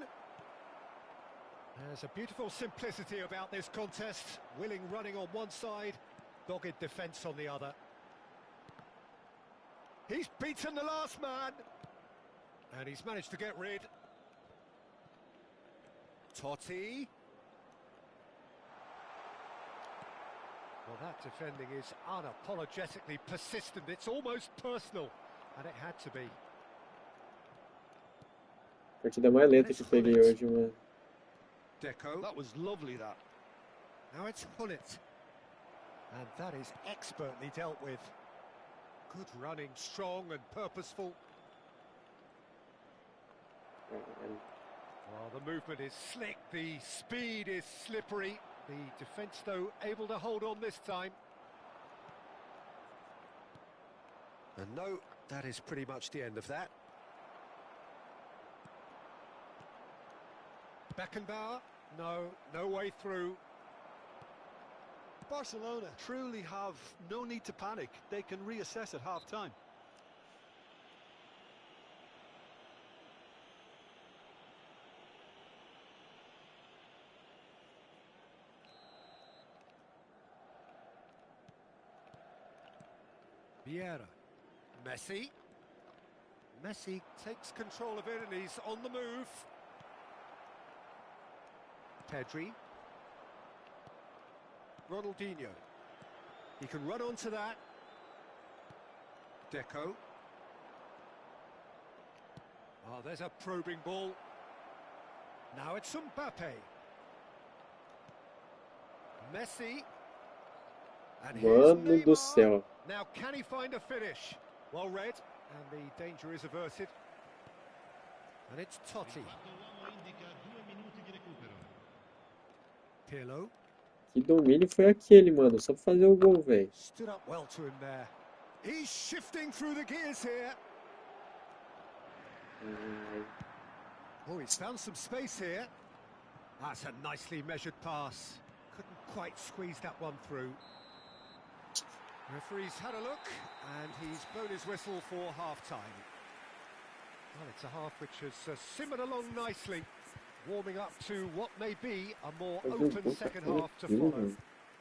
There's a beautiful simplicity about this contest. Willing running on one side, dogged defence on the other. He's beaten the last man. And he's managed to get rid. Totti. Well, that defending is unapologetically persistent. It's almost personal, and it had to be. Partida mais lenta que eu peguei hoje, mano. Deco. That was lovely, that. Now it's Hullet. And that is expertly dealt with. Good running, strong and purposeful. Well, the movement is slick, the speed is slippery. The defence, though, able to hold on this time. And no, that is pretty much the end of that. Beckenbauer, no way through. Barcelona truly have no need to panic. They can reassess at half-time. Vieira. Messi. Messi takes control of it and he's on the move. Pedri. Ronaldinho. He can run onto that. Deco. Oh, there's a probing ball. Now it's Mbappe. Messi. And here's Mano do Neymar. céu. Now can he find a finish? Well read, and the danger is averted. And it's Totti. Pirlo. Que domínio foi aquele, mano? Só pra fazer o gol, velho. Stood up well to him there. He's shifting through the gears here. Oh, he's found some space here. That's a nicely measured pass. Couldn't quite squeeze that one through. Referee's had a look, and he's blown his whistle for half-time. Well, it's a half which has simmered along nicely, warming up to what may be a more open second half to follow.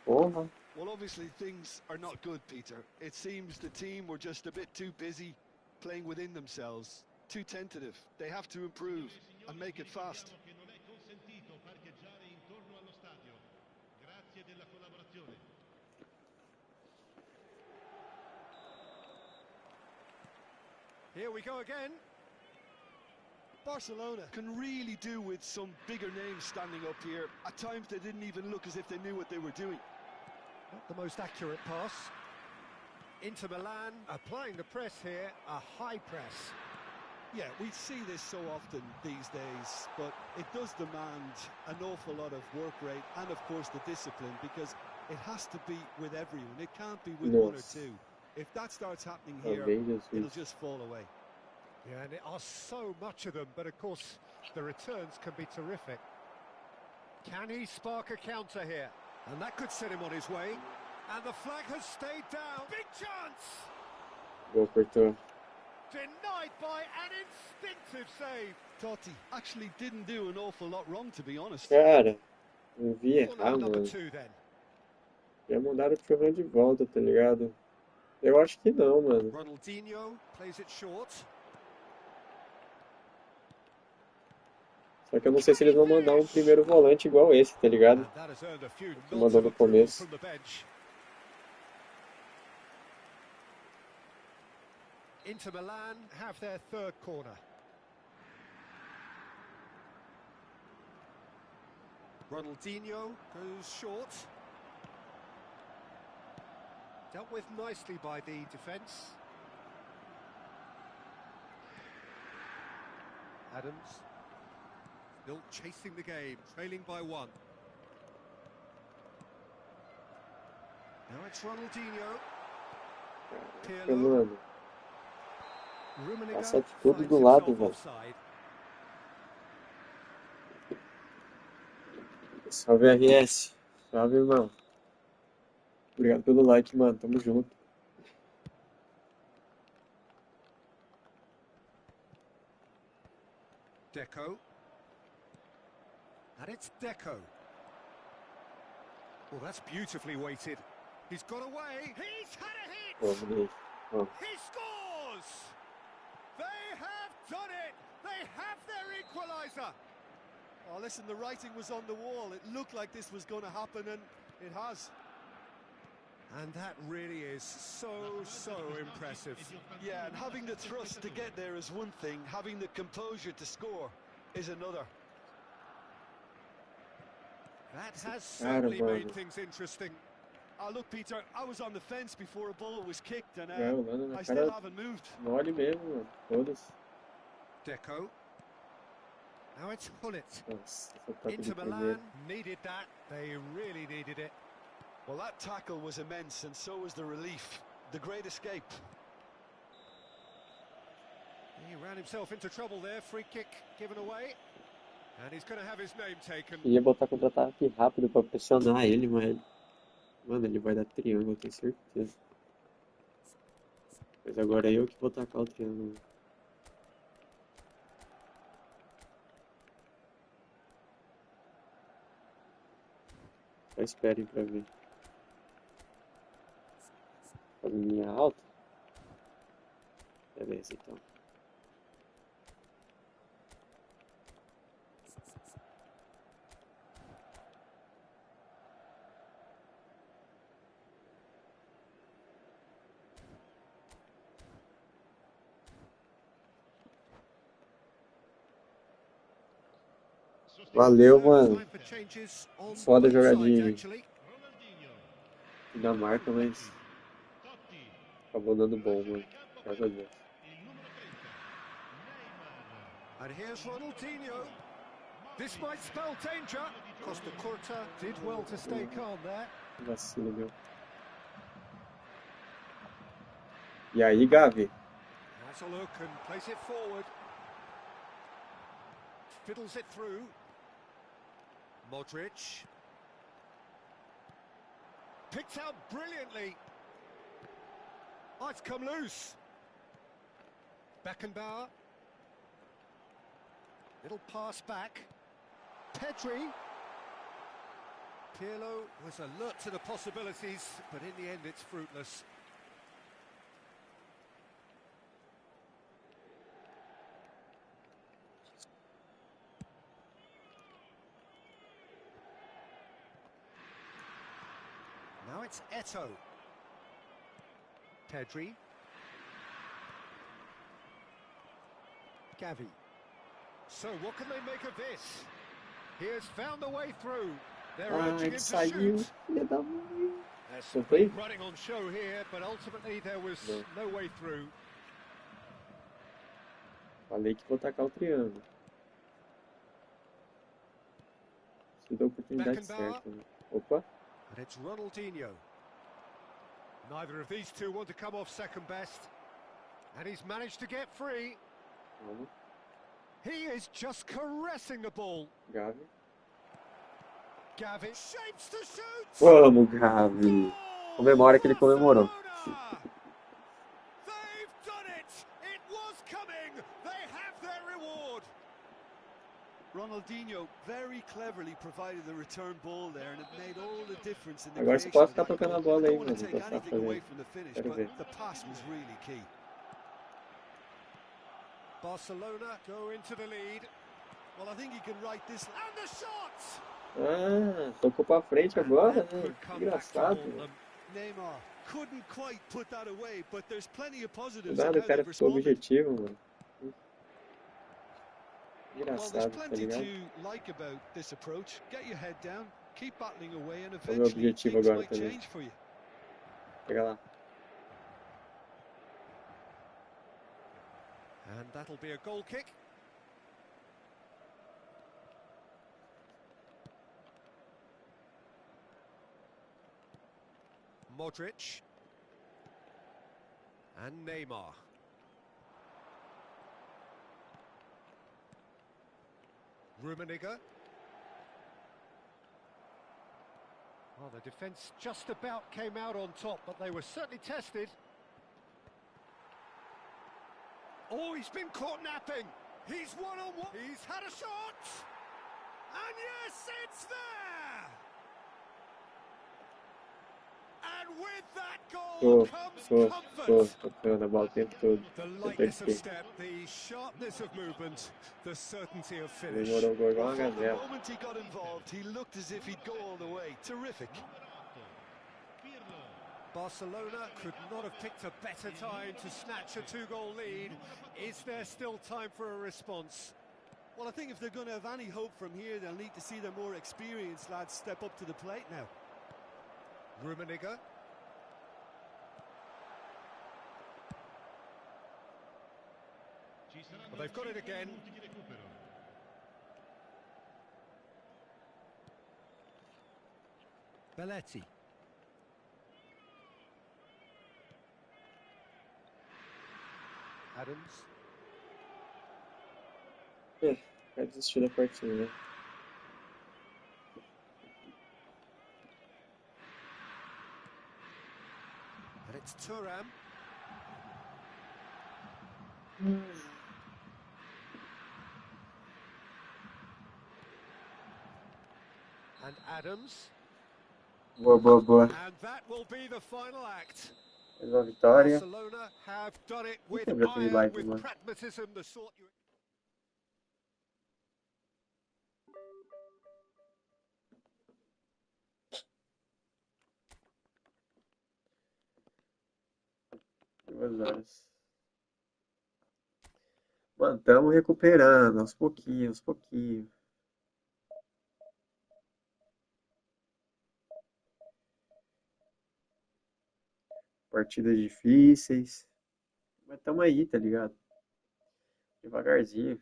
Porra. Well, obviously things are not good, Peter. It seems the team were just a bit too busy playing within themselves, too tentative. They have to improve and make it fast. Here we go again. Barcelona can really do with some bigger names standing up here. At times they didn't even look as if they knew what they were doing. Not the most accurate pass. Inter Milan applying the press here, a high press. Yeah, we see this so often these days, but it does demand an awful lot of work rate and, of course, the discipline, because it has to be with everyone. It can't be with one or two. If that starts happening here, it'll just fall away. Yeah, and there are so much of them, but of course the returns can be terrific. Can he spark a counter here? And that could set him on his way. And the flag has stayed down. Big chance! Gol cortou. Denied by an instinctive save. Totti actually didn't do an awful lot wrong, to be honest. Cara, não vi Well, errar, number mano. two then. Já mandaram o programa de volta, tá ligado? Eu acho que não, mano. Ronaldinho plays it short. Só que eu não sei se eles vão mandar um primeiro volante igual esse, tá ligado? And that has earned a few Que nods mandou of no approval começo. from the bench. Inter Milan have their third corner. Ronaldinho goes short. Dealt with nicely by the defence. Adams. Still chasing the game, trailing by one. Now it's Ronaldinho. Pirlo. Mano, Rummenigge passa tudo finds do lado, himself velho. offside. Salve RS. Salve, irmão. Obrigado pelo like, mano. Tamo junto. Deco. And it's Deco. Well, that's beautifully weighted. He's got away. He's had a hit. Pô, bonito. Ó. He scores! They have done it! They have their equaliser! Oh, listen, the writing was on the wall. It looked like this was going to happen, and it has. And that really is so impressive. Yeah, and having the thrust to get there is one thing. Having the composure to score is another. That has certainly made things interesting. Look, Peter, I was on the fence before a ball was kicked, and Mano, I still haven't moved. mole mesmo, mano. Todas. Deco. Now it's Hullet. Nossa, essa toque de Inter primeira. Milan needed that. They really needed it. Well, that tackle was immense, and so was the relief. The great escape. He ran himself into trouble there. Free kick given away. And he's going to have his name taken. Queria botar contra-ataque rápido pra pressionar ele, mas... Mano, ele vai dar triângulo, eu tenho certeza. Mas agora é eu que vou tacar o triângulo. Só esperem pra ver. A linha alta? Beleza, então. Valeu, mano. Foda jogar de Dinamarca, mas acabou dando bom, mano. Graças a Deus. And here's Ronaldinho. This might spell danger. Costa Curta did well to stay calm there. Vacilo, meu. E aí, Gavi? Has a look and plays it forward. Fiddles it through. Modric. Picked out brilliantly. Oh, it's come loose. Beckenbauer. Little pass back. Pedri. Pirlo was alert to the possibilities, but in the end it's fruitless. Now it's Eto'o. Pedri. Gavi. So what can they make of this? He has found the way through. They're urging him to saiu. shoot. Filha da mãe. There's Não foi? running on show here, but ultimately there was no way through. Falei que vou tacar o triângulo. Se deu a oportunidade Beckenbauer. certa, né? Opa. And it's Ronaldinho. Neither of these two want to come off second best. And he's managed to get free. Vamos. He is just caressing the ball. Gavi. Gavi shapes to shoot. Vamos, Gavi. Comemora que ele comemorou. They've done it. It was coming. They have their reward. Ronaldinho very cleverly provided the return ball there, and it made all the difference in the Agora você creation pode of ficar that tocando a goal. bola I aí, don't mano. want to take Gostar de anything away fazer. from the finish, Quero but ver. the pass was really key. Barcelona go into the lead. Well, I think he can write this. And the shot. Ah, tocou pra frente agora, That né? could Que come back to engraçado. haunt them. Neymar couldn't quite put that away, but there's plenty of positives in Cuidado, how o cara they've ficou responded. objetivo, mano. Well, there's Engraçado, tá plenty ligado? to like about this approach. Get your head down, keep battling away, and meu eventually objetivo things agora might também. change for you. Pega lá. And that'll be a goal kick. Modric. And Neymar. Rummenigge. Well, the defence just about came out on top, but they were certainly tested. Oh, he's been caught napping. He's one-on-one. He's had a shot. And yes, it's there. And with that goal Tô, comes tô, tô comfort. tocando a bola o tempo todo. The Sem lightness of perder. step, the sharpness of movement, the certainty of finish. Demorou o gol igual Well, uma from the gazela. moment he got involved, he looked as if he'd go all the way. Terrific. Pirlo. Barcelona could not have picked a better time to snatch a two-goal lead. Is there still time for a response? Well, I think if they're going to have any hope from here, they'll need to see their more experienced lads step up to the plate now. Rummenigge. Ci saranno Well, they've got it 5 again. minuti di recupero. Belletti. Adams. Vai desistir da partida, né? And it's Thuram. And Adams. Boa, boa, boa. And that will be the final act. Mais uma vitória. Barcelona have done it Não with quebra aquele iron, like, with mano. pragmatism, the sort you... Duas horas. Mano, estamos recuperando aos pouquinhos, aos pouquinhos. Partidas difíceis. Mas tamo aí, tá ligado? Devagarzinho.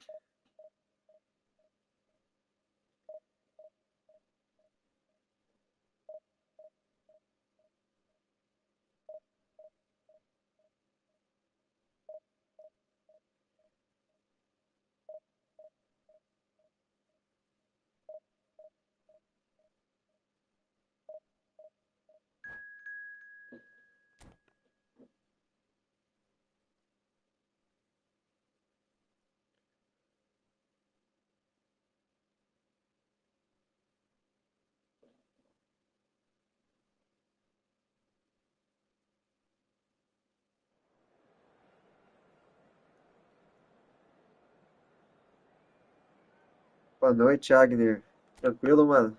Boa noite, Agner. Tranquilo, mano?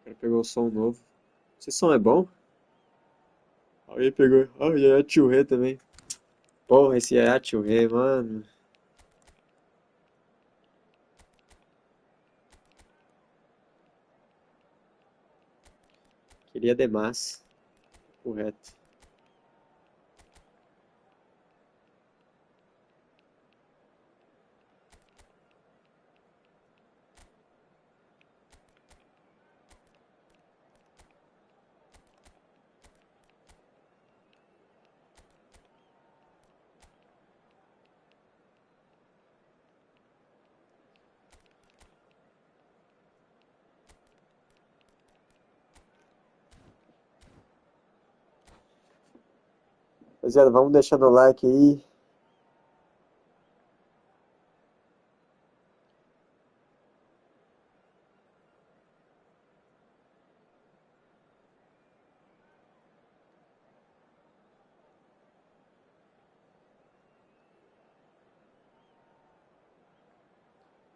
O cara pegou o som novo. Esse som é bom? Alguém pegou. Ah, e a Tio Rê também. Porra, esse é a Tio Rê, mano. Queria demais. Correto. Rapaziada, vamos deixando o like aí.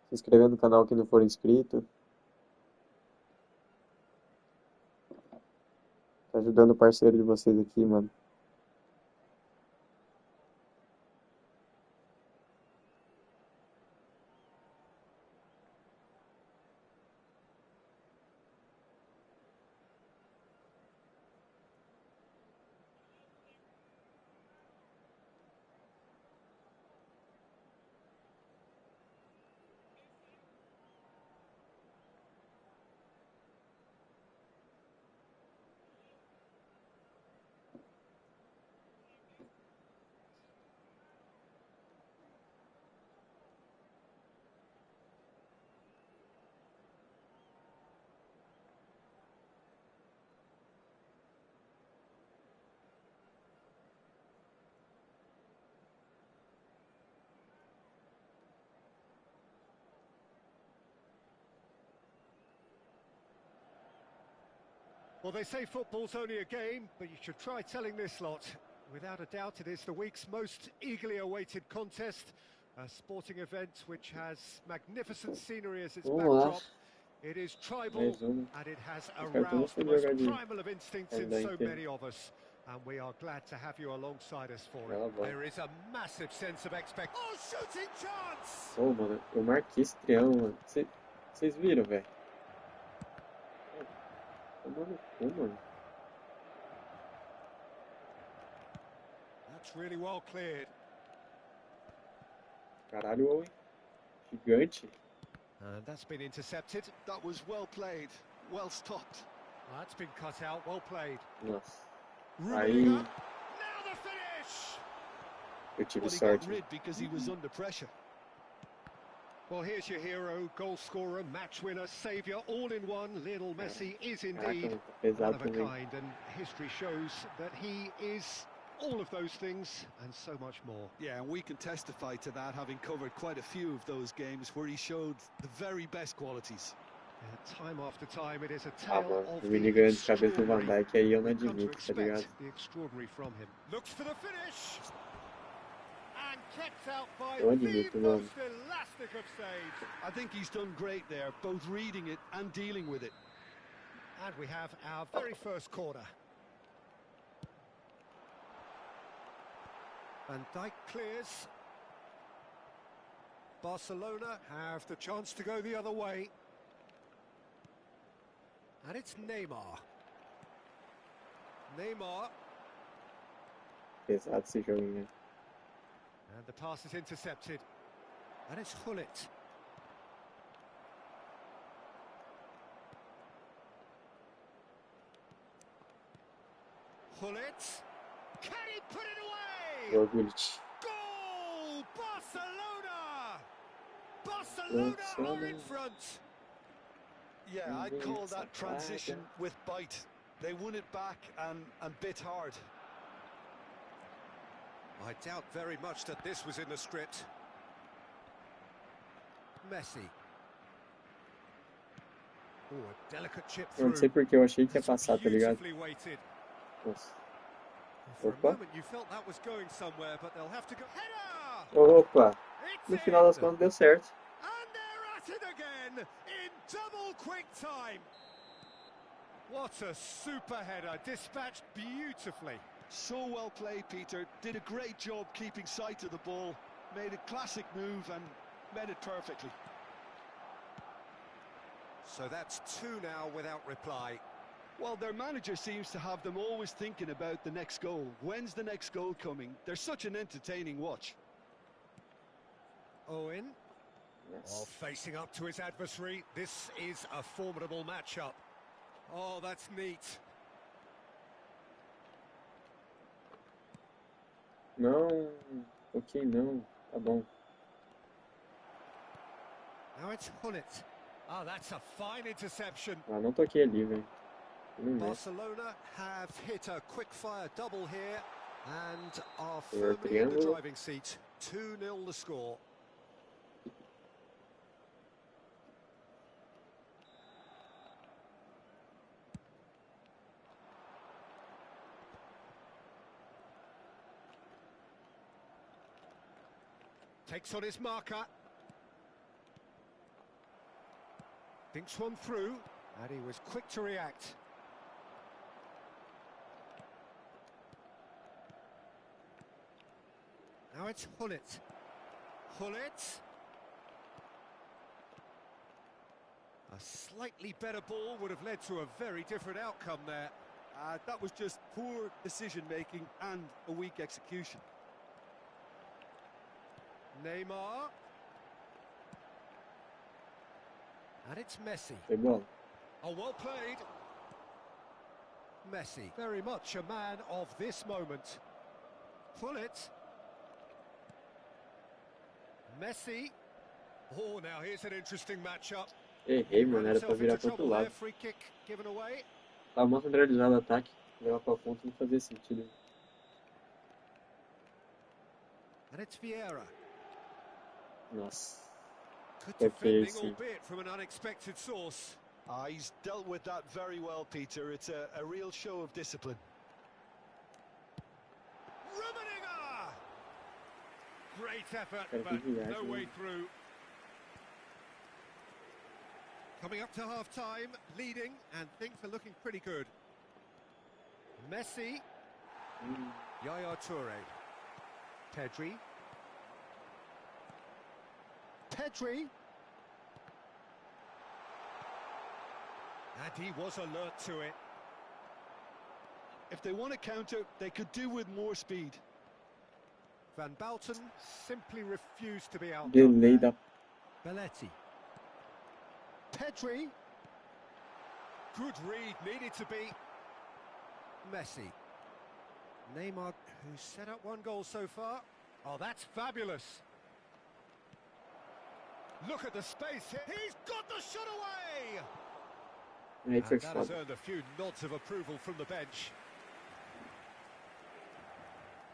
Se inscrever no canal quem não for inscrito. Tá ajudando o parceiro de vocês aqui, mano. Well, they say football's only a game, but you should try telling this lot. Without a doubt, it is the week's most eagerly awaited contest. A sporting event which has magnificent scenery as its Vamos lá. backdrop. It is tribal, Mais uma. and it has Os caras estão aroused the gostando de most jogar de primal of instincts in ainda so inteiro. many of us. And we are glad to have you alongside us for Bela it. bola. There is a massive sense of expectation. Oh, shooting chance! Ô, mano, eu marquei esse triângulo, mano. Vocês viram, velho? Tomando cu, mano. That's really well cleared. Caralho, Owen. Gigante. And that's been intercepted. That was well played, well stopped. Well, that's been cut out, well played. Nossa. Rubelinho. Aí Now the finish! eu tive Well, he sorte. got rid because he was under pressure. Well, here's your hero, goal scorer, match winner, saviour, all in one. Lionel Messi is indeed Caraca, tá one pesado of a também. kind, and history shows that he is all of those things and so much more. Yeah, and we can testify to that, having covered quite a few of those games where he showed the very best qualities. Time after time, it is a Ah, tale mano, of o the Vini ganhando de cabeça do Van extraordinary. Dijk aí eu não We've come to admito, tá ligado? expect the extraordinary from him. Looks for the finish! And kept out by Eu the admito, mano. most elastic of saves. I think he's done great there, both reading it and dealing with it. And we have our very first corner. Van Dijk clears. Barcelona have the chance to go the other way. And it's Neymar. Neymar. Pesado esse joguinho. And the pass is intercepted. And it's Hullet. Hullet. Can he put it away? Orgulho de Goal! Barcelona! Barcelona are in front. Yeah, I'd call that transition with bite. They won it back and bit hard. I doubt very much that this was in the script. Messi. Oh, a delicate chip Eu não through. sei porque eu achei que ia passar, tá ligado? Beautifully weighted. Nossa. For a Opa. moment you felt that was going somewhere, but they'll have to go. Header! Opa! It's No final das in! contas deu certo. And they're at it again in double quick time. What a super header, dispatched beautifully. So well played, Peter. Did a great job keeping sight of the ball. Made a classic move and met it perfectly. So that's two now without reply. Well, their manager seems to have them always thinking about the next goal. When's the next goal coming? They're such an entertaining watch. Owen. Yes. Oh, facing up to his adversary. This is a formidable matchup. Oh, that's neat. Não. Ok, não. Tá bom. Now it's Hullet. Oh, that's a fine interception. Ah, não toquei ali, velho. Não mexe. Barcelona have hit a quick-fire double here and are Primeiro firmly in the triângulo. driving seat. 2-0 the score. Takes on his marker. Thinks one through, and he was quick to react. Now it's Hullet. Hullet. A slightly better ball would have led to a very different outcome there. That was just poor decision-making and a weak execution. Neymar. And it's Messi. Foi bom. Oh, well played. Messi, very much a man of this moment. Pull it. Messi. Oh, now here's an interesting matchup. Errei, mano. Era pra Himself virar into pro outro trouble there. lado. Free kick given away. Tava mal centralizado o ataque. Levar pra ponta não fazia sentido. And it's Vieira. Nossa. Good Okay, defending, sim. albeit from an unexpected source. He's dealt with that very well, Peter. It's a real show of discipline. Rummenigge! Great effort, Cara, que but viagem, no way né? through. Coming up to half-time, leading, and things are looking pretty good. Messi, Yaya Toure, Pedri, and he was alert to it. If they want to counter, they could do with more speed. Van Balten simply refused to be outdone Delay there. da... Belletti. Pedri. Good read, needed to be. Messi. Neymar, who's set up one goal so far. Oh, that's fabulous. Look at the space here. He's got the shot away! Aí foi And that has foda. earned a few nods of approval from the bench.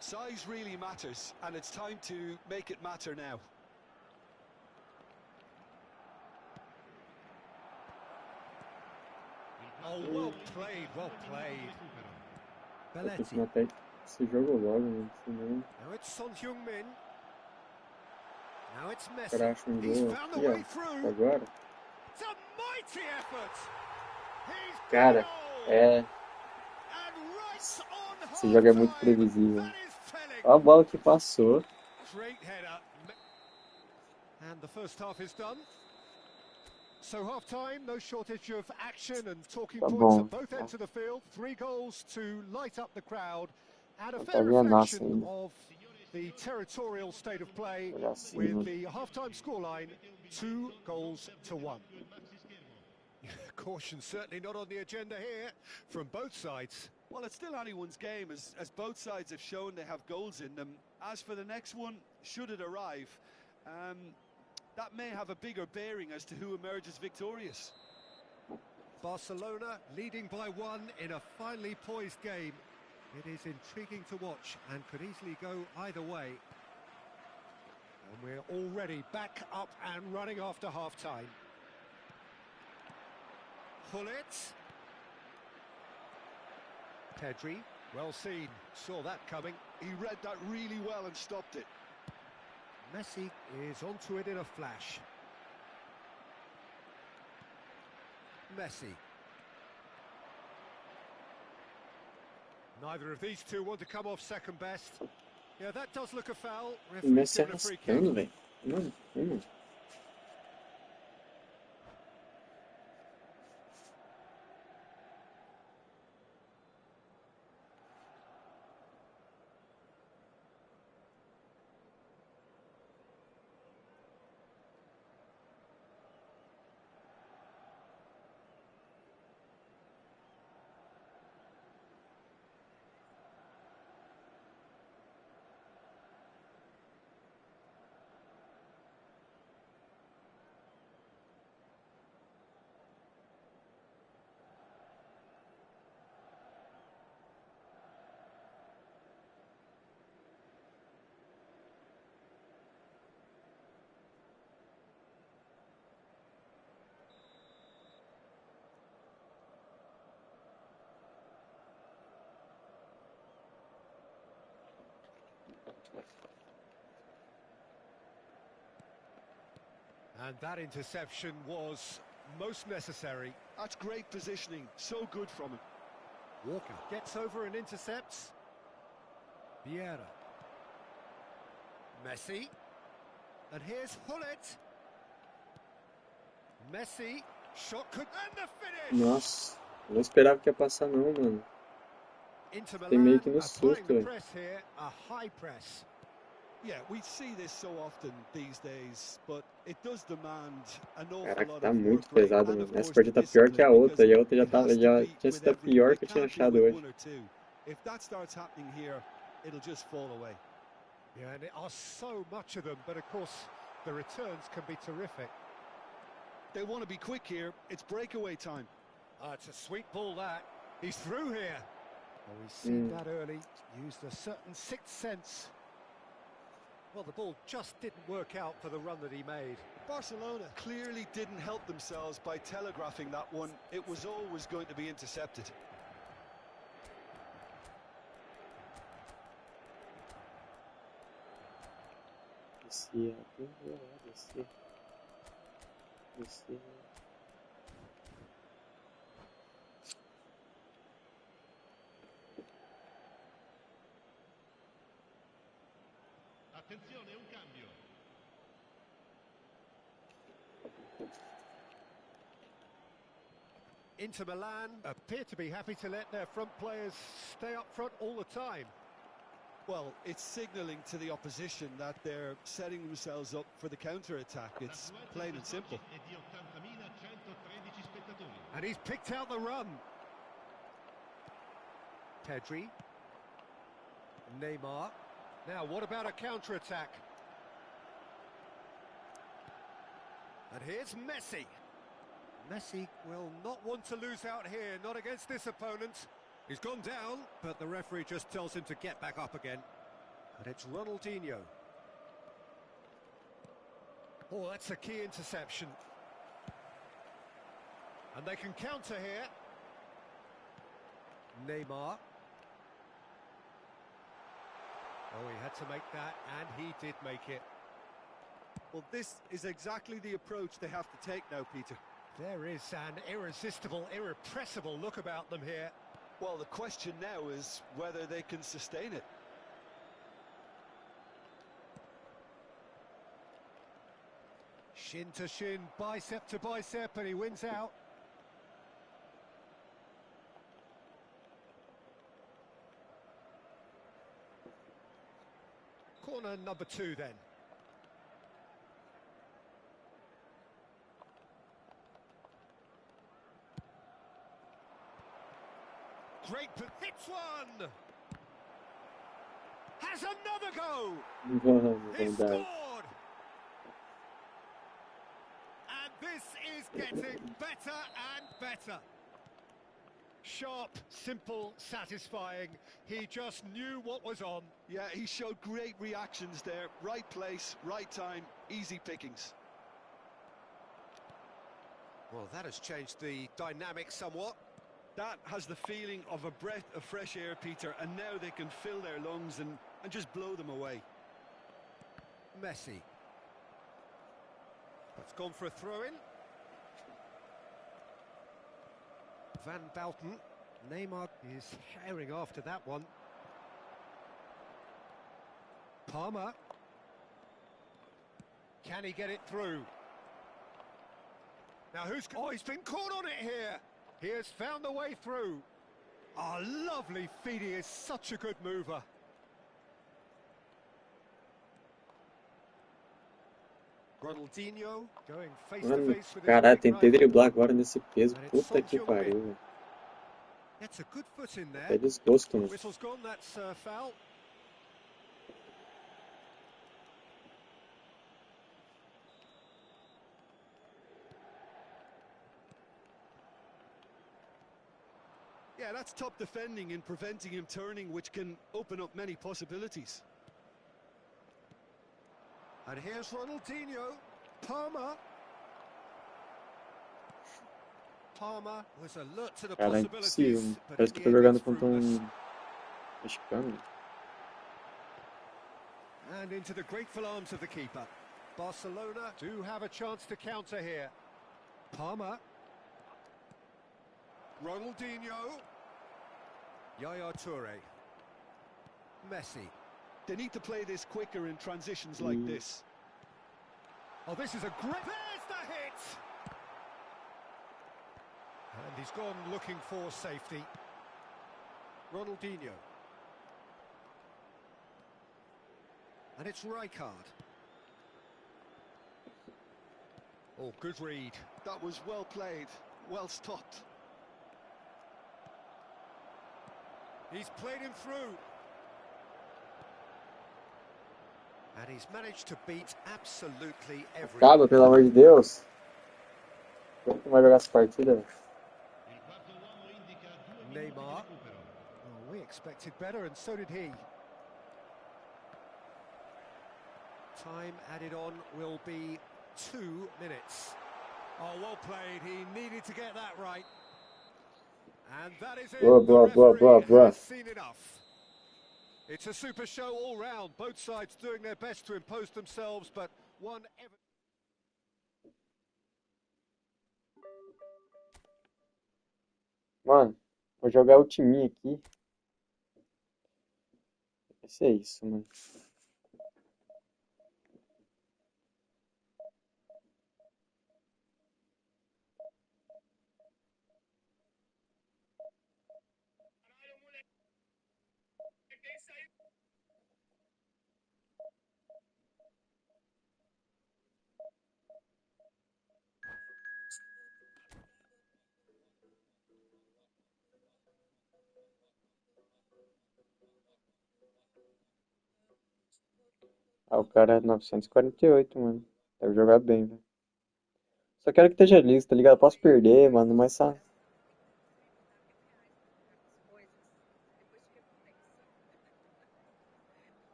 Size really matters, and it's time to make it matter now. Oh, well played, well played. Eu tenho que Belletti. matar esse jogo logo, né? Senão Now it's Son Heung-min. Now it's o cara Messi. acha um He's gol found the aqui, way ó. through. Agora. It's a mighty effort. He's got Cara, it all. é... And right on Esse jogo é muito half-time. previsível. That is telling. Olha a bola que passou. Great header. And the first half is done. So half-time, no shortage of action and talking Tá points bom. at both ends of the field. 3 goals to light up the crowd. And a Tá fair vendo nossa reflection ainda. of the territorial state of play Olha assim, with né? the half-time scoreline 2-1. Caution certainly not on the agenda here from both sides. Well, it's still anyone's game, as both sides have shown they have goals in them. As for the next one, should it arrive, that may have a bigger bearing as to who emerges victorious. Barcelona leading by 1 in a finely poised game. It is intriguing to watch and could easily go either way. And we're already back up and running after half-time. Hullet. Pedri, well seen, saw that coming. He read that really well and stopped it. Messi is onto it in a flash. Messi. Neither of these two want to come off second best. Yeah, that does look a foul. O Referee's Messi given a free kick. arrastando, velho. Mano. And that interception was most necessary. That's great positioning, so good from him. Walker gets over and intercepts. Vieira. Messi. And here's Hullet. Messi. Shot could... And the finish! Nossa, não esperava que ia passar não, mano. Inter Tem meio Milan que no applying susto, the velho. press here, a high press. Yeah, we see this so often these days, but it does demand an awful Caraca, lot tá of muito work rate pesado, and mano. of Essa course the partida tá pior que a discipline, outra, because e a outra já, it has to já be tinha with sido a every, pior it que eu tinha can't be achado with hoje. one or two. If that starts happening here, it'll just fall away. Yeah, and there are so much of them, but of course the returns can be terrific. They want to be quick here. It's breakaway time. It's a sweet ball that. He's through here. Oh, he's seen that early, used a certain sixth sense. Well, the ball just didn't work out for the run that he made. Barcelona clearly didn't help themselves by telegraphing that one. It was always going to be intercepted. Descia, descia, descia. Attenzione, un cambio. Inter Milan appear to be happy to let their front players stay up front all the time. Well, it's signalling to the opposition that they're setting themselves up for the counter-attack. It's plain and simple. È di 80.113 spettatori. And he's picked out the run. Pedri. Neymar. Now, what about a counter-attack? And here's Messi. Messi will not want to lose out here, not against this opponent. He's gone down, but the referee just tells him to get back up again. And it's Ronaldinho. Oh, that's a key interception. And they can counter here. Neymar. Oh, he had to make that, and he did make it. Well, this is exactly the approach they have to take now, Peter. There is an irresistible, irrepressible look about them here. Well, the question now is whether they can sustain it. Shin to shin, bicep to bicep, and he wins out. Corner number 2 then. Great, hits one! Has another go! He scored! And this is getting better and better. Sharp, simple, satisfying. He just knew what was on. Yeah, he showed great reactions there. Right place, right time, easy pickings. Well, that has changed the dynamic somewhat. That has the feeling of a breath of fresh air, Peter, and now they can fill their lungs and just blow them away. Messi. That's gone for a throw-in. Van Bauten. Neymar is herring after that one. Palmer. Can he get it through? Now who's... Oh, he's been caught on it here. He has found the way through. Oh, lovely feet. He is such a good mover. Ronaldinho going face to Mano, face with his caralho, big tentei rival. driblar agora nesse peso. And it's Puta Son que Heung-min. pariu, velho. Gets a good foot in Até there. desgosto, mano. Whistle's gone, that's foul. Yeah, that's top defending and preventing him turning, which can open up many possibilities. And here's Ronaldinho. Palmer. Palmer was alert to the Cara, é possibilities, impossível. but Parece in que the eu tô end jogando it's contra fruitless. mexicano. And into the grateful arms of the keeper. Barcelona do have a chance to counter here. Palmer. Ronaldinho. Yaya Toure. Messi. They need to play this quicker in transitions like this. Oh, this is a great... There's the hit! And he's gone looking for safety. Ronaldinho. And it's Rijkaard. Oh, good read. That was well played, well stopped. He's played him through. And he's managed to beat absolutely everyone. Acaba, pelo amor de Deus. Como que vai jogar essa partida, velho? Il quarto uomo indica 2 minuti di Neymar. recupero. Oh, we expected better, and so did he. Time added on will be 2 minutes. Oh, well played. He needed to get that right. And that is it. Boa, The boa, boa, boa, referee boa. has seen enough. It's a super show all round. Both sides doing their best to impose themselves, but one ever... Mano, vou jogar o time aqui. Vai ser isso, mano. Ah, o cara é 948, mano. Deve jogar bem, velho. Só quero que esteja liso, tá ligado? Posso perder, mano, mas só.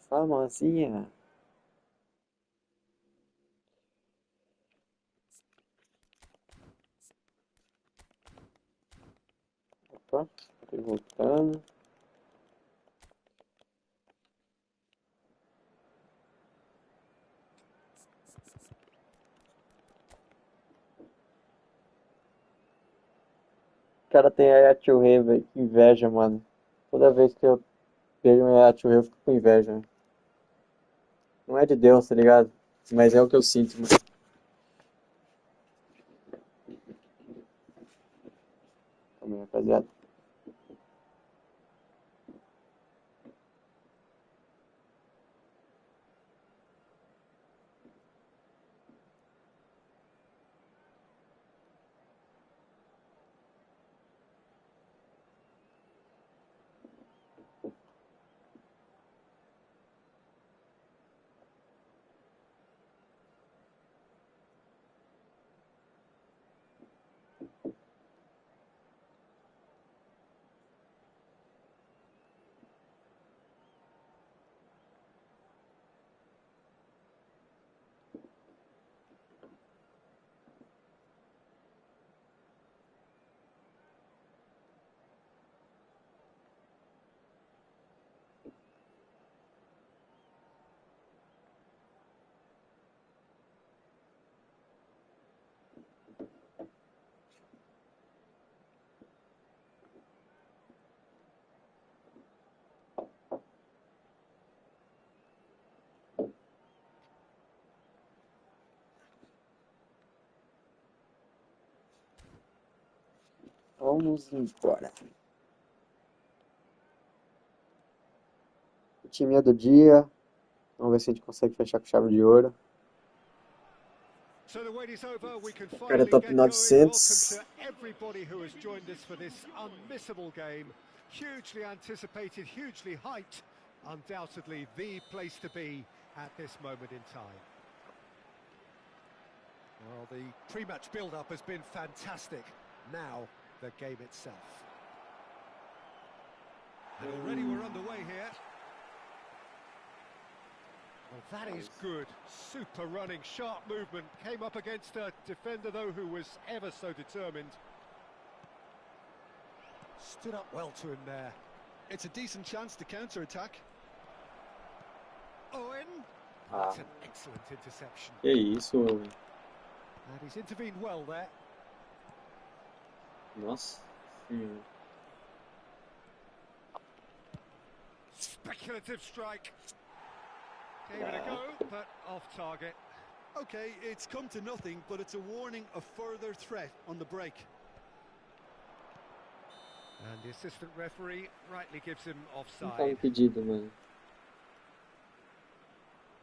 Famosinha. Opa, tô voltando. O cara tem a Rei, velho. Que inveja, mano. Toda vez que eu vejo um Rei, eu fico com inveja, velho. Não é de Deus, tá ligado? Mas é o que eu sinto, mano. Calma aí, rapaziada. Vamos embora. O time é do dia. Vamos ver se a gente consegue fechar com chave de ouro. So the wait is over, we can O cara é finally top get going. Welcome 900. to everybody who has joined us for this unmissable game. Hugely anticipated, hugely hyped. Undoubtedly the place to be at this moment in time. Well, the pre-match build-up has been fantastic. Now, the game itself. And already we're underway here. Well, that is good. Super running, sharp movement. Came up against a defender, though, who was ever so determined. Stood up well to him there. It's a decent chance to counter-attack. Owen. Ah. That's an excellent interception. Que isso, homem. And he's intervened well there. Nossa. Speculative strike. Gave it a go, but off target. Okay, it's come to nothing, but it's a warning of further threat on the break. And the assistant referee rightly gives him Não tá offside. impedido, mano.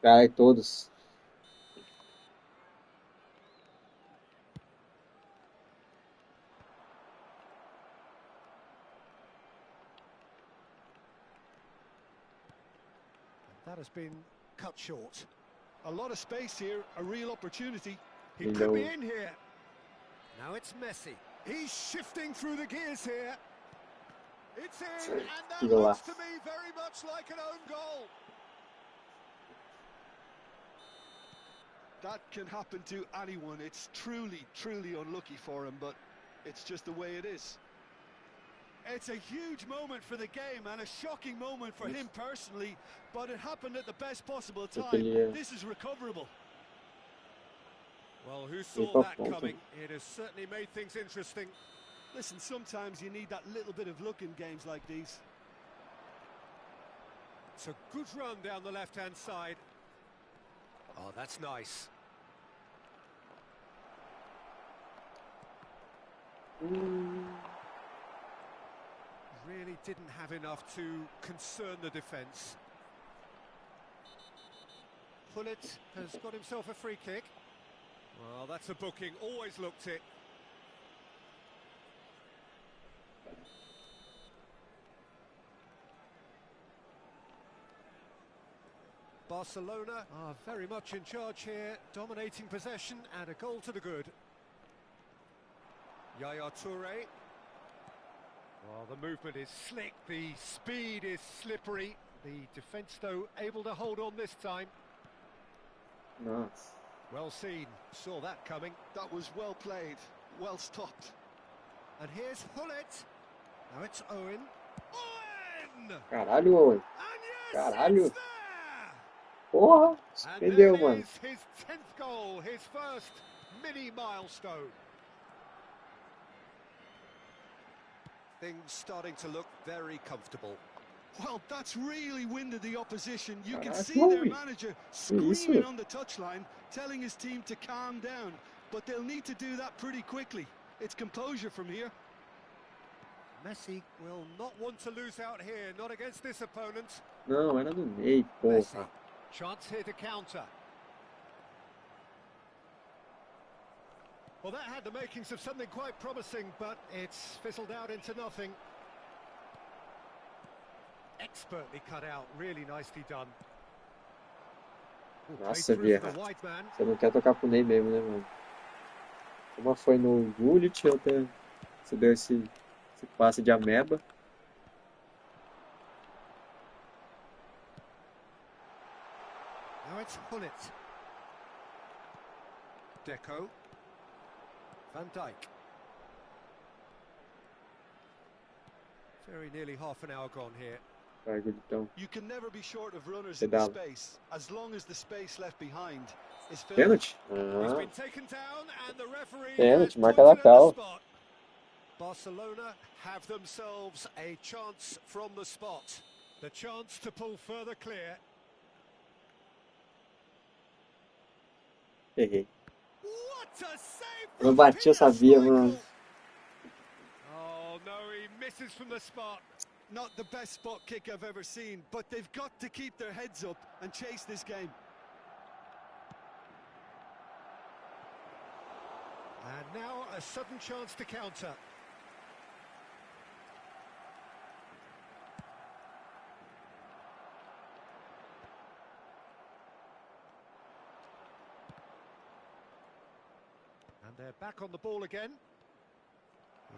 Cai todos. that has been cut short. A lot of space here, a real opportunity. He could be in here. Now it's Messi. He's shifting through the gears here. It's in, and that looks to me very much like an own goal. That can happen to anyone. It's truly, truly unlucky for him, but it's just the way it is. It's a huge moment for the game and a shocking moment for him personally, but it happened at the best possible time. This is recoverable. Well, who saw that coming? It has certainly made things interesting. Listen, sometimes you need that little bit of luck in games like these. It's a good run down the left-hand side. Oh, that's nice. Really didn't have enough to concern the defence. Pullet has got himself a free kick. Well, that's a booking, always looked it. Barcelona are very much in charge here, dominating possession and a goal to the good. Yaya Toure. Well, the movement is slick, the speed is slippery. The defence, though, able to hold on this time. Nice. Well seen, saw that coming. That was well played, well stopped. And here's Hullet. Now it's Owen. Owen! Caralho, Owen. And yes, Caralho. it's there! Porra, And surpreendeu, there mano. is his 10th goal, his first mini milestone. Things starting to look very comfortable. Well, that's really winded the opposition. You can Caraca, see their Owen. manager Que screaming isso? on the touchline, telling his team to calm down. But they'll need to do that pretty quickly. It's composure from here. Messi will not want to lose out here, not against this opponent. Não, era no meio, Messi, porra. chance here to counter. Well, that had the makings of something quite promising, but it's fizzled out into nothing. Expertly cut out, really nicely done. Ooh, played Nossa, through for Vieira. the wide man. Você não quer tocar pro Ney mesmo, né, mano? Uma foi no Gullit, outra você deu esse passe de ameba. Now it's Hullet. Deco. Van Dijk. Very nearly half an hour gone here. Vai, Gulitão. You can never be short of runners in the Pedala. space, as long as the space left behind is filled. Pênalti? He's Ah, been taken down and the referee Pênalti, has marca pointed at the local. spot. Barcelona have themselves a chance from the spot. The chance to pull further clear. errei. What a save Eu from bati, eu Peter sabia, Schmeichel. mano. Oh no, he misses from the spot. Not the best spot kick I've ever seen, but they've got to keep their heads up and chase this game. And now a sudden chance to counter. And they're back on the ball again.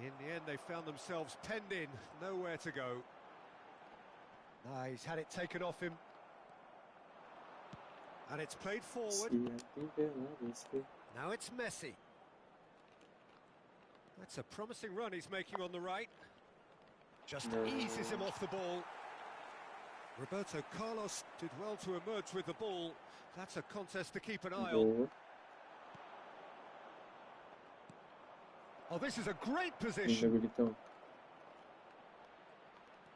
In the end, they found themselves penned in, nowhere to go. He's had it taken off him. And it's played forward. Now it's Messi. That's a promising run he's making on the right. Just eases him off the ball. Roberto Carlos did well to emerge with the ball. That's a contest to keep an eye on. Boa. Oh, this is a great Linda, position. Gulitão.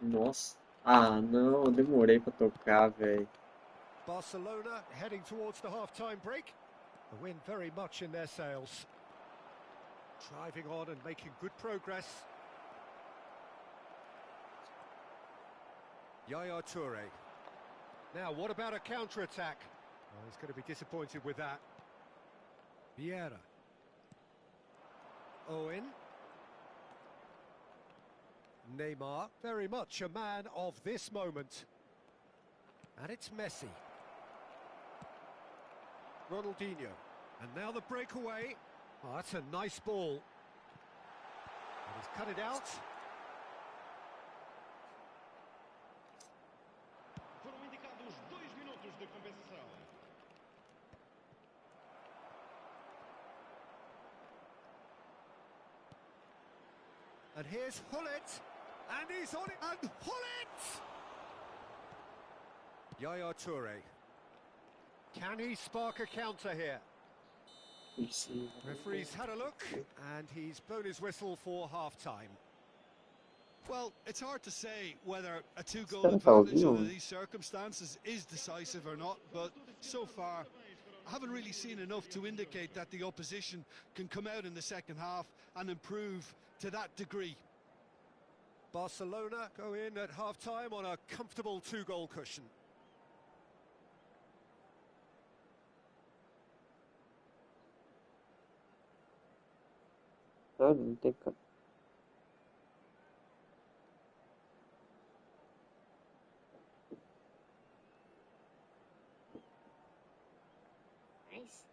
Nossa. Ah, não, eu demorei pra tocar, velho. Barcelona heading towards the half-time break. The win very much in their sails. Driving on and making good progress. Yaya Toure. Now, what about a counter-attack? Oh, he's going to be disappointed with that. Vieira. Owen. Neymar, very much a man of this moment. And it's Messi. Ronaldinho. And now the breakaway. Oh, that's a nice ball. And he's cut it out. Foram indicados 2 minutos de compensação. And here's Hullet. And he's on it. And Hullet! Yaya Toure. Can he spark a counter here? Referee's had a look, and he's blown his whistle for half-time. Well, it's hard to say whether a two-goal Espera, tá advantage ouvindo? under these circumstances is decisive or not, but so far I haven't really seen enough to indicate that the opposition can come out in the second half and improve to that degree. Barcelona go in at half-time on a comfortable two-goal cushion. Ah, não tem ca- Nice.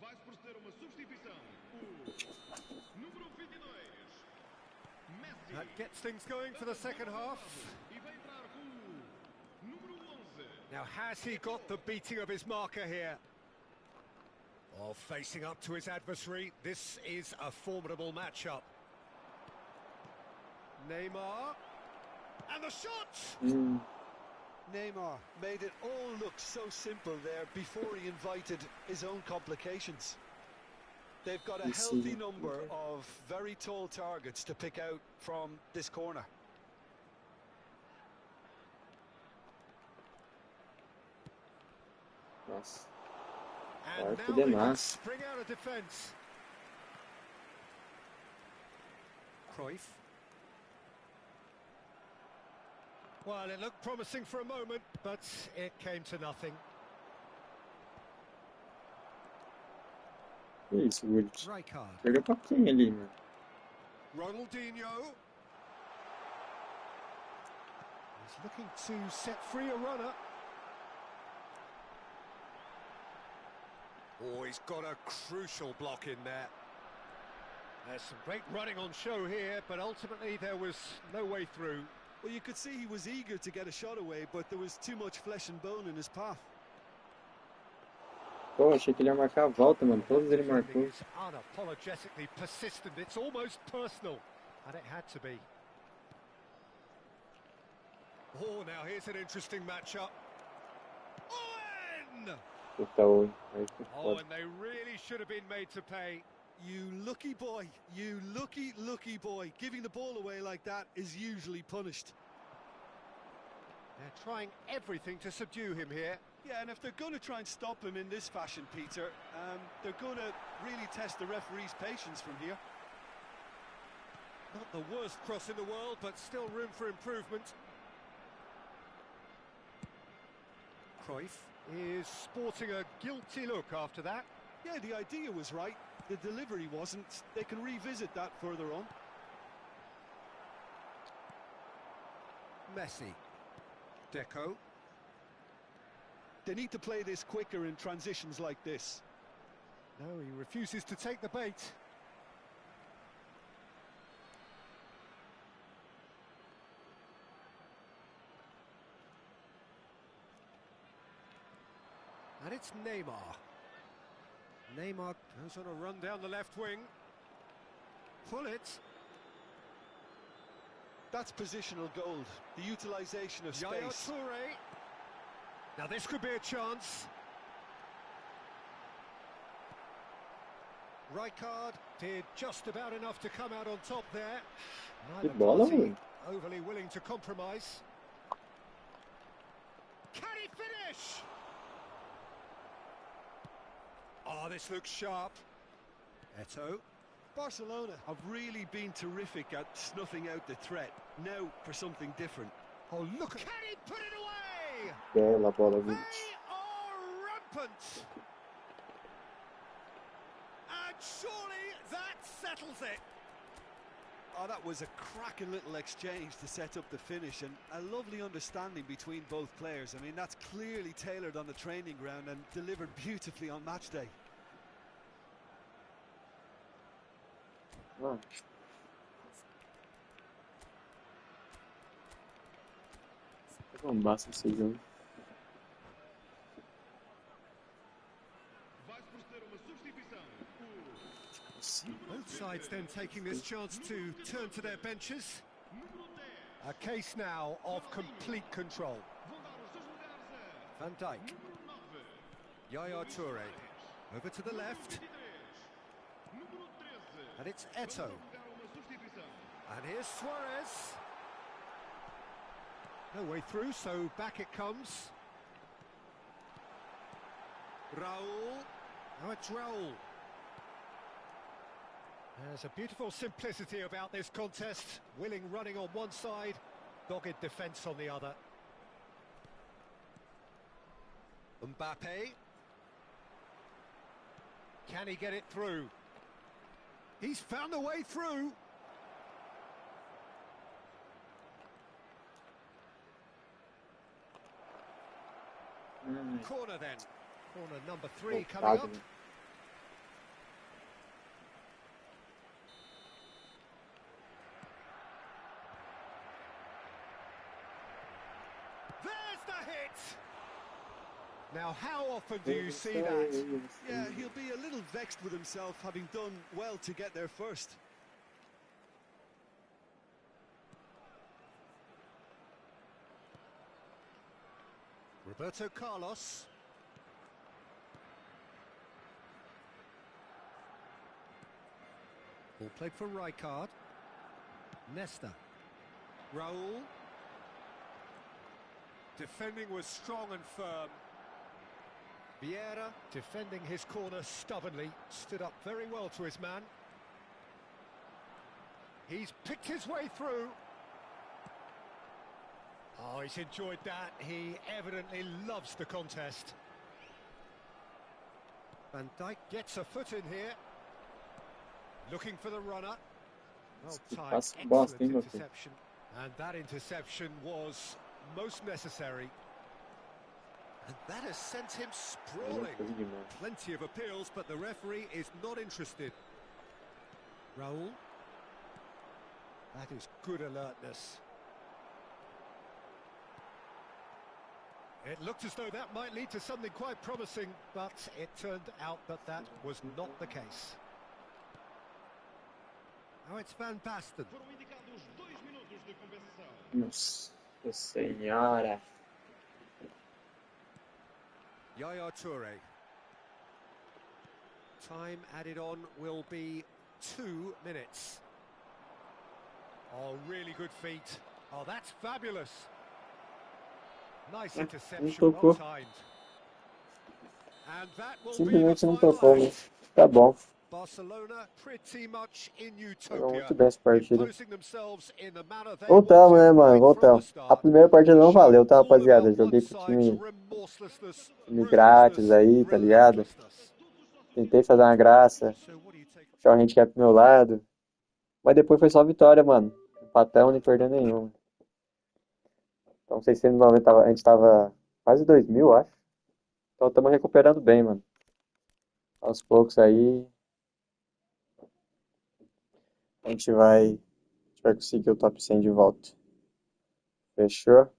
Vai-se proceder a uma substituição. O número 22, Messi. That gets things going for the second half. E vai entrar com o número 11. Now, has he got the beating of his marker here? Oh, facing up to his adversary, this is a formidable matchup. Neymar. And the shot! Neymar made it all look so simple there before he invited his own complications. They've got a healthy number of very tall targets to pick out from this corner. Nossa. And Forte now they can demais. spring out of defence. Cruyff. Well, it looked promising for a moment, but it came to nothing. Que isso, Wood? Rijkaard. Perdeu pra quem ali, mano? Ronaldinho. He's looking to set free a runner. Oh, he's got a crucial block in there. There's some great running on show here, but ultimately there was no way through. Well, you could see he was eager to get a shot away, but there was too much flesh and bone in his path. Pô, achei que ele ia marcar a volta, mano. Todos ele Defending marcou. is unapologetically persistent. It's almost personal, and it had to be. Oh, now here's an interesting matchup. Owen! Puta, oi. Aí foi Oh, foda. and they really should have been made to pay. You lucky boy, you lucky boy. Giving the ball away like that is usually punished. They're trying everything to subdue him here. Yeah, and if they're going to try and stop him in this fashion, Peter, they're going to really test the referee's patience from here. Not the worst cross in the world, but still room for improvement. Cruyff is sporting a guilty look after that. Yeah, the idea was right. The delivery wasn't. They can revisit that further on. Messi. Deco. They need to play this quicker in transitions like this. No, he refuses to take the bait. And it's Neymar. Neymar goes on a run down the left wing. Pull it. That's positional gold. The utilisation of Yaya space. Toure. Now this could be a chance. Rijkaard did just about enough to come out on top there. Neither Que bola, party mano. overly willing to compromise. Can he finish? Oh, this looks sharp. Eto'o. Barcelona have really been terrific at snuffing out the threat. Now for something different. Oh, look at... Can he put it away? Bela bola, They 20. are rampant. And surely that settles it. Oh, that was a cracking little exchange to set up the finish, and a lovely understanding between both players. I mean, that's clearly tailored on the training ground and delivered beautifully on match day. Ah, não basta esse jogo. Vai proceder uma substituição. Both sides then taking this chance to turn to their benches. A case now of complete control. Vão dar os seus lugares a Van Dijk, número 9, Yaya Toure, over to the left, 23, número 13. and it's Eto'o. Dar uma substituição. And here's Suarez. No way through, so back it comes. Raul. Now it's Raul. There's a beautiful simplicity about this contest. Willing running on one side, dogged defence on the other. Mbappe. Can he get it through? He's found a way through. Corner then. Corner number 3 coming up. There's the hit! Now, how often do you see that? Yeah, he'll be a little vexed with himself, having done well to get there first. Roberto Carlos. Ball played for Rijkaard. Nesta. Raul. Defending was strong and firm. Vieira defending his corner stubbornly. Stood up very well to his man. He's picked his way through. Oh, he's enjoyed that. He evidently loves the contest. Van Dijk gets a foot in here. Looking for the runner. Well timed, excellent interception. And that interception was most necessary. And that has sent him sprawling. Plenty of appeals, but the referee is not interested. Raul. That is good alertness. It looked as though that might lead to something quite promising, but it turned out that that was not the case. Now it's Van Basten. Foram indicados 2 minutos de compensação. Nossa senhora. Yaya Toure. Time added on will be 2 minutes. Oh, really good feet. Oh, that's fabulous. Nice interception, well timed. And that will be the Simplesmente não final tocou, né? act. Tá bom. Barcelona pretty much in Jogou utopia, muito bem essa partida. imposing themselves in the manner they Voltamos, né, wanted mano? right from the Voltamos. A start. primeira partida não valeu, tá, All rapaziada? about Joguei one com side's remorselessness, time grátis aí, tá ligado? relentlessness. Tentei fazer uma graça. So what do you take? Puxar o handicap pro meu lado. Mas depois foi só vitória, mano. Empatão, nem perdeu nenhum. Então 690, a gente tava quase 2.000, acho. Então estamos recuperando bem, mano. Aos poucos aí a gente vai conseguir o top 100 de volta. Fechou?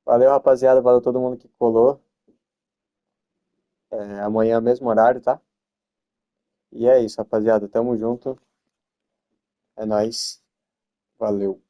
Valeu, rapaziada. Valeu todo mundo que colou. Amanhã mesmo horário, tá? E é isso, rapaziada. Tamo junto. É nóis. Valeu.